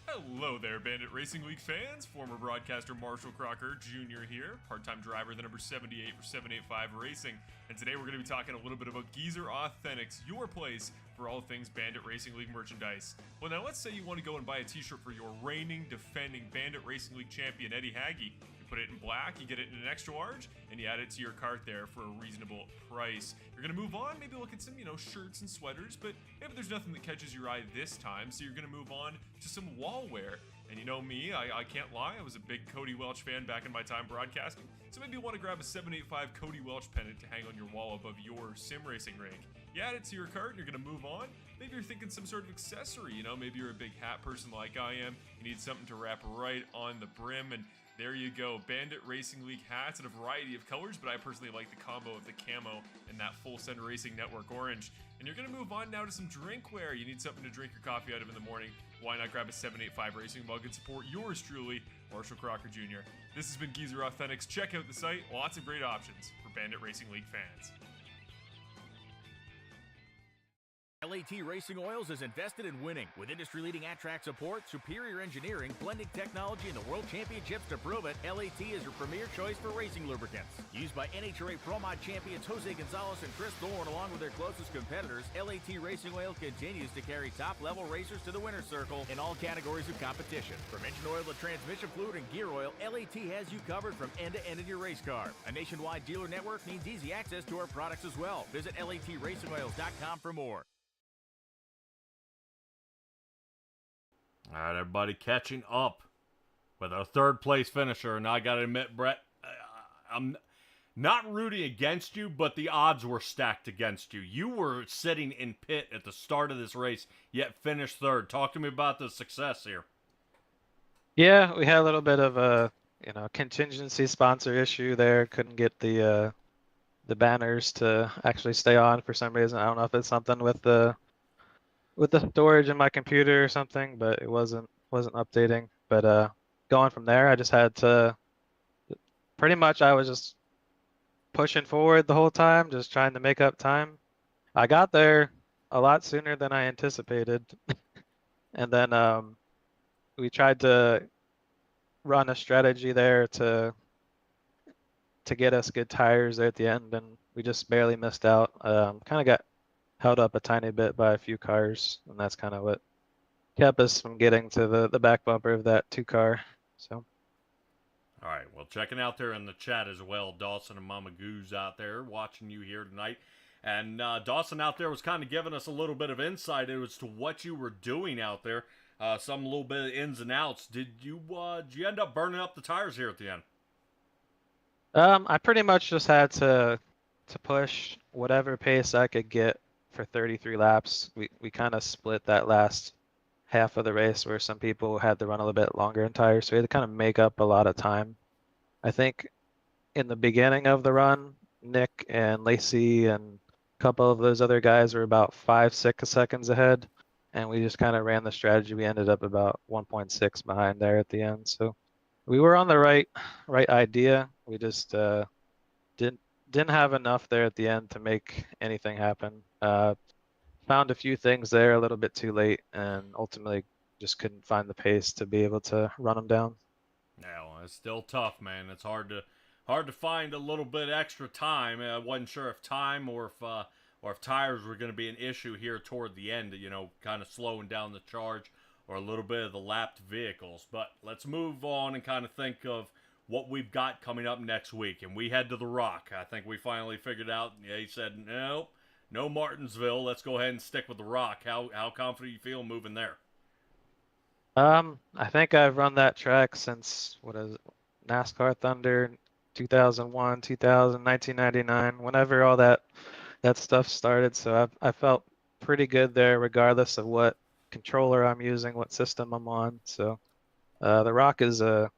Hello there, Bandit Racing League fans. Former broadcaster Marshall Crocker Jr. here, part-time driver, the number 78 for 785 Racing. And today we're going to be talking a little bit about Geezer Authentics, your place for all things Bandit Racing League merchandise. Well, now let's say you want to go and buy a t-shirt for your reigning, defending Bandit Racing League champion, Eddie Hagge. You put it in black, you get it in an extra large, and you add it to your cart there for a reasonable price. You're going to move on, maybe look at some, shirts and sweaters, but maybe there's nothing that catches your eye this time, so you're going to move on to some wall wear. And you know me, I can't lie, I was a big Cody Welch fan back in my time broadcasting, so maybe you want to grab a 785 Cody Welch pennant to hang on your wall above your sim racing rink. You add it to your cart and you're going to move on. Maybe you're thinking some sort of accessory, maybe you're a big hat person like I am, you need something to wrap right on the brim, and there you go, Bandit Racing League hats in a variety of colors, but I personally like the combo of the camo and that Full Send Racing Network orange. And you're going to move on now to some drinkware. You need something to drink your coffee out of in the morning. Why not grab a 785 Racing mug and support yours truly, Marshall Crocker Jr. This has been Geezer Authentics. Check out the site. Lots of great options for Bandit Racing League fans. LAT Racing Oils is invested in winning. With industry-leading at-track support, superior engineering, blending technology, and the World Championships to prove it, LAT is your premier choice for racing lubricants. Used by NHRA Pro Mod champions Jose Gonzalez and Chris Thorne, along with their closest competitors, LAT Racing Oil continues to carry top-level racers to the winner's circle in all categories of competition. From engine oil to transmission fluid and gear oil, LAT has you covered from end to end in your race car. A nationwide dealer network means easy access to our products as well. Visit LATRacingOils.com for more. All right, everybody, catching up with our third place finisher. And I got to admit, Brett, I'm not rooting against you, but the odds were stacked against you. You were sitting in pit at the start of this race, yet finished third. Talk to me about the success here. Yeah, we had a little bit of a contingency sponsor issue there. Couldn't get the banners to actually stay on for some reason. I don't know if it's something with the storage in my computer or something, but it wasn't updating. But going from there, I just had to pretty much I was just pushing forward the whole time, just trying to make up time. I got there a lot sooner than I anticipated. And then we tried to run a strategy there to get us good tires there at the end, and we just barely missed out. Kind of got held up a tiny bit by a few cars, and that's kind of what kept us from getting to the back bumper of that 2-car. So. All right, well, checking out there in the chat as well, Dawson and Mama Goose out there watching you here tonight. And Dawson out there was kind of giving us a little bit of insight as to what you were doing out there. Some little bit of ins and outs. Did you end up burning up the tires here at the end? I pretty much just had to push whatever pace I could get for 33 laps. We kind of split that last half of the race where some people had to run a little bit longer in tires, so we had to kind of make up a lot of time. I think in the beginning of the run, Nick and Lacey and a couple of those other guys were about 5-6 seconds ahead, and we just kind of ran the strategy. We ended up about 1.6 behind there at the end, so we were on the right idea. We just didn't have enough there at the end to make anything happen. Found a few things there a little bit too late, and ultimately just couldn't find the pace to be able to run them down. Yeah, well, it's still tough, man. It's hard to find a little bit extra time. I wasn't sure if time or if tires were going to be an issue here toward the end. Kind of slowing down the charge or a little bit of the lapped vehicles. But let's move on and kind of think of what we've got coming up next week. And we head to the Rock. I think we finally figured out. Yeah, he said nope. No Martinsville. Let's go ahead and stick with the Rock. How confident you feel moving there? I think I've run that track since NASCAR Thunder, 2001, 2000, 1999, whenever all that stuff started. So I felt pretty good there, regardless of what controller I'm using, what system I'm on. So the Rock is a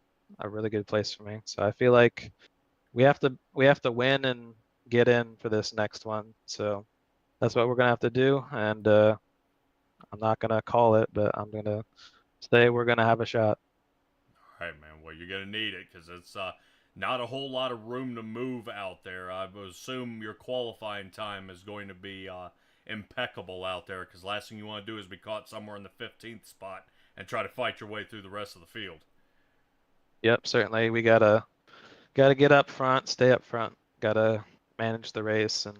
really good place for me. So I feel like we have to win and get in for this next one. So that's what we're gonna have to do, and I'm not gonna call it, but I'm gonna say we're gonna have a shot. All right, man. Well, you're gonna need it because it's not a whole lot of room to move out there. I would assume your qualifying time is going to be impeccable out there, because last thing you want to do is be caught somewhere in the 15th spot and try to fight your way through the rest of the field. Yep, certainly. We gotta get up front, stay up front, gotta manage the race, and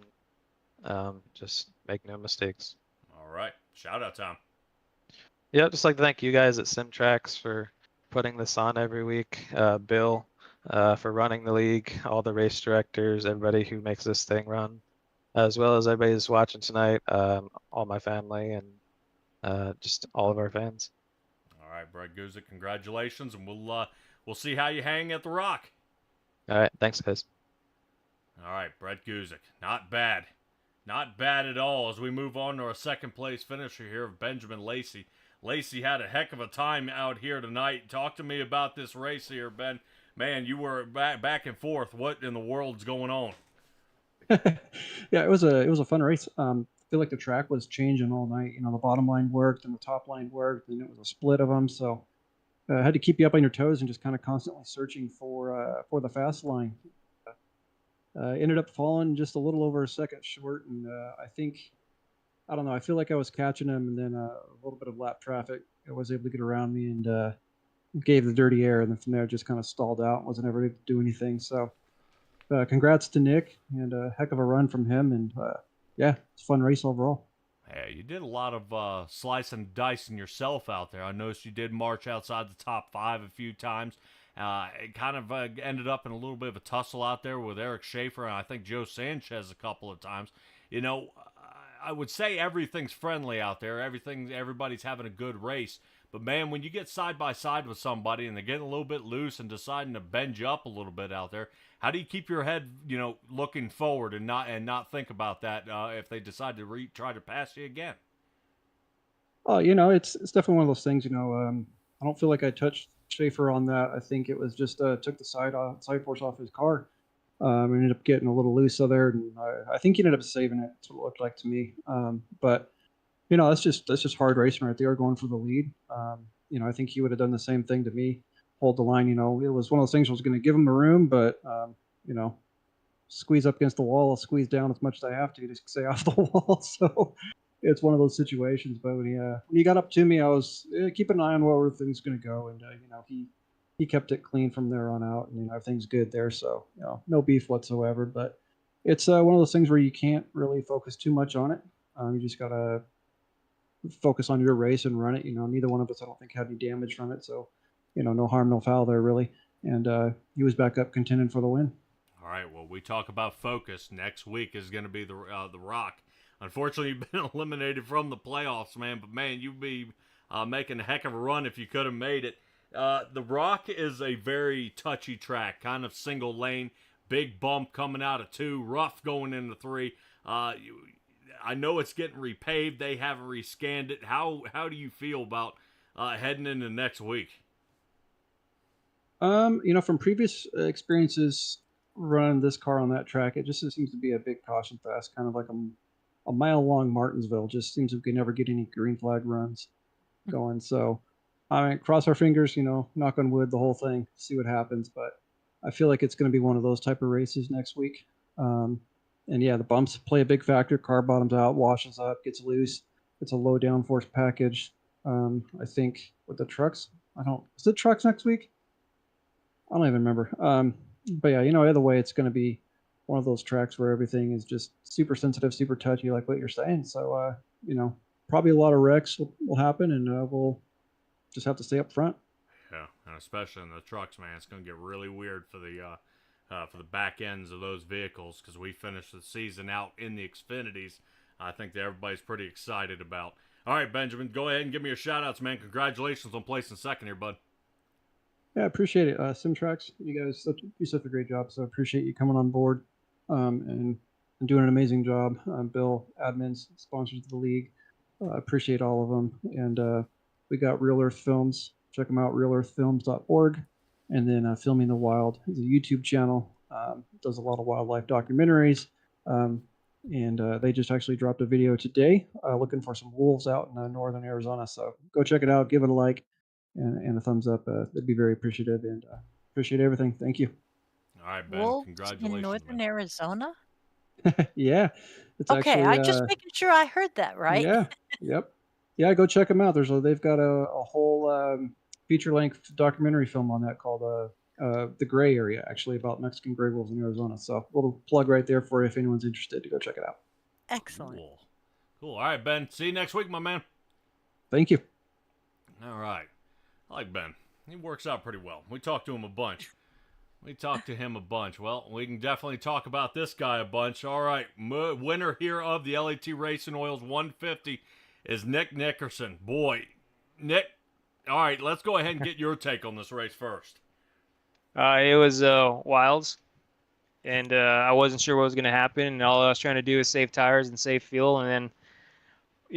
just make no mistakes. All right, shout out time. Yeah, just like to thank you guys at SimTrax for putting this on every week. Bill for running the league, all the race directors, everybody who makes this thing run, as well as everybody who's watching tonight, all my family, and just all of our fans. All right, Brett Guzik, congratulations, and we'll see how you hang at the Rock. All right, thanks, guys. All right, Brett Guzik, not bad. Not bad at all as we move on to our second place finisher here of Benjamin Lacey. Lacey had a heck of a time out here tonight. Talk to me about this race here, Ben. Man, you were back and forth. What in the world's going on? Yeah, it was a fun race. I feel like the track was changing all night. The bottom line worked and the top line worked, and it was a split of them. So I had to keep you up on your toes and just kind of constantly searching for the fast line. Ended up falling just a little over a second short, and I think I don't know. I feel like I was catching him, and then a little bit of lap traffic. I was able to get around me and gave the dirty air, and then from there just kind of stalled out. Wasn't ever able to do anything. So congrats to Nick, and a heck of a run from him. And yeah, it's a fun race overall. Yeah, you did a lot of slicing and dicing yourself out there. I noticed you did march outside the top 5 a few times. It kind of ended up in a little bit of a tussle out there with Eric Schaefer and I think Joe Sanchez a couple of times. You know, I would say everything's friendly out there. Everybody's having a good race. But man, when you get side by side with somebody and they're getting a little bit loose and deciding to bend you up a little bit out there, how do you keep your head, looking forward and not think about that if they decide to try to pass you again? Oh, it's definitely one of those things. I don't feel like I touched Schaefer on that. I think it was just took the side force off his car. Ended up getting a little loose there, and I think he ended up saving it. That's what it looked like to me. But that's just hard racing right there, going for the lead. I think he would have done the same thing to me, hold the line. It was one of those things I was going to give him the room, but you know, squeeze up against the wall, I'll squeeze down as much as I have to stay off the wall. So it's one of those situations. But when he got up to me, I was keeping an eye on where things going to go, and he kept it clean from there on out, and everything's good there. So no beef whatsoever. But it's one of those things where you can't really focus too much on it. You just gotta focus on your race and run it. Neither one of us, I don't think, had any damage from it. So no harm, no foul there really. And he was back up contending for the win. All right, well, we talk about focus. Next week is going to be the Rock. Unfortunately, you've been eliminated from the playoffs, man. But, man, you'd be making a heck of a run if you could have made it. The Rock is a very touchy track, kind of single lane, big bump coming out of 2, rough going into 3. I know it's getting repaved. They haven't rescanned it. How do you feel about heading into next week? From previous experiences running this car on that track, it just seems to be a big caution fest, kind of like a mile long Martinsville. Just seems we can never get any green flag runs going. So, I mean, cross our fingers, knock on wood, the whole thing, see what happens. But I feel like it's going to be one of those type of races next week. And yeah, the bumps play a big factor. Car bottoms out, washes up, gets loose. It's a low downforce package. I think with the trucks, is it trucks next week? I don't even remember. But yeah, either way, it's going to be one of those tracks where everything is just super sensitive, super touchy, like what you're saying. So, probably a lot of wrecks will happen, and we'll just have to stay up front. Yeah, and especially in the trucks, man, it's going to get really weird for the back ends of those vehicles because we finished the season out in the Xfinities. I think that everybody's pretty excited about. All right, Benjamin, go ahead and give me your shout-outs, man. Congratulations on placing second here, bud. Yeah, I appreciate it. Simtrax, you guys do such a great job. So I appreciate you coming on board and doing an amazing job. Bill, admins, sponsors of the league. Appreciate all of them. And we got Real Earth Films. Check them out, realearthfilms.org. And then Filming the Wild is a YouTube channel. Does a lot of wildlife documentaries. And they just actually dropped a video today looking for some wolves out in northern Arizona. So go check it out. Give it a like. And a thumbs up. They'd be very appreciative, and appreciate everything. Thank you. All right, Ben. Wolves Congratulations, in northern man. Arizona? Yeah, it's Okay, actually. I just making sure I heard that right. Yeah. Yep. Yeah, go check them out. They've got a whole feature length documentary film on that called the Gray Area, actually about Mexican gray wolves in Arizona. So a little plug right there for you if anyone's interested to go check it out. Excellent. Cool. All right, Ben. See you next week, my man. Thank you. All right. I like Ben. He works out pretty well. We talked to him a bunch. Well, we can definitely talk about this guy a bunch. All right. Winner here of the LAT Racing Oils 150 is Nick Nickerson. Boy, Nick, all right, let's go ahead and get your take on this race first. It was wilds, and I wasn't sure what was going to happen, and all I was trying to do was save tires and save fuel, and then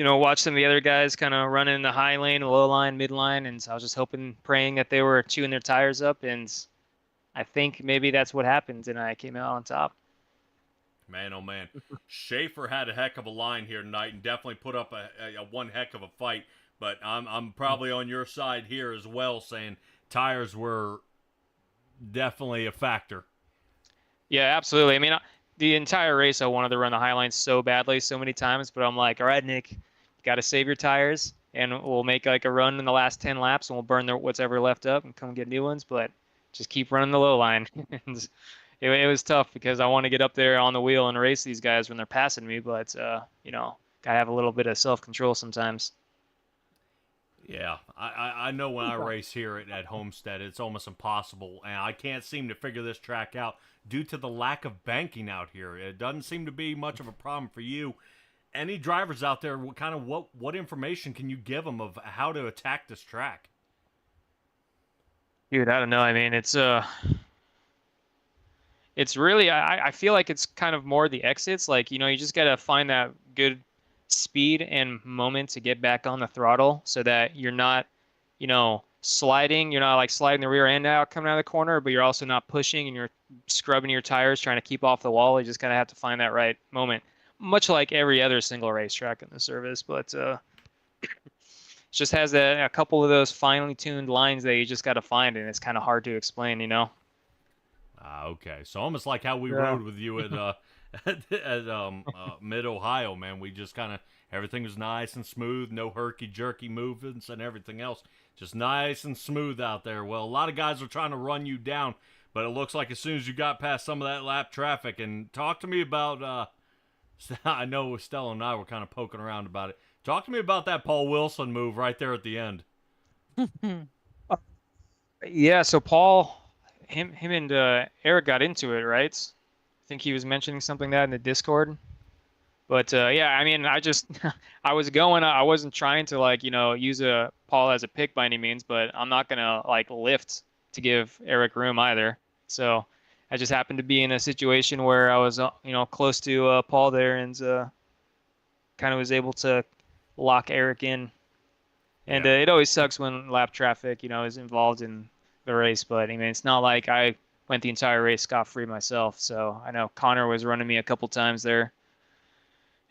watch some of the other guys kind of running in the high lane, the low line, mid line, and so I was just hoping, praying that they were chewing their tires up, and I think maybe that's what happened, and I came out on top. Man, oh man. Schaefer had a heck of a line here tonight and definitely put up a one heck of a fight, but I'm probably on your side here as well, saying tires were definitely a factor. Yeah, absolutely. I mean, the entire race I wanted to run the high line so badly, so many times, but I'm like, all right, Nick, you got to save your tires, and we'll make like a run in the last 10 laps, and we'll burn what's ever left up and come get new ones. But just keep running the low line. And it was tough because I want to get up there on the wheel and race these guys when they're passing me, but you know, gotta have a little bit of self-control sometimes. Yeah, I know when I race here at Homestead, it's almost impossible, and I can't seem to figure this track out due to the lack of banking out here. It doesn't seem to be much of a problem for you. Any drivers out there, what information can you give them of how to attack this track? Dude, I don't know. I mean, it's really, I feel like it's kind of more the exits. Like, you know, you just gotta find that good speed and moment to get back on the throttle so that you're not, you know, sliding. You're not like sliding the rear end out coming out of the corner, but you're also not pushing and you're scrubbing your tires trying to keep off the wall. You just kind of have to find that right moment, much like every other single racetrack in the service. But it just has a couple of those finely tuned lines that you just got to find, and it's kind of hard to explain, you know? Okay, so almost like how we rode with you at Mid Ohio, man. We just kind of everything was nice and smooth, no herky jerky movements and everything else, just nice and smooth out there. Well, a lot of guys are trying to run you down, but it looks like as soon as you got past some of that lap traffic, and talk to me about. I know Stella and I were kind of poking around about it. Talk to me about that Paul Wilson move right there at the end. Yeah, so Paul, him and Eric got into it, right? I think he was mentioning something that in the Discord. But yeah, I mean, I just I wasn't trying to like, you know, use Paul as a pick by any means, but I'm not gonna like lift to give Eric room either. So I just happened to be in a situation where I was, you know, close to Paul there, and kind of was able to lock Eric in. And Yeah. it always sucks when lap traffic, you know, is involved in the race. But I mean, it's not like I went the entire race scot-free myself. So I know Connor was running me a couple times there.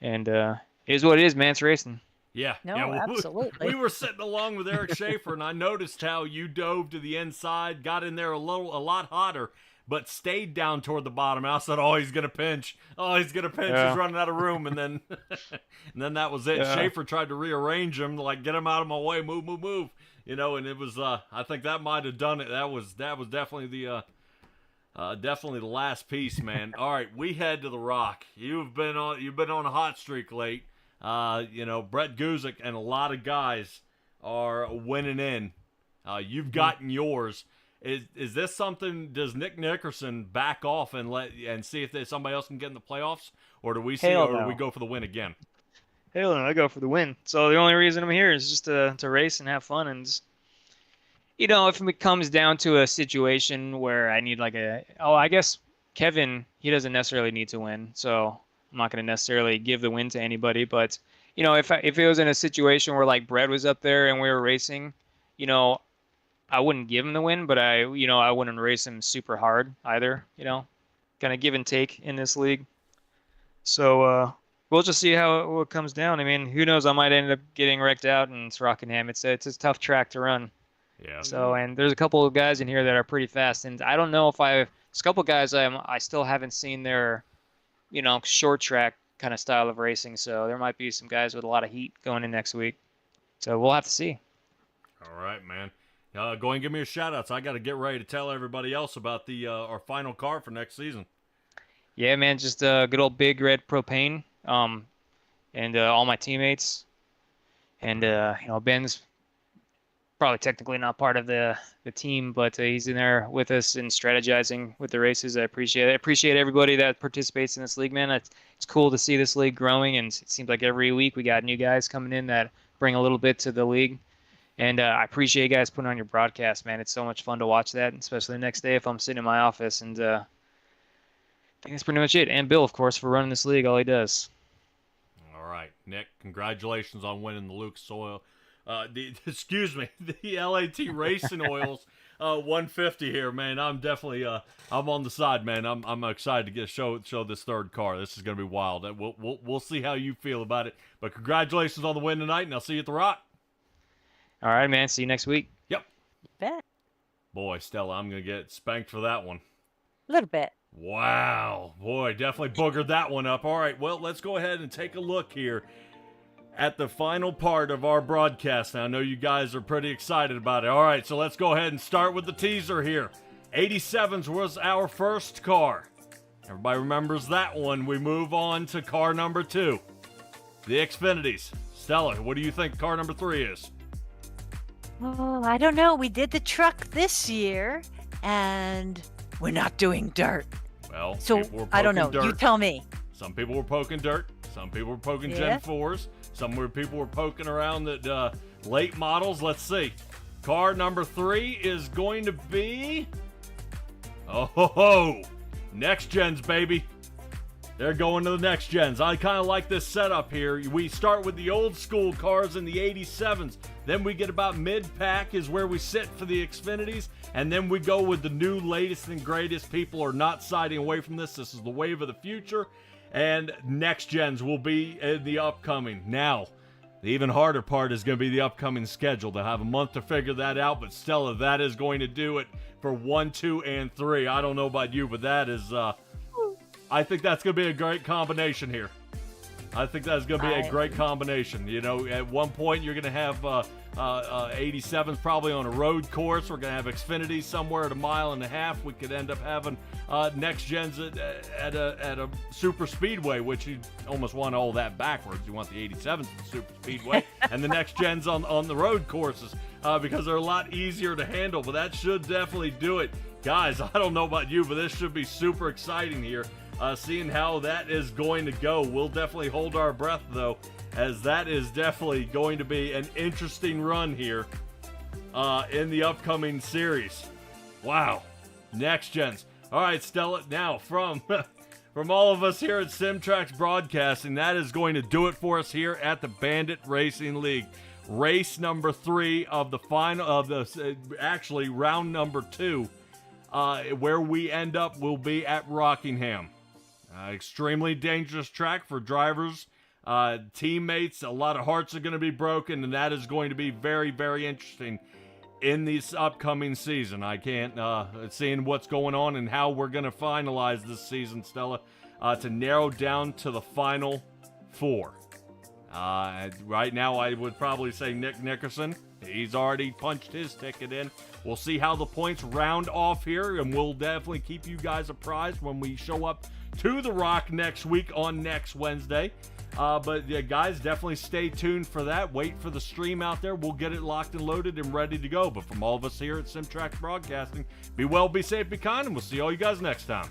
And it is what it is, man. It's racing. Yeah, No, yeah, absolutely. We were sitting along with Eric Schaefer, and I noticed how you dove to the inside, got in there a lot hotter, but stayed down toward the bottom. I said, "Oh, he's gonna pinch. Oh, he's gonna pinch. Yeah. He's running out of room." And then, and then that was it. Yeah. Schaefer tried to rearrange him, like get him out of my way, move. You know, and it was. I think that might have done it. That was definitely the. Definitely the last piece, man. All right, we head to the Rock. You've been on a hot streak late. You know, Brett Guzik and a lot of guys are winning in. You've gotten yours. Is this something? Does Nick Nickerson back off and see if somebody else can get in the playoffs, or do we do we go for the win again? Hell no, I go for the win. So the only reason I'm here is just to race and have fun, and just, you know, if it comes down to a situation where I need like I guess Kevin, he doesn't necessarily need to win, so I'm not going to necessarily give the win to anybody. But, you know, if it was in a situation where like Brett was up there and we were racing, you know, I wouldn't give him the win, but I wouldn't race him super hard either, you know, kind of give and take in this league. So we'll just see how it comes down. I mean, who knows? I might end up getting wrecked out in Rockingham. It's a tough track to run. Yeah. So, and there's a couple of guys in here that are pretty fast, and I don't know if there's a couple of guys I still haven't seen their, you know, short track kind of style of racing. So there might be some guys with a lot of heat going in next week. So we'll have to see. All right, man. Go ahead and give me a shout out. So I got to get ready to tell everybody else about the our final car for next season. Yeah, man, just good old Big Red Propane, and all my teammates, and you know, Ben's probably technically not part of the team, but he's in there with us and strategizing with the races. I appreciate it. I appreciate everybody that participates in this league, man. It's cool to see this league growing, and it seems like every week we got new guys coming in that bring a little bit to the league. And I appreciate you guys putting on your broadcast, man. It's so much fun to watch that, especially the next day if I'm sitting in my office. And I think that's pretty much it. And Bill, of course, for running this league, all he does. All right, Nick, congratulations on winning the Lucas Oil. Excuse me, the LAT Racing Oils 150 here, man. I'm definitely I'm on the side, man. I'm excited to show this third car. This is gonna be wild. We'll see how you feel about it. But congratulations on the win tonight, and I'll see you at the Rock. All right, man. See you next week. Yep. Bet. Boy, Stella, I'm gonna get spanked for that one. A little bit. Wow. Boy, definitely boogered that one up. All right, well, let's go ahead and take a look here at the final part of our broadcast. Now, I know you guys are pretty excited about it. All right, so let's go ahead and start with the teaser here. 87s was our first car. Everybody remembers that one. We move on to car number 2, the Xfinities. Stella, what do you think car number 3 is? Oh, I don't know. We did the truck this year, and we're not doing dirt. Well, So people were I don't know. poking You dirt. tell me. Some people were poking dirt. Some people were poking Yeah. Gen 4s. People were poking around the late models. Let's see. Car number 3 is going to be... Oh, next gens, baby. They're going to the next gens. I kind of like this setup here. We start with the old school cars in the 87s. Then we get about mid-pack is where we sit for the Xfinities. And then we go with the new latest and greatest. People are not siding away from this. This is the wave of the future. And next gens will be in the upcoming. Now, the even harder part is going to be the upcoming schedule. They'll have a month to figure that out. But Stella, that is going to do it for 1, 2, and 3. I don't know about you, but that is... I think that's going to be a great combination here. I think that's going to be a great combination. You know, at one point you're going to have 87s probably on a road course. We're going to have Xfinity somewhere at 1.5 miles. We could end up having next gens at a super speedway, which you almost want all that backwards. You want the 87s at the super speedway and the next gens on the road courses because they're a lot easier to handle. But that should definitely do it. Guys, I don't know about you, but this should be super exciting here. Seeing how that is going to go. We'll definitely hold our breath, though, as that is definitely going to be an interesting run here in the upcoming series. Wow. Next gens. All right, Stella, now from all of us here at Simtrax Broadcasting, that is going to do it for us here at the Bandit Racing League. Race number 3 of the final, of the actually round number 2, where we end up will be at Rockingham. Extremely dangerous track for drivers, teammates. A lot of hearts are going to be broken, and that is going to be very, very interesting in this upcoming season. I can't, seeing what's going on and how we're going to finalize this season, Stella, to narrow down to the final 4. Right now, I would probably say Nick Nickerson. He's already punched his ticket in. We'll see how the points round off here, and we'll definitely keep you guys apprised when we show up to the Rock next week on next Wednesday. But yeah, guys, definitely stay tuned for that. Wait for the stream out there. We'll get it locked and loaded and ready to go. But from all of us here at Simtrax Broadcasting, be well, be safe, be kind, and we'll see all you guys next time.